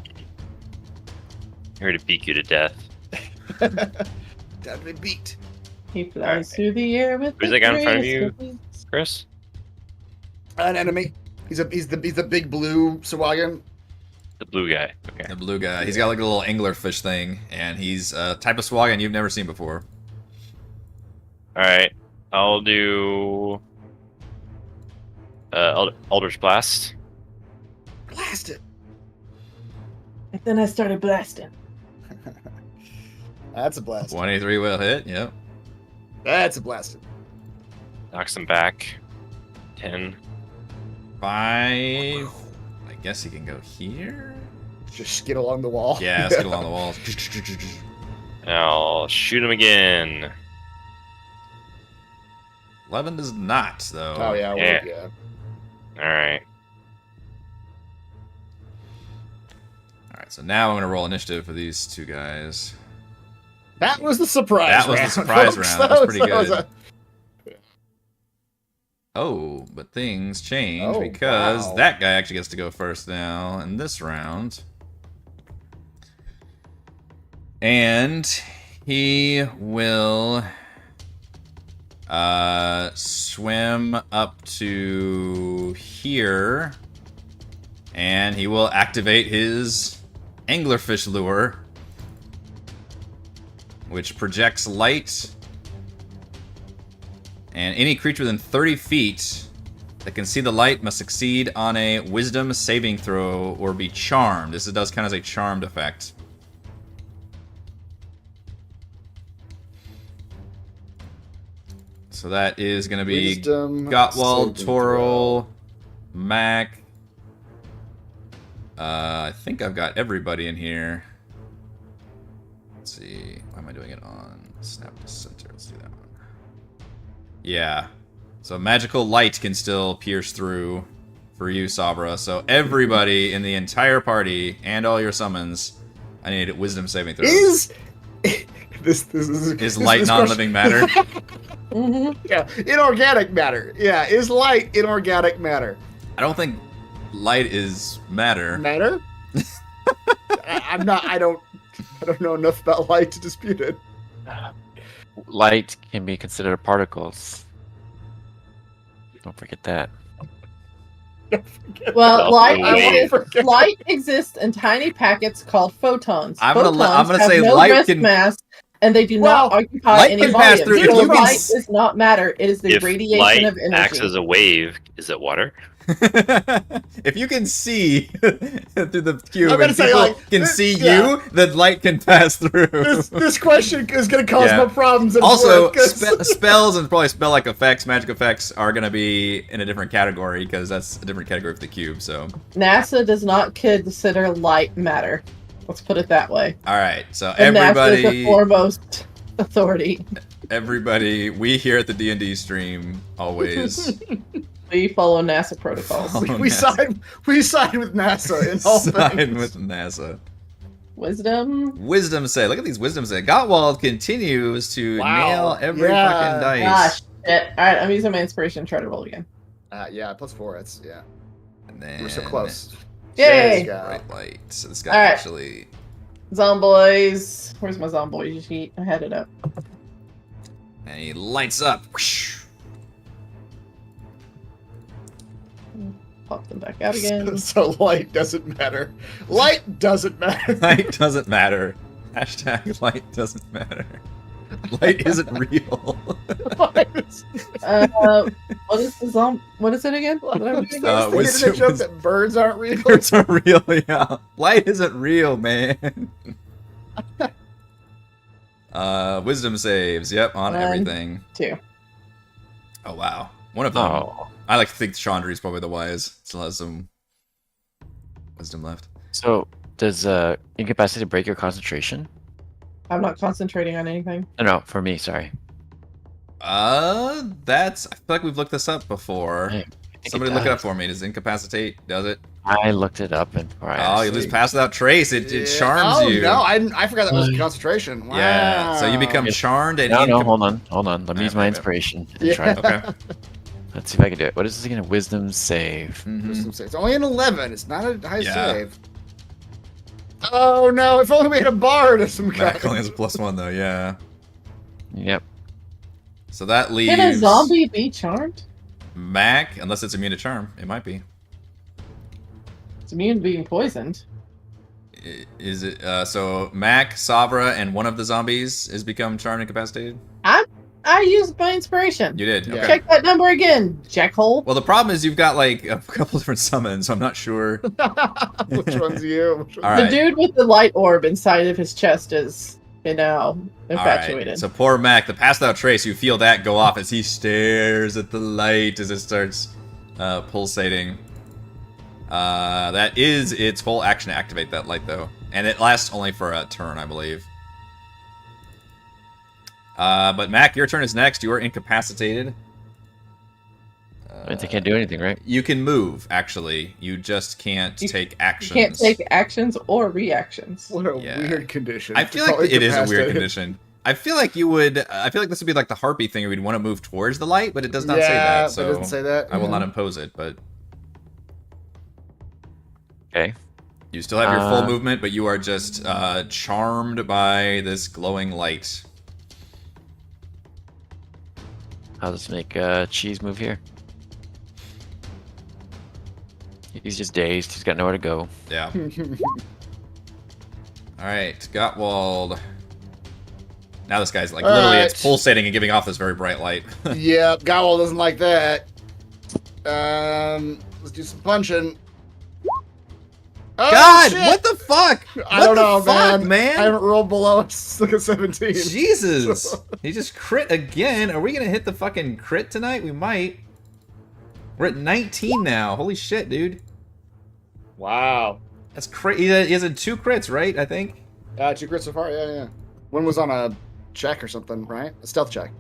Speaker 3: Here to beat you to death.
Speaker 2: Deadly beat.
Speaker 5: He flies
Speaker 3: Alright.
Speaker 5: through the air with
Speaker 3: Who's
Speaker 5: the
Speaker 3: that guy in front of
Speaker 5: greatest
Speaker 3: you?
Speaker 5: of wings.
Speaker 3: Chris?
Speaker 2: An enemy. He's the big blue Sahuagin.
Speaker 3: The blue guy. Okay.
Speaker 1: The blue guy. He's got like a little anglerfish thing, and he's a type of Sahuagin you've never seen before.
Speaker 3: Alright. I'll do Eldritch Blast.
Speaker 2: Blast it.
Speaker 5: And then I started blasting.
Speaker 2: That's a blast.
Speaker 1: 23 will hit. Yep.
Speaker 2: That's a blast.
Speaker 3: Knocks him back. 10.
Speaker 1: 5. I guess he can go here.
Speaker 2: Just skid along the wall.
Speaker 1: Yeah, let's get along the walls.
Speaker 3: And I'll shoot him again.
Speaker 1: 11 does not, though.
Speaker 2: Oh yeah.
Speaker 3: Yeah.
Speaker 2: Yeah.
Speaker 3: Alright.
Speaker 1: Alright, so now I'm going to roll initiative for these two guys.
Speaker 2: That was the surprise.
Speaker 1: That was the
Speaker 2: round,
Speaker 1: surprise
Speaker 2: folks.
Speaker 1: round. That was pretty
Speaker 2: was
Speaker 1: good. Oh, but things change
Speaker 2: Oh,
Speaker 1: because
Speaker 2: wow.
Speaker 1: that guy actually gets to go first now in this round. And he will swim up to here, and he will activate his anglerfish lure, which projects light. And any creature within 30 feet that can see the light must succeed on a wisdom saving throw or be charmed. This does count as a charmed effect. So that is going to be
Speaker 2: Wisdom
Speaker 1: Gottwald,
Speaker 2: saving
Speaker 1: Toril, Mac. I think I've got everybody in here. Let's see. Why am I doing it on Snap to Center? Let's do that one. Yeah. So magical light can still pierce through for you, Sabra. So everybody in the entire party and all your summons, I need wisdom saving throws.
Speaker 2: Is this
Speaker 1: light non-living matter?
Speaker 5: Mm-hmm.
Speaker 2: Yeah, inorganic matter. Yeah, is light inorganic matter?
Speaker 1: I don't think light is matter.
Speaker 2: Matter? I'm not. I don't know enough about light to dispute it.
Speaker 4: Light can be considered particles. Don't forget that.
Speaker 5: Well,
Speaker 3: Oh,
Speaker 5: light
Speaker 3: wait.
Speaker 5: exists in tiny packets called photons.
Speaker 1: I'm gonna
Speaker 5: Photons
Speaker 1: say
Speaker 5: have no
Speaker 1: light
Speaker 5: rest
Speaker 1: can-
Speaker 5: mass, and they do
Speaker 2: Well,
Speaker 5: not occupy
Speaker 1: light
Speaker 5: any
Speaker 1: can pass
Speaker 5: volume.
Speaker 1: through-
Speaker 2: if
Speaker 5: So
Speaker 2: you can
Speaker 5: light
Speaker 2: s-
Speaker 5: does not matter. It is the
Speaker 3: If
Speaker 5: radiation
Speaker 3: light
Speaker 5: of energy.
Speaker 3: acts as a wave, is it water?
Speaker 1: If you can see through the cube
Speaker 2: gonna
Speaker 1: and
Speaker 2: say,
Speaker 1: people
Speaker 2: like,
Speaker 1: can
Speaker 2: this-
Speaker 1: see
Speaker 2: yeah.
Speaker 1: you, then light can pass through.
Speaker 2: This question is going to cause
Speaker 1: Yeah.
Speaker 2: more problems than
Speaker 1: Also,
Speaker 2: it's worth, 'cause-
Speaker 1: spells and probably spell-like effects, magic effects are gonna be in a different category because that's a different category for the cube. So,
Speaker 5: NASA does not consider light matter. Let's put it that way.
Speaker 1: all right. So
Speaker 5: And NASA is the
Speaker 1: everybody,
Speaker 5: foremost authority.
Speaker 1: we here at the D&D stream always
Speaker 5: We follow NASA protocols.
Speaker 1: Follow
Speaker 2: we
Speaker 1: NASA.
Speaker 2: side with NASA in all
Speaker 1: side
Speaker 2: things.
Speaker 1: with NASA.
Speaker 5: Wisdom.
Speaker 1: Wisdom say, look at these wisdom say. Gottwald continues to
Speaker 2: Wow.
Speaker 1: nail every
Speaker 2: Yeah.
Speaker 1: fucking dice.
Speaker 5: Gosh, shit. Alright, I'm using my inspiration. Try to roll again.
Speaker 2: Yeah, +4. That's yeah.
Speaker 1: And then
Speaker 2: We're so close.
Speaker 5: Yay!
Speaker 2: There you go.
Speaker 1: Bright light. So this guy
Speaker 5: All right.
Speaker 1: actually.
Speaker 5: Zomboys. Where's my zomboy sheet? I had it up.
Speaker 1: And he lights up. Whoosh.
Speaker 5: Pop them back out again.
Speaker 2: So light doesn't matter. Light doesn't matter.
Speaker 1: Light doesn't matter. Hashtag light doesn't matter. Light isn't real.
Speaker 5: What is the What is it again? What am I reading?
Speaker 2: The
Speaker 1: wisdom-
Speaker 2: internet joke that birds aren't real.
Speaker 1: It's not real, yeah. Light isn't real, man. Wisdom saves. Yep, on
Speaker 5: 1,
Speaker 1: everything.
Speaker 5: 2.
Speaker 1: Oh wow, one of them.
Speaker 3: Oh.
Speaker 1: I like to think Chandri's probably the wise. Still has some wisdom left.
Speaker 4: So, does incapacity break your concentration?
Speaker 5: I'm not concentrating on anything.
Speaker 4: No, for me, sorry.
Speaker 1: That's. I feel like we've looked this up before.
Speaker 4: I think
Speaker 1: Somebody
Speaker 4: it
Speaker 1: look it up
Speaker 4: does.
Speaker 1: for me. Does incapacitate? Does it?
Speaker 4: I looked it up and
Speaker 1: Oh, you lose pass without trace. It
Speaker 2: Yeah.
Speaker 1: charms
Speaker 2: oh,
Speaker 1: you.
Speaker 2: no, I forgot that was concentration. Wow.
Speaker 1: Yeah. So you become charmed and
Speaker 4: No, hold on. Let me use my
Speaker 1: Okay.
Speaker 4: inspiration and
Speaker 2: Yeah.
Speaker 4: try it.
Speaker 1: Okay.
Speaker 4: Let's see if I can do it. What is this again? Wisdom save.
Speaker 1: Mhm.
Speaker 2: Wisdom save. It's only an 11. It's not a high
Speaker 1: Yeah.
Speaker 2: save. Oh no! If only we had a bard of some
Speaker 1: Mac
Speaker 2: kind.
Speaker 1: only has a +1 though. Yeah.
Speaker 4: Yep.
Speaker 1: So that leaves
Speaker 5: Can a zombie be charmed?
Speaker 1: Mac, unless it's immune to charm. It might be.
Speaker 5: It's immune to being poisoned.
Speaker 1: Is it? So Mac, Sabra, and one of the zombies is become charmed incapacitated.
Speaker 5: I used my inspiration.
Speaker 1: You did.
Speaker 2: Yeah.
Speaker 1: Okay.
Speaker 5: Check that number again, jackhole.
Speaker 1: Well, the problem is you've got like a couple different summons, so I'm not sure.
Speaker 2: Which one's you? Which one's
Speaker 1: All
Speaker 5: The
Speaker 1: right.
Speaker 5: dude with the light orb inside of his chest is,
Speaker 1: All
Speaker 5: infatuated.
Speaker 1: right. So poor Mac, the passed out trace, you feel that go off as he stares at the light as it starts pulsating. That is its full action to activate that light, though. And it lasts only for a turn, I believe. But Mac, your turn is next. You are incapacitated.
Speaker 4: I can't do anything, right?
Speaker 1: You can move, actually. You just can't take
Speaker 5: You
Speaker 1: actions.
Speaker 5: can't take actions or reactions.
Speaker 2: What a
Speaker 1: Yeah.
Speaker 2: weird condition.
Speaker 1: I feel
Speaker 2: to
Speaker 1: like
Speaker 2: call
Speaker 1: it is a weird
Speaker 2: incapacitated.
Speaker 1: condition. I feel like you would. I feel like this would be like the harpy thing. We'd want to move towards the light, but it does not say
Speaker 2: Yeah,
Speaker 1: that. So
Speaker 2: it doesn't say that.
Speaker 1: I will not impose it. But
Speaker 4: Okay.
Speaker 1: you still have your full
Speaker 4: Uh,
Speaker 1: movement, but you are just charmed by this glowing light.
Speaker 4: I'll just make Cheese move here. He's just dazed. He's got nowhere to go.
Speaker 1: Yeah. All right, Gottwald. Now this guy's like
Speaker 2: All
Speaker 1: literally,
Speaker 2: right.
Speaker 1: it's pulsating and giving off this very bright light.
Speaker 2: Yeah, Gowell doesn't like that. Let's do some punching. Oh,
Speaker 1: God,
Speaker 2: shit!
Speaker 1: what the fuck?
Speaker 2: I
Speaker 1: What
Speaker 2: don't
Speaker 1: the
Speaker 2: know,
Speaker 1: fuck,
Speaker 2: man. I haven't rolled below like a 17.
Speaker 1: Jesus, he just crit again. Are we gonna hit the fucking crit tonight? We might. We're at 19 now. Holy shit, dude.
Speaker 2: Wow.
Speaker 1: That's crazy. He has 2 crits, right? I think.
Speaker 2: 2 crits so far. Yeah. One was on a check or something, right? A stealth check.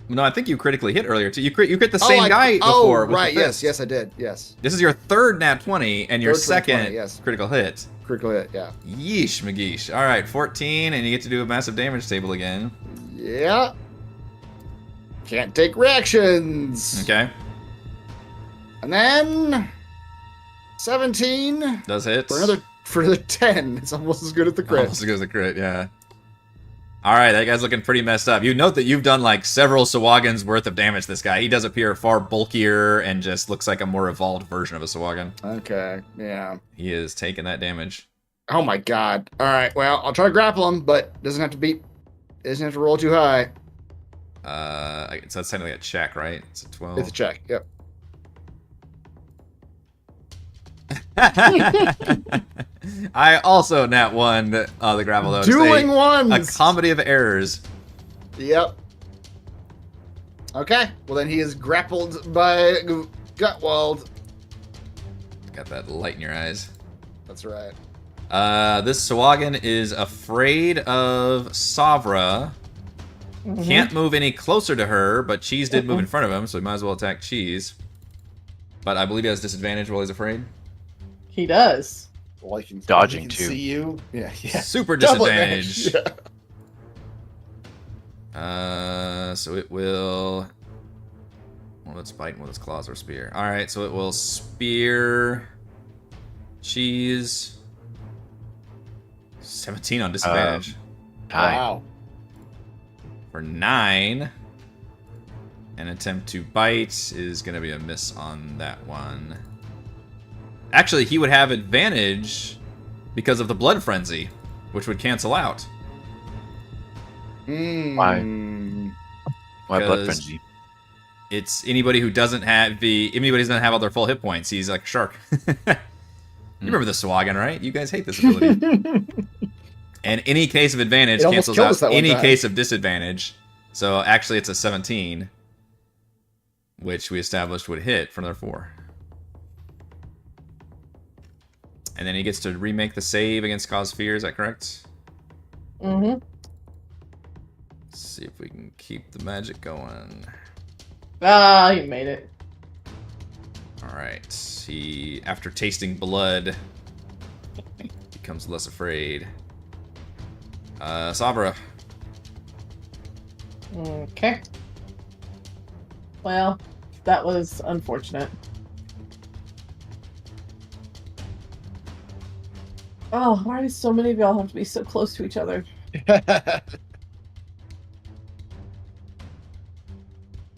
Speaker 1: No, I think you critically hit earlier too. You crit the same guy
Speaker 2: Oh,
Speaker 1: before. with the
Speaker 2: right.
Speaker 1: fist.
Speaker 2: Yes, I did. Yes.
Speaker 1: This is your 3rd nat 20 and your
Speaker 2: Third
Speaker 1: 2nd
Speaker 2: 20, yes.
Speaker 1: critical hit.
Speaker 2: Critical hit. Yeah.
Speaker 1: Yeesh, McGeesh. All right, 14, and you get to do a massive damage table again.
Speaker 2: Yeah. Can't take reactions.
Speaker 1: Okay,
Speaker 2: And then 17
Speaker 1: does hit.
Speaker 2: for another 10. It's almost as good as the crit.
Speaker 1: Almost as good as the crit, yeah. All right, that guy's looking pretty messed up. You note that you've done like several Sahuagins worth of damage to this guy. He does appear far bulkier and just looks like a more evolved version of a Sahuagin.
Speaker 2: Okay, yeah.
Speaker 1: He is taking that damage.
Speaker 2: Oh my god. All right, well, I'll try to grapple him, but doesn't have to roll too high.
Speaker 1: So that's technically a check, right? It's a 12.
Speaker 2: It's a check. Yep.
Speaker 1: I also nat one the grapple though.
Speaker 2: Dueling
Speaker 1: A
Speaker 2: ones.
Speaker 1: comedy of errors.
Speaker 2: Yep. Okay. Well, then he is grappled by Gutwald.
Speaker 1: Got that light in your eyes.
Speaker 2: That's right.
Speaker 1: This Sahuagin is afraid of Savra. Can't move any closer to her, but Cheese did move in front of him, so he might as well attack Cheese. But I believe he has disadvantage while he's afraid.
Speaker 5: He does.
Speaker 2: Well, he can,
Speaker 3: Dodging,
Speaker 2: he can
Speaker 3: too.
Speaker 2: See you. Yeah.
Speaker 1: Super
Speaker 2: Double
Speaker 1: disadvantage.
Speaker 2: advantage,
Speaker 1: So it will... Well, let's bite with its claws or spear. Alright, so it will spear... Cheese... 17 on disadvantage.
Speaker 2: Wow.
Speaker 1: For 9. An attempt to bite is going to be a miss on that one. Actually, he would have advantage because of the blood frenzy, which would cancel out.
Speaker 3: Why blood frenzy?
Speaker 1: It's anybody who doesn't have all their full hit points. He's like a shark. You remember the Sahuagin, right? You guys hate this ability. And any case of advantage
Speaker 2: It almost
Speaker 1: cancels
Speaker 2: killed us
Speaker 1: out
Speaker 2: that one
Speaker 1: any
Speaker 2: time.
Speaker 1: case of disadvantage. So actually it's a 17, which we established would hit for another 4. And then he gets to remake the save against Cause Fear, is that correct?
Speaker 5: Mm-hmm.
Speaker 1: Let's see if we can keep the magic going.
Speaker 5: Ah, he made it.
Speaker 1: Alright. He, after tasting blood, becomes less afraid. Sabra.
Speaker 5: Okay. Well, that was unfortunate. Oh, why do so many of y'all have to be so close to each other?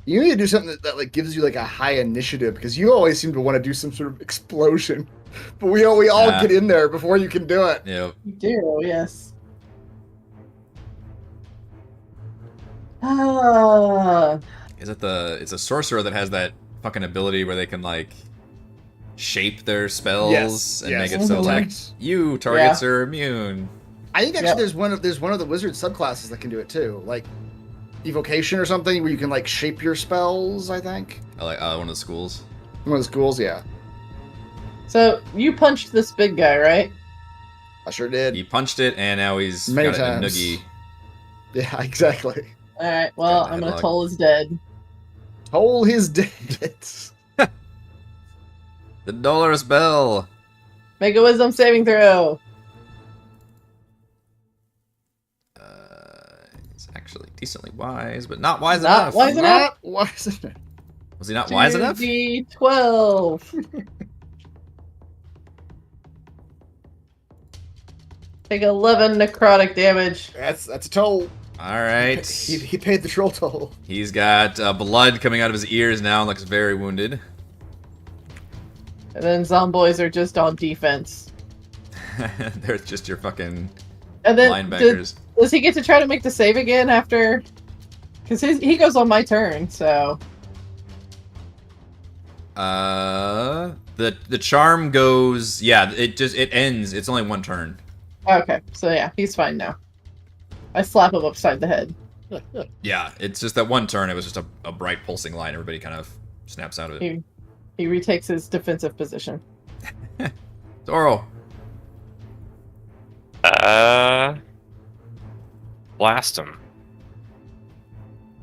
Speaker 2: You need to do something that like gives you like a high initiative because you always seem to want to do some sort of explosion, but we all get in there before you can do it.
Speaker 1: Yep.
Speaker 5: You do, yes. Ah,
Speaker 1: Is it it's a sorcerer that has that fucking ability where they can like shape their spells and make it so like you targets are immune.
Speaker 2: I think actually there's one of the wizard subclasses that can do it too, like evocation or something where you can like shape your spells. I think
Speaker 1: I like one of the schools.
Speaker 2: one of the schools. Yeah,
Speaker 5: so you punched this big guy, right?
Speaker 2: I sure did.
Speaker 1: He punched it and now he's
Speaker 2: Many
Speaker 1: got
Speaker 2: times.
Speaker 1: it in a noogie.
Speaker 2: Yeah, exactly.
Speaker 5: All right. Well,
Speaker 1: Got
Speaker 5: I'm
Speaker 1: the
Speaker 5: gonna
Speaker 1: headlock.
Speaker 5: toll his dead.
Speaker 2: Toll his dead.
Speaker 1: The Dolorous Bell.
Speaker 5: Make a wisdom saving throw.
Speaker 1: He's actually decently wise, but not wise
Speaker 5: Not
Speaker 1: enough.
Speaker 5: wise enough.
Speaker 2: Not wise enough.
Speaker 1: Was he not wise enough?
Speaker 5: D12. Take 11 necrotic damage.
Speaker 2: That's a toll.
Speaker 1: All right.
Speaker 2: He paid the troll toll.
Speaker 1: He's got blood coming out of his ears now and looks very wounded.
Speaker 5: And then zomboys are just on defense.
Speaker 1: They're just your fucking
Speaker 5: And then
Speaker 1: linebackers.
Speaker 5: does he get to try to make the save again after? Because he goes on my turn, so.
Speaker 1: The charm goes. Yeah, it ends. It's only one turn.
Speaker 5: Okay, so yeah, he's fine now. I slap him upside the head.
Speaker 1: Yeah, it's just that one turn. It was just a bright pulsing line. Everybody kind of snaps out of it.
Speaker 5: He retakes his defensive position.
Speaker 1: Zoro.
Speaker 3: Blast him.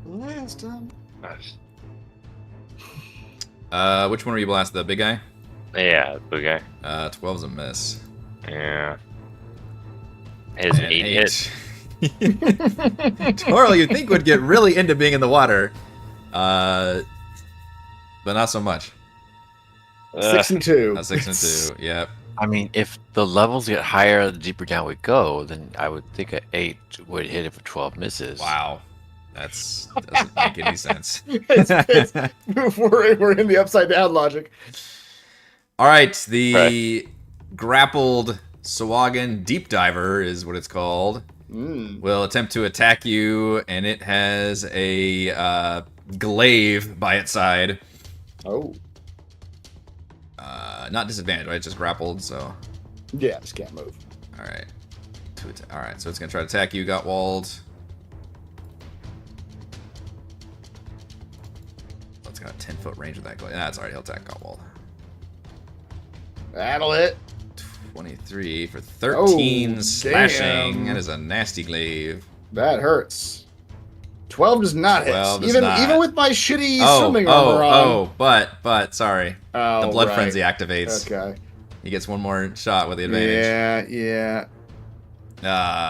Speaker 2: Last time.
Speaker 3: Nice.
Speaker 1: Which one were you blast? The big guy?
Speaker 3: Yeah, the guy.
Speaker 1: 12's a miss.
Speaker 3: Yeah. His
Speaker 1: And
Speaker 3: 8 hit.
Speaker 1: Toro, you'd think would get really into being in the water, but not so much.
Speaker 2: 6 and 2.
Speaker 1: 6 and 2. Yep.
Speaker 4: I mean, if the levels get higher, the deeper down we go, then I would think an 8 would hit if a 12 misses.
Speaker 1: Wow. That's doesn't make any sense.
Speaker 2: We're in the upside down logic.
Speaker 1: All right, the grappled Sahuagin deep diver is what it's called. Will attempt to attack you, and it has a glaive by its side.
Speaker 2: Oh.
Speaker 1: Not disadvantage, right? Just grappled, so.
Speaker 2: Yeah, just can't move.
Speaker 1: All right. All right, so it's gonna try to attack you. Got walled. Oh, it's got a 10-foot range with that glaive. Nah, it's already he'll attack. Got walled.
Speaker 2: That'll hit.
Speaker 1: 23 for 13
Speaker 2: Oh,
Speaker 1: slashing.
Speaker 2: damn.
Speaker 1: That is a nasty glaive.
Speaker 2: That hurts. 12 does not
Speaker 1: 12
Speaker 2: hit.
Speaker 1: does
Speaker 2: Even
Speaker 1: not.
Speaker 2: even with my shitty swimming armor on.
Speaker 1: But sorry.
Speaker 2: Oh,
Speaker 1: The blood
Speaker 2: right.
Speaker 1: frenzy activates.
Speaker 2: Okay.
Speaker 1: He gets one more shot with the advantage.
Speaker 2: Yeah.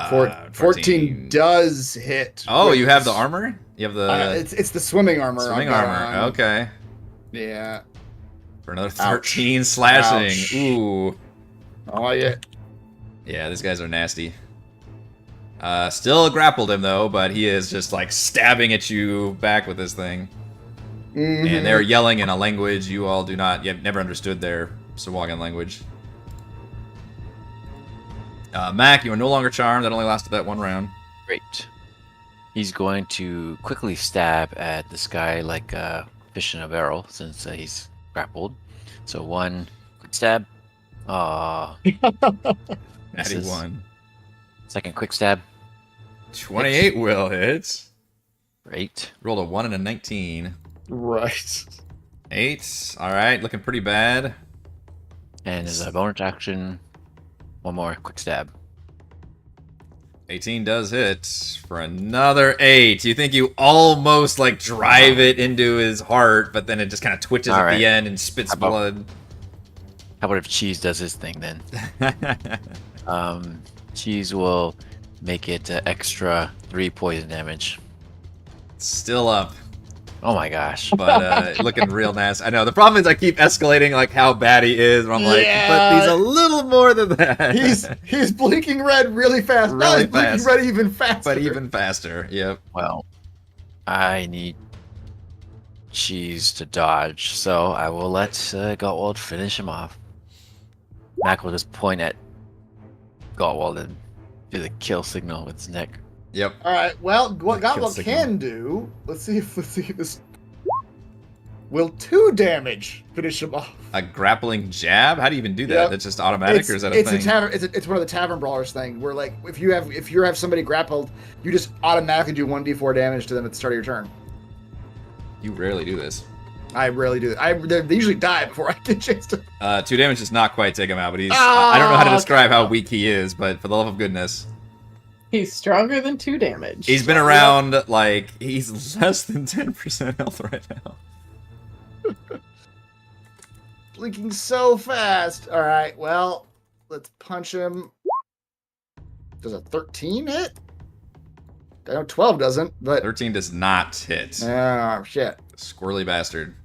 Speaker 1: 14
Speaker 2: 14 does hit.
Speaker 1: Oh,
Speaker 2: with
Speaker 1: you have the
Speaker 2: this-
Speaker 1: armor? You have the
Speaker 2: it's the swimming armor.
Speaker 1: swimming
Speaker 2: I've got
Speaker 1: armor.
Speaker 2: on.
Speaker 1: Okay.
Speaker 2: Yeah.
Speaker 1: For another
Speaker 2: Ouch.
Speaker 1: 13 slashing.
Speaker 2: Ouch.
Speaker 1: Ooh.
Speaker 2: Oh yeah.
Speaker 1: Yeah, these guys are nasty. Still grappled him though, but he is just like stabbing at you back with this thing. And they're yelling in a language you all do not, you've never understood their Sahuagin language. Mac, you are no longer charmed. That only lasted that one round.
Speaker 4: Great. He's going to quickly stab at this guy like a fish in a barrel since he's grappled. So 1 quick stab.
Speaker 1: Natty
Speaker 4: Misses.
Speaker 1: 1.
Speaker 4: Second quick stab.
Speaker 1: 28 will hit.
Speaker 4: Great.
Speaker 1: Rolled a 1 and a 19.
Speaker 2: Right.
Speaker 1: 8. Alright, looking pretty bad.
Speaker 4: And as a bonus action, 1 more quick stab.
Speaker 1: 18 does hit for another 8. You think you almost like drive it into his heart, but then it just kind of twitches
Speaker 4: All
Speaker 1: at
Speaker 4: right.
Speaker 1: the end and spits
Speaker 4: How about-
Speaker 1: blood.
Speaker 4: How about if Cheese does his thing then? Cheese will make it extra 3 poison damage.
Speaker 1: Still up,
Speaker 4: Oh my gosh.
Speaker 1: but looking real nasty. I know. The problem is I keep escalating like how bad he is. Where I'm like, but
Speaker 2: Yeah.
Speaker 1: he's a little more than that.
Speaker 2: He's blinking red really fast. Now
Speaker 1: Really
Speaker 2: he's blinking
Speaker 1: fast.
Speaker 2: red even faster.
Speaker 1: but even faster. Yep.
Speaker 4: Well, I need Cheese to dodge, so I will let Gottwald finish him off. Mac will just point at Gottwald and do the kill signal with his neck.
Speaker 1: Yep.
Speaker 2: All right. Well, what
Speaker 1: The kill
Speaker 2: Gobble
Speaker 1: signal.
Speaker 2: can do. Let's see if this will 2 damage finish him off.
Speaker 1: A grappling jab? How do you even do that?
Speaker 2: Yep.
Speaker 1: That's just automatic, or is that a thing?
Speaker 2: It's one of the tavern brawlers thing where like if you have somebody grappled, you just automatically do 1d4 damage to them at the start of your turn.
Speaker 1: You rarely do this.
Speaker 2: I rarely do. They usually die before I get a chance to.
Speaker 1: 2 damage does not quite take him out, but he's. I don't know how to
Speaker 2: Oh,
Speaker 1: describe how weak he is, but for the love of goodness,
Speaker 5: He's stronger than 2 damage.
Speaker 1: he's been around like he's less than 10% health right now.
Speaker 2: Blinking so fast. All right. Well, let's punch him. Does a 13 hit? I know 12 doesn't, but
Speaker 1: 13 does not hit.
Speaker 2: oh shit.
Speaker 1: Squirrely bastard.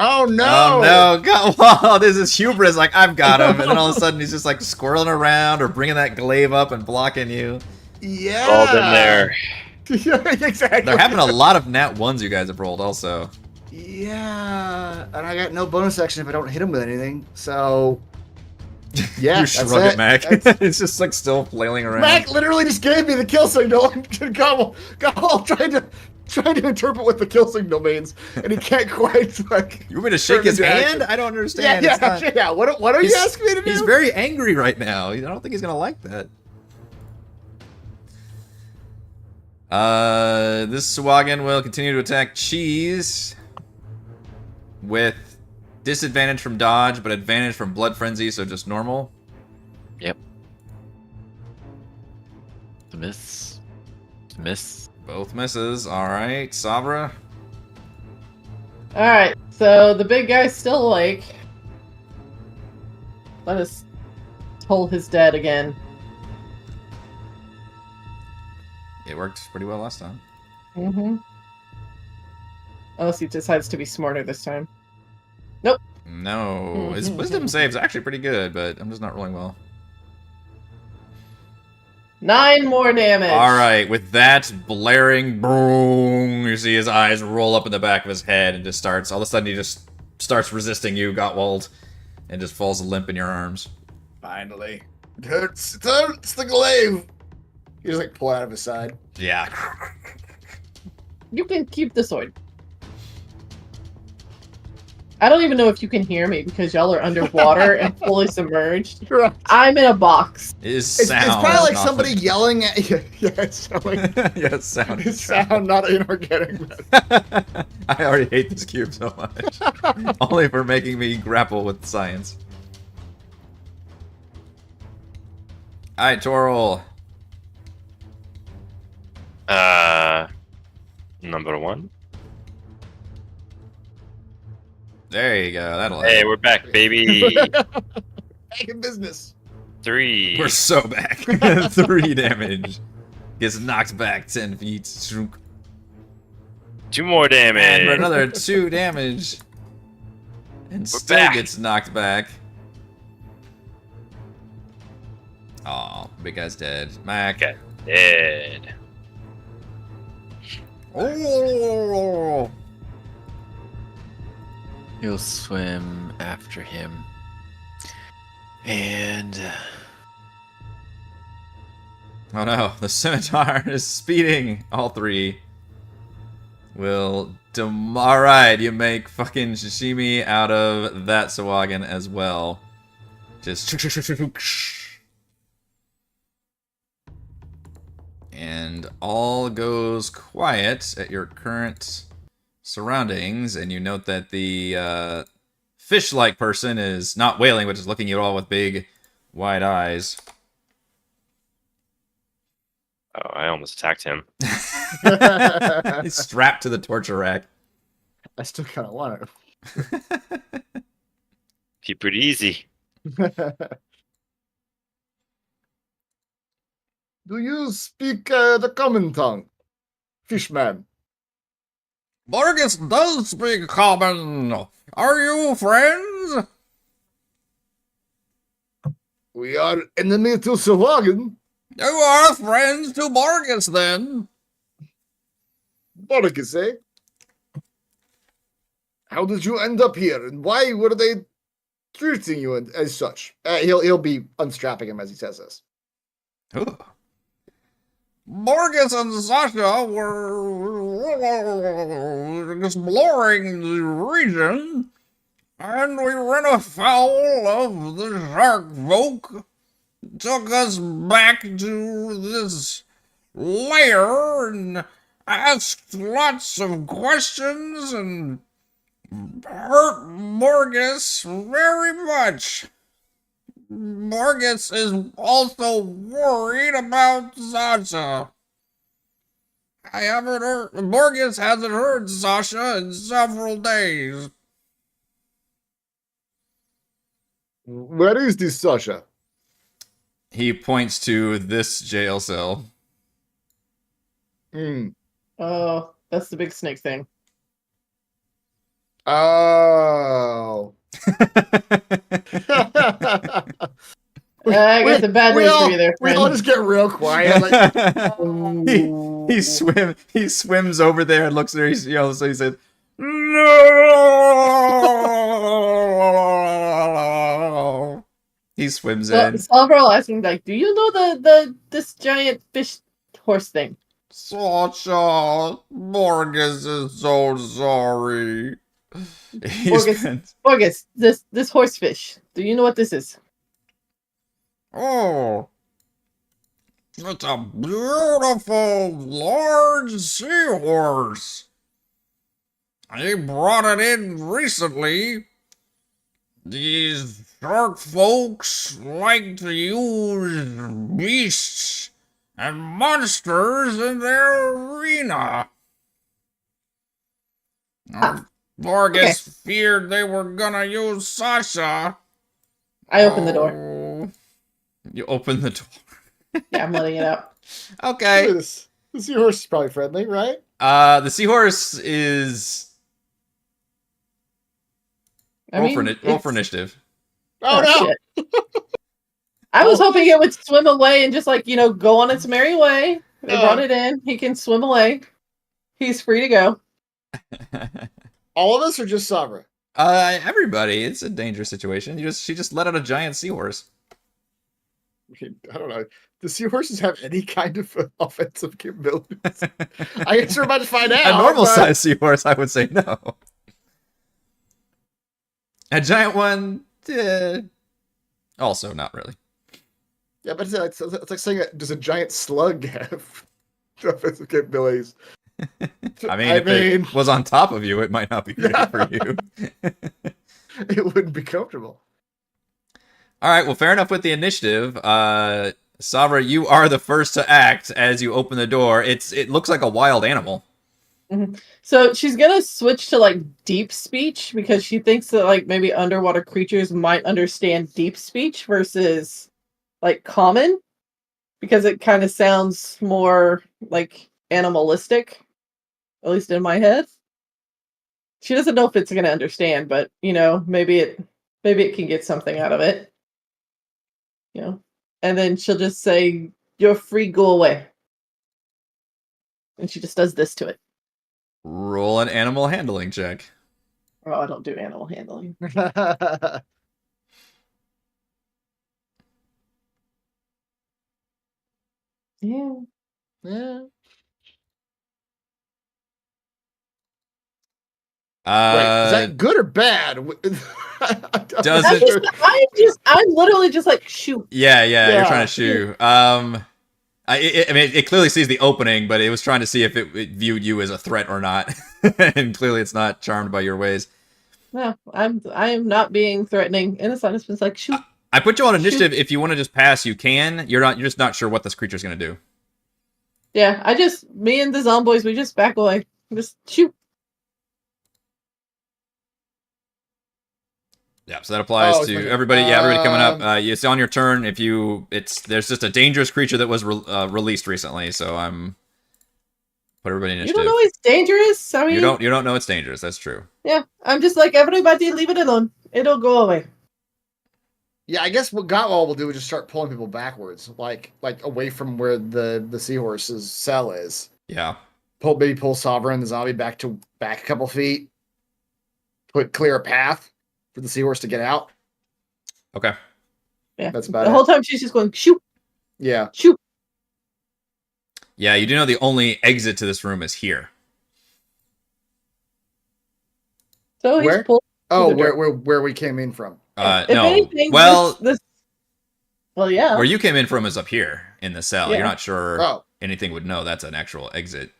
Speaker 2: Oh no!
Speaker 1: Oh no! God, wow, this is hubris. Like I've got him, and then all of a sudden he's just like squirreling around or bringing that glaive up and blocking you.
Speaker 2: Yeah.
Speaker 3: All been there.
Speaker 2: Yeah, exactly.
Speaker 1: There have been a lot of nat ones you guys have rolled also.
Speaker 2: Yeah, and I got no bonus action if I don't hit him with anything. So yeah,
Speaker 1: You
Speaker 2: that's
Speaker 1: shrug it, Mac.
Speaker 2: That's-
Speaker 1: It's just like still flailing around.
Speaker 2: Mac literally just gave me the kill signal. Gobble trying to interpret what the kill signal means, and he can't quite like.
Speaker 1: You want me to shake his
Speaker 2: Turn into
Speaker 1: hand?
Speaker 2: action.
Speaker 1: I don't understand. It's not-
Speaker 2: Yeah. What are you
Speaker 1: He's-
Speaker 2: asking me to do?
Speaker 1: He's very angry right now. I don't think he's gonna like that. This Sahuagin will continue to attack Cheese with disadvantage from dodge, but advantage from blood frenzy, so just normal.
Speaker 4: Yep. Miss. Miss.
Speaker 1: Both misses. All right, Sabra.
Speaker 5: Alright, so the big guy's still awake. Let us toll his dead again.
Speaker 1: It worked pretty well last time.
Speaker 5: Mm-hmm. Unless he decides to be smarter this time.
Speaker 1: No. His wisdom save's actually pretty good, but I'm just not rolling well.
Speaker 5: 9 more damage.
Speaker 1: Alright, with that blaring boom, you see his eyes roll up in the back of his head and just starts, all of a sudden he just starts resisting you, Gottwald, and just falls limp in your arms.
Speaker 2: Finally. It hurts. It hurts the glaive. You just like pull out of his side.
Speaker 1: Yeah.
Speaker 5: You can keep the sword. I don't even know if you can hear me because y'all are underwater and fully submerged.
Speaker 2: Right.
Speaker 5: I'm in a box.
Speaker 2: It's probably like somebody yelling at you. Yeah, it's like
Speaker 1: yeah, sound.
Speaker 2: it's sound, not inorganic.
Speaker 1: I already hate this cube so much. Only for making me grapple with science. Alright, Toril.
Speaker 3: Number 1.
Speaker 1: There you go. That'll
Speaker 3: Hey,
Speaker 1: help.
Speaker 3: we're back, baby.
Speaker 2: Back in business.
Speaker 3: 3.
Speaker 1: We're so back. 3 damage. Gets knocked back 10 feet.
Speaker 3: 2 more damage.
Speaker 1: And for another 2 damage. And still
Speaker 3: back.
Speaker 1: gets knocked back. Oh, big guy's dead. Mac.
Speaker 3: Okay. Dead.
Speaker 1: Oh.
Speaker 4: You'll swim after him. And
Speaker 1: Oh no, the scimitar is speeding. All 3 will Alright, you make fucking sashimi out of that Sahuagin as well. Just and all goes quiet at your current surroundings, and you note that the fish-like person is not wailing, but just looking at you all with big, wide eyes.
Speaker 3: Oh, I almost attacked him.
Speaker 1: He's strapped to the torture rack.
Speaker 2: I still kind of want
Speaker 3: Keep pretty easy.
Speaker 2: it. Do you speak the common tongue, fishman?
Speaker 1: Marcus does speak common. Are you friends?
Speaker 2: We are enemy to Sahuagin.
Speaker 1: You are friends to Marcus, then.
Speaker 2: Borges, eh? How did you end up here, and why were they treating you as such? He'll be unstrapping him as he says this.
Speaker 1: Ooh. Marcus and Sasha were exploring the region, and we ran afoul of the shark folk. Took us back to this lair and asked lots of questions and hurt Marcus very much. Marcus is also worried about Sasha. I haven't heard. Marcus hasn't heard Sasha in several days.
Speaker 2: Where is this Sasha?
Speaker 1: He points to this jail cell.
Speaker 2: Hmm.
Speaker 5: Oh, that's the big snake thing.
Speaker 2: Oh.
Speaker 5: I got the bad news for you there,
Speaker 2: We all
Speaker 5: friend.
Speaker 2: just get real quiet. Like,
Speaker 1: he swims over there and looks at her. So he says, "No." He swims in.
Speaker 5: Salvarl asking, like, do you know this giant fish horse thing?
Speaker 1: Sasha, Marcus is so sorry.
Speaker 5: Borges, this horse fish. Do you know what this is?
Speaker 1: Oh, it's a beautiful, large seahorse. He brought it in recently. These shark folks like to use beasts and monsters in their arena. Vargas feared they were gonna use Sasha.
Speaker 5: I opened the door.
Speaker 1: Oh. You open the door.
Speaker 5: Yeah, I'm letting it out.
Speaker 1: Okay.
Speaker 2: this seahorse is probably friendly, right?
Speaker 1: The seahorse is Roll for initiative.
Speaker 2: Oh no!
Speaker 5: Shit. I was hoping it would swim away and just go on its merry way. They brought it in. He can swim away. He's free to go.
Speaker 2: All of us or just Sabra?
Speaker 1: Everybody. It's a dangerous situation. She just let out a giant seahorse.
Speaker 2: I don't know. Do seahorses have any kind of offensive capabilities? I guess we're about to find out.
Speaker 1: A normal sized seahorse, I would say no. A giant one, also not really.
Speaker 2: Yeah, but it's like saying, does a giant slug have offensive capabilities?
Speaker 1: I mean, if it was on top of you, it might not be good for you.
Speaker 2: It wouldn't be comfortable.
Speaker 1: All right, well, fair enough with the initiative. Savra, you are the first to act as you open the door. It looks like a wild animal.
Speaker 5: Mm-hmm. So she's gonna switch to deep speech because she thinks that maybe underwater creatures might understand deep speech versus common, because it kind of sounds more animalistic, at least in my head. She doesn't know if it's gonna understand, but maybe it can get something out of it. And then she'll just say, "You're free, go away." And she just does this to it.
Speaker 1: Roll an animal handling check.
Speaker 5: Oh, I don't do animal handling. Yeah.
Speaker 2: Wait, is that good or bad?
Speaker 5: I'm literally just shoot.
Speaker 1: Yeah, you're trying to shoo. It clearly sees the opening, but it was trying to see if it viewed you as a threat or not. And clearly it's not charmed by your ways.
Speaker 5: No, I am not being threatening. In the sun, it's just shoot.
Speaker 1: I put you on initiative. Shoot. If you want to just pass, you can. You're just not sure what this creature's gonna do.
Speaker 5: Yeah, me and the zomboys, we just back away. Just shoot.
Speaker 1: Yeah, so that applies to everybody. Yeah, everybody coming up. It's on your turn. There's just a dangerous creature that was released recently, so I'm put everybody in initiative.
Speaker 5: You don't know it's dangerous. I mean,
Speaker 1: you don't know it's dangerous. That's true.
Speaker 5: Yeah, I'm just everybody, leave it alone. It'll go away.
Speaker 2: Yeah, I guess what Gotwall will do is just start pulling people backwards, like away from where the seahorse's cell is.
Speaker 1: Yeah.
Speaker 2: Pull Sovereign the zombie back a couple feet. Clear a path for the seahorse to get out.
Speaker 1: Okay.
Speaker 5: Yeah.
Speaker 2: That's about
Speaker 5: the whole time she's just going shoot.
Speaker 2: Yeah.
Speaker 5: Shoot.
Speaker 1: Yeah, you do know the only exit to this room is here.
Speaker 5: So he's pulled.
Speaker 2: Oh, where we came in from.
Speaker 1: No.
Speaker 5: Anything,
Speaker 1: well,
Speaker 5: yeah.
Speaker 1: Where you came in from is up here in the cell.
Speaker 5: Yeah.
Speaker 1: You're not sure
Speaker 2: Oh.
Speaker 1: anything would know that's an actual exit.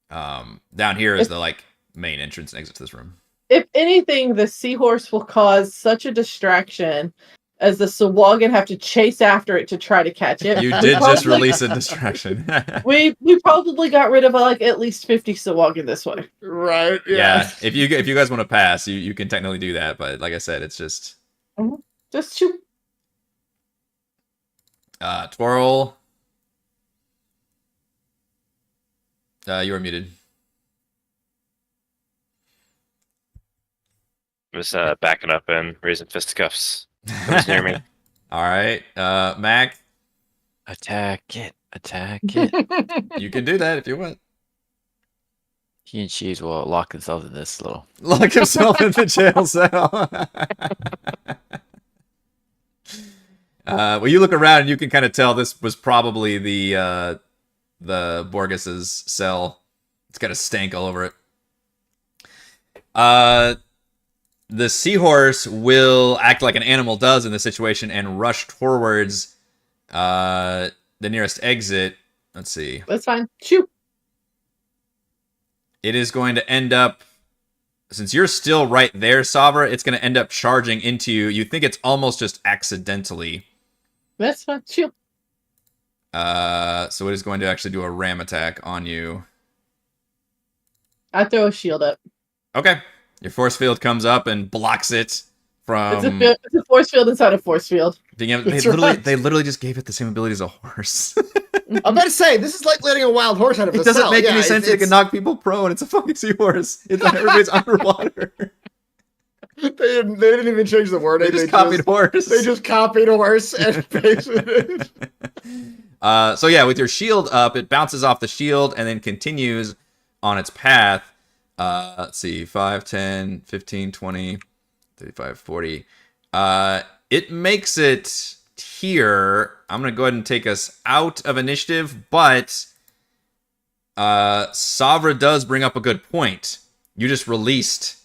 Speaker 1: Down here is the main entrance and exit to this room.
Speaker 5: If anything, the seahorse will cause such a distraction as the Sahuagin have to chase after it to try to catch it.
Speaker 1: You did just release a distraction.
Speaker 5: we probably got rid of at least 50 Sahuagin this way.
Speaker 2: Right.
Speaker 1: Yeah. If you guys want to pass, you can technically do that, but like I said, it's just
Speaker 5: just shoot.
Speaker 1: Twirl. You are muted.
Speaker 3: I'm just backing up and raising fisticuffs. Who's near me?
Speaker 1: All right, Mac.
Speaker 4: Attack it.
Speaker 1: You can do that if you want.
Speaker 4: He and Cheese will lock themselves in this little.
Speaker 1: Lock himself in the jail cell. Well, you look around and you can kind of tell this was probably the Borges's cell. It's got a stank all over it. The seahorse will act like an animal does in this situation and rush towards the nearest exit. Let's see.
Speaker 5: That's fine. Shoot.
Speaker 1: It is going to end up, since you're still right there, Savra, it's going to end up charging into you. You think it's almost just accidentally.
Speaker 5: That's fine. Shoot.
Speaker 1: So it is going to actually do a ram attack on you.
Speaker 5: I throw a shield up.
Speaker 1: Okay. Your force field comes up and blocks it from...
Speaker 5: It's a force field inside a force field.
Speaker 1: They
Speaker 2: right.
Speaker 1: literally just gave it the same ability as a horse.
Speaker 2: I'm about to say, this is like letting a wild horse out of the
Speaker 1: It doesn't
Speaker 2: cell.
Speaker 1: make any sense. It can knock people prone. It's a fucking seahorse. Everybody's underwater.
Speaker 2: They didn't even change the wording.
Speaker 1: They just copied horse.
Speaker 2: They just copied horse and pasted it.
Speaker 1: So yeah, with your shield up, it bounces off the shield and then continues on its path. Let's see, 5, 10, 15, 20, 35, 40. It makes it here. I'm going to go ahead and take us out of initiative, but Savra does bring up a good point. You just released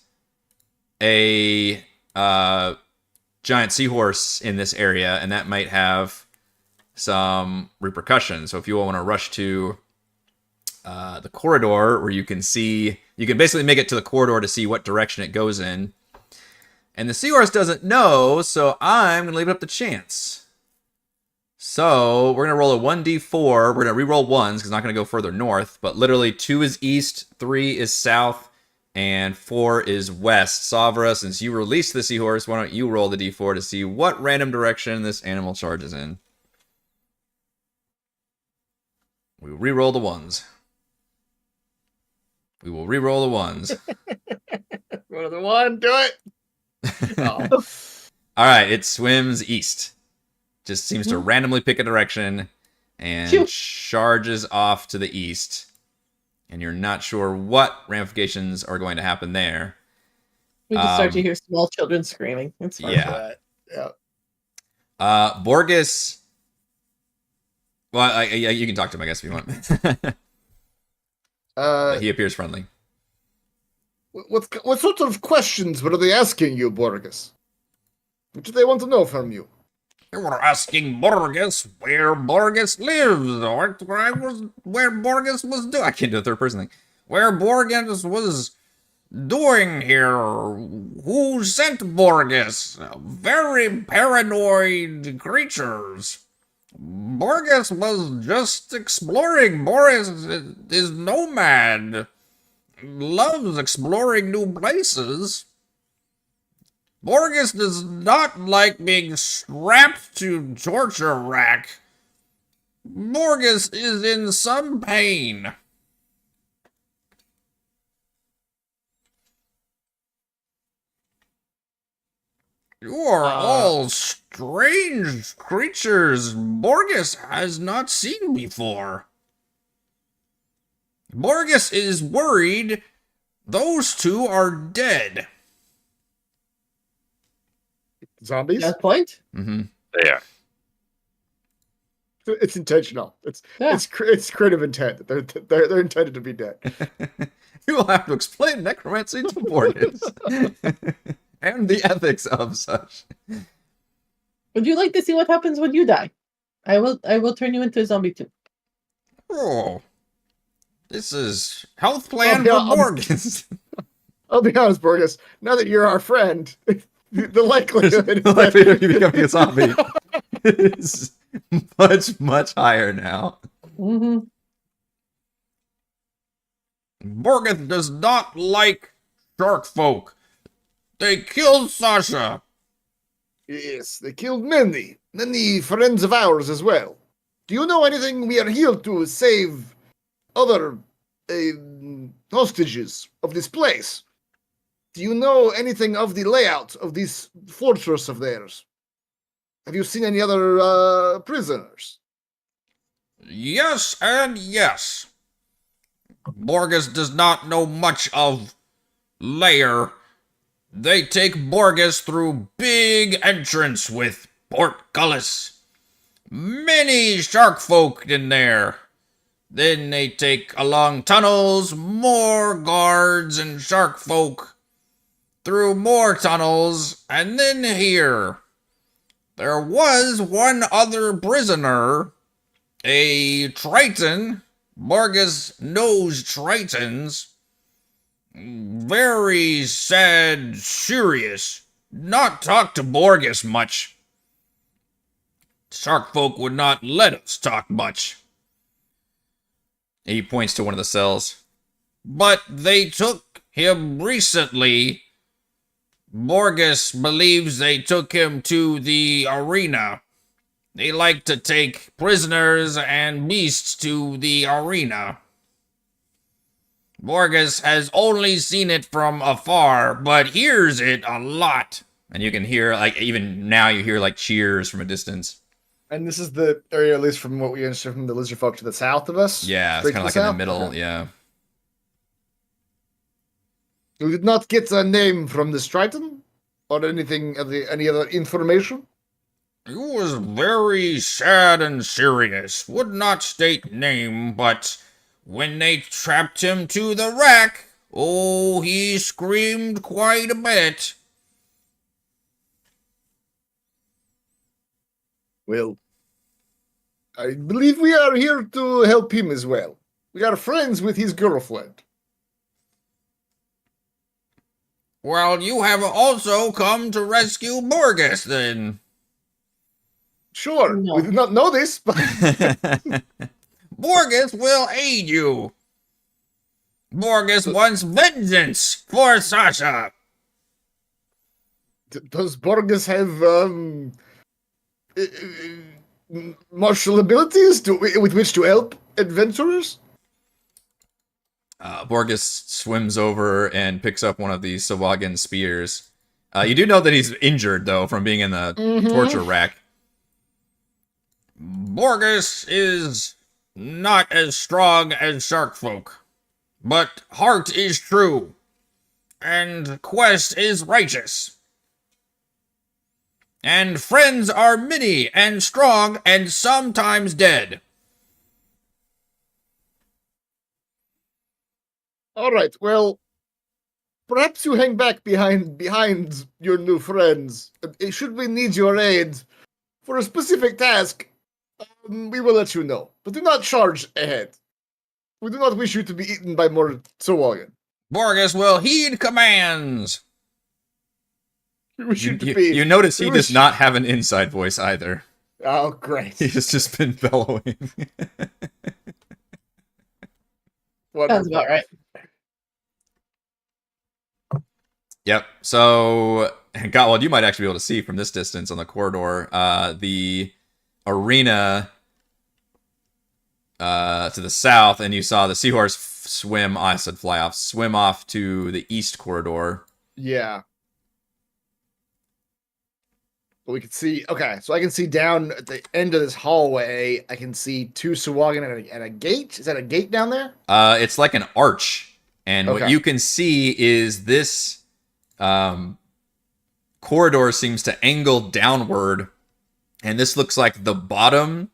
Speaker 1: a giant seahorse in this area, and that might have some repercussions. So if you want to rush to the corridor where you can basically make it to the corridor to see what direction it goes in. And the seahorse doesn't know, so I'm going to leave it up to chance. So we're going to roll a 1d4. We're going to re-roll ones because it's not going to go further north. But literally 2 is east, 3 is south, and 4 is west. Savra, since you released the seahorse, why don't you roll the d4 to see what random direction this animal charges in. We will re-roll the ones. We will re-roll the ones.
Speaker 2: Go to the one, do it. Oh.
Speaker 1: All right, it swims east. Just seems to randomly pick a direction and
Speaker 5: Shoot.
Speaker 1: charges off to the east. And you're not sure what ramifications are going to happen there.
Speaker 5: We can start to hear small children screaming. It's fine.
Speaker 1: Yeah.
Speaker 2: Yeah.
Speaker 1: Borges. Well, you can talk to him, I guess, if you want. He appears friendly.
Speaker 2: What sort of questions were they asking you, Borges? What do they want to know from you?
Speaker 1: They were asking Borges where Borges lives, or where Borges was doing. I can't do a third person thing. Where Borges was doing here? Who sent Borges? Very paranoid creatures. Borges was just exploring. Borges is nomad. Loves exploring new places. Borges does not like being strapped to torture rack. Borges is in some pain. You are all strange creatures Borges has not seen before. Borges is worried those two are dead.
Speaker 2: Zombies?
Speaker 5: Got a point?
Speaker 1: Mm-hmm.
Speaker 3: They are.
Speaker 2: It's intentional. It's creative intent. They're intended to be dead.
Speaker 1: You will have to explain necromancy to Borges and the ethics of such.
Speaker 5: Would you like to see what happens when you die? I will turn you into a zombie too.
Speaker 1: Oh, this is health plan for Borges.
Speaker 2: I'll be honest, Borges. Now that you're our friend, the likelihood
Speaker 1: of you becoming a zombie is much, much higher now.
Speaker 5: Mm-hmm.
Speaker 1: Borges does not like shark folk. They killed Sasha.
Speaker 2: Yes, they killed many friends of ours as well. Do you know anything? We are here to save other hostages of this place. Do you know anything of the layout of this fortress of theirs? Have you seen any other prisoners?
Speaker 1: Yes and yes. Borges does not know much of lair. They take Borges through big entrance with portcullis. Many shark folk in there. Then they take along tunnels, more guards and shark folk. Through more tunnels, and then here. There was one other prisoner, a Triton. Borges knows Tritons. Very sad, serious. Not talk to Borges much. Shark folk would not let us talk much. He points to one of the cells. But they took him recently. Borges believes they took him to the arena. They like to take prisoners and beasts to the arena. Borges has only seen it from afar, but hears it a lot. And you can hear, like, even now you hear, like, cheers from a distance.
Speaker 2: And this is the area, at least from what we understood from the lizard folk to the south of us?
Speaker 1: Yeah, it's
Speaker 2: Straight
Speaker 1: kind
Speaker 2: to
Speaker 1: of like in the
Speaker 2: south?
Speaker 1: middle,
Speaker 2: Okay.
Speaker 1: yeah.
Speaker 2: You did not get a name from this Triton? Or anything of any other information?
Speaker 1: He was very sad and serious. Would not state name, but when they trapped him to the rack, oh, he screamed quite a bit.
Speaker 2: Well, I believe we are here to help him as well. We are friends with his girlfriend.
Speaker 1: Well, you have also come to rescue Borges, then.
Speaker 2: Sure,
Speaker 5: No.
Speaker 2: we did not know this, but
Speaker 1: Borges will aid you. Borges wants vengeance for Sasha.
Speaker 2: does Borges have martial abilities with which to help adventurers?
Speaker 1: Borges swims over and picks up one of these Sahuagin spears. You do know that he's injured, though, from being in the torture rack. Borges is not as strong as shark folk, but heart is true, and quest is righteous. And friends are many and strong and sometimes dead.
Speaker 2: All right, well, perhaps you hang back behind your new friends. Should we need your aid for a specific task, we will let you know. But do not charge ahead. We do not wish you to be eaten by more Sahuagin.
Speaker 1: Borges will heed commands.
Speaker 2: We wish you, to
Speaker 1: You,
Speaker 2: be.
Speaker 1: you notice he
Speaker 2: we
Speaker 1: does
Speaker 2: wish-
Speaker 1: not have an inside voice either.
Speaker 2: Oh, great.
Speaker 1: He's just been bellowing.
Speaker 5: Sounds about right.
Speaker 1: Yep. So, Gottwald, you might actually be able to see from this distance on the corridor, the arena to the south, and you saw the seahorse swim off to the east corridor.
Speaker 2: Yeah. But we can see. Okay, so I can see down at the end of this hallway. I can see two Sahuagin and a gate. Is that a gate down there?
Speaker 1: It's like an arch, and what
Speaker 2: Okay.
Speaker 1: you can see is this corridor seems to angle downward, and this looks like the bottom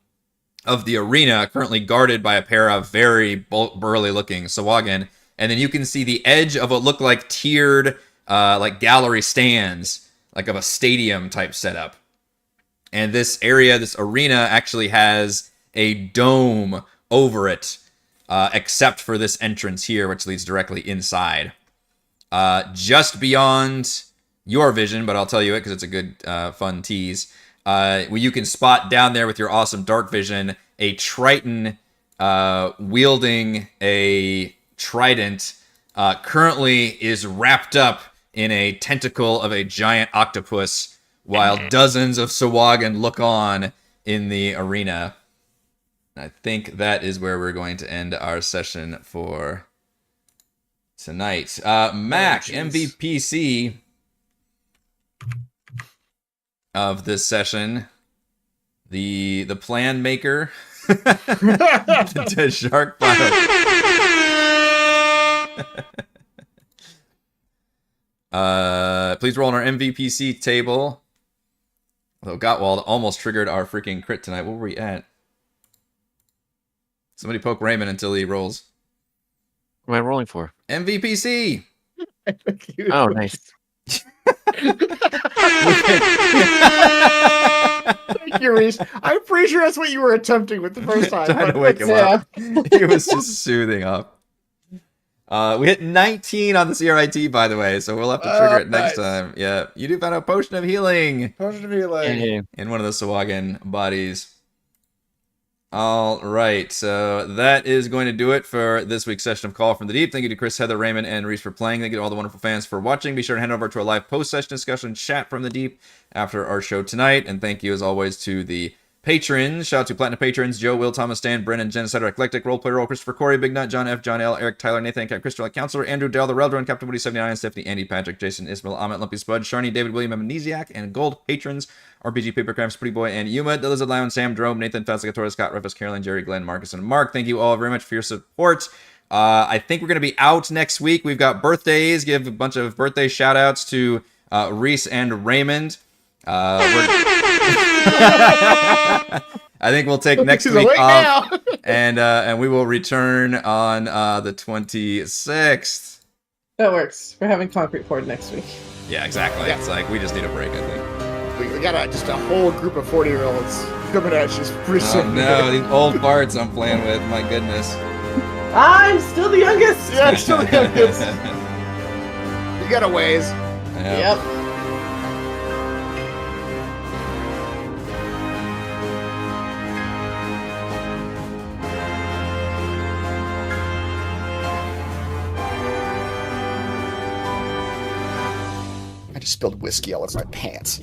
Speaker 1: of the arena, currently guarded by a pair of very burly-looking Sahuagin, and then you can see the edge of what look like tiered, like gallery stands, like of a stadium type setup. And this area, this arena, actually has a dome over it, except for this entrance here, which leads directly inside. Just beyond your vision, but I'll tell you it because it's a good, fun tease. You can spot down there with your awesome dark vision a Triton wielding a trident. Currently is wrapped up in a tentacle of a giant octopus, while dozens of Sahuagin look on in the arena. I think that is where we're going to end our session for tonight. Mac,
Speaker 2: Oh, jeez.
Speaker 1: MVPC of this session, the plan maker, the shark pilot. Please roll on our MVPC table. Although Gottwald almost triggered our freaking crit tonight. What were we at? Somebody poke Raymond until he rolls.
Speaker 4: What am I rolling for?
Speaker 1: MVPC!
Speaker 4: Oh, nice.
Speaker 2: Thank you, Reese. I'm pretty sure that's what you were attempting with the first time.
Speaker 1: Trying to
Speaker 2: but
Speaker 1: wake him
Speaker 2: let's-
Speaker 1: up. He was just soothing up. We hit 19 on the CRIT, by the way, so we'll have to trigger it next
Speaker 2: nice.
Speaker 1: time. Yeah, you do find a potion of healing
Speaker 2: Potion of healing.
Speaker 4: Hey,
Speaker 1: in one of the Sahuagin bodies. All right, so that is going to do it for this week's session of Call from the Deep. Thank you to Chris, Heather, Raymond, and Reese for playing. Thank you to all the wonderful fans for watching. Be sure to head over to our live post-session discussion chat from the Deep after our show tonight. And thank you, as always, to the patrons. Shout out to Platinum patrons: Joe, Will, Thomas, Stan, Brennan, Jen, Cedar, Eclectic, Roleplayer Roll, Christopher, Corey, Big Nut, John F, John L, Eric, Tyler, Nathan, Cat, Crystal, Counselor, Andrew, Dale, the Reldrun, Captain Woody 79, Stephanie, Andy, Patrick, Jason, Ismail, Ahmet, Lumpy Spud, Sharni, David, William, Amnesiac, and Gold patrons: RPG Papercrafts, Pretty Boy, and Yuma, The Lizard Lion, Sam, Drome, Nathan, Fazligator, Scott, Rufus, Carolyn, Jerry, Glenn, Marcus, and Mark. Thank you all very much for your support. I think we're going to be out next week. We've got birthdays. Give a bunch of birthday shout outs to Reese and Raymond. I think we'll take next week off, and we will return on the 26th.
Speaker 5: That works. We're having concrete poured next week.
Speaker 1: Yeah, exactly.
Speaker 2: Yeah.
Speaker 1: It's like we just need a break, I think.
Speaker 2: We got just a whole group of 40-year-olds coming at you pretty
Speaker 1: Oh
Speaker 2: soon.
Speaker 1: no, these old farts I'm playing with. My goodness.
Speaker 5: I'm still the youngest.
Speaker 2: Yeah, still the youngest. You got a ways.
Speaker 1: Yeah.
Speaker 5: Yep.
Speaker 2: I just spilled whiskey all over my pants.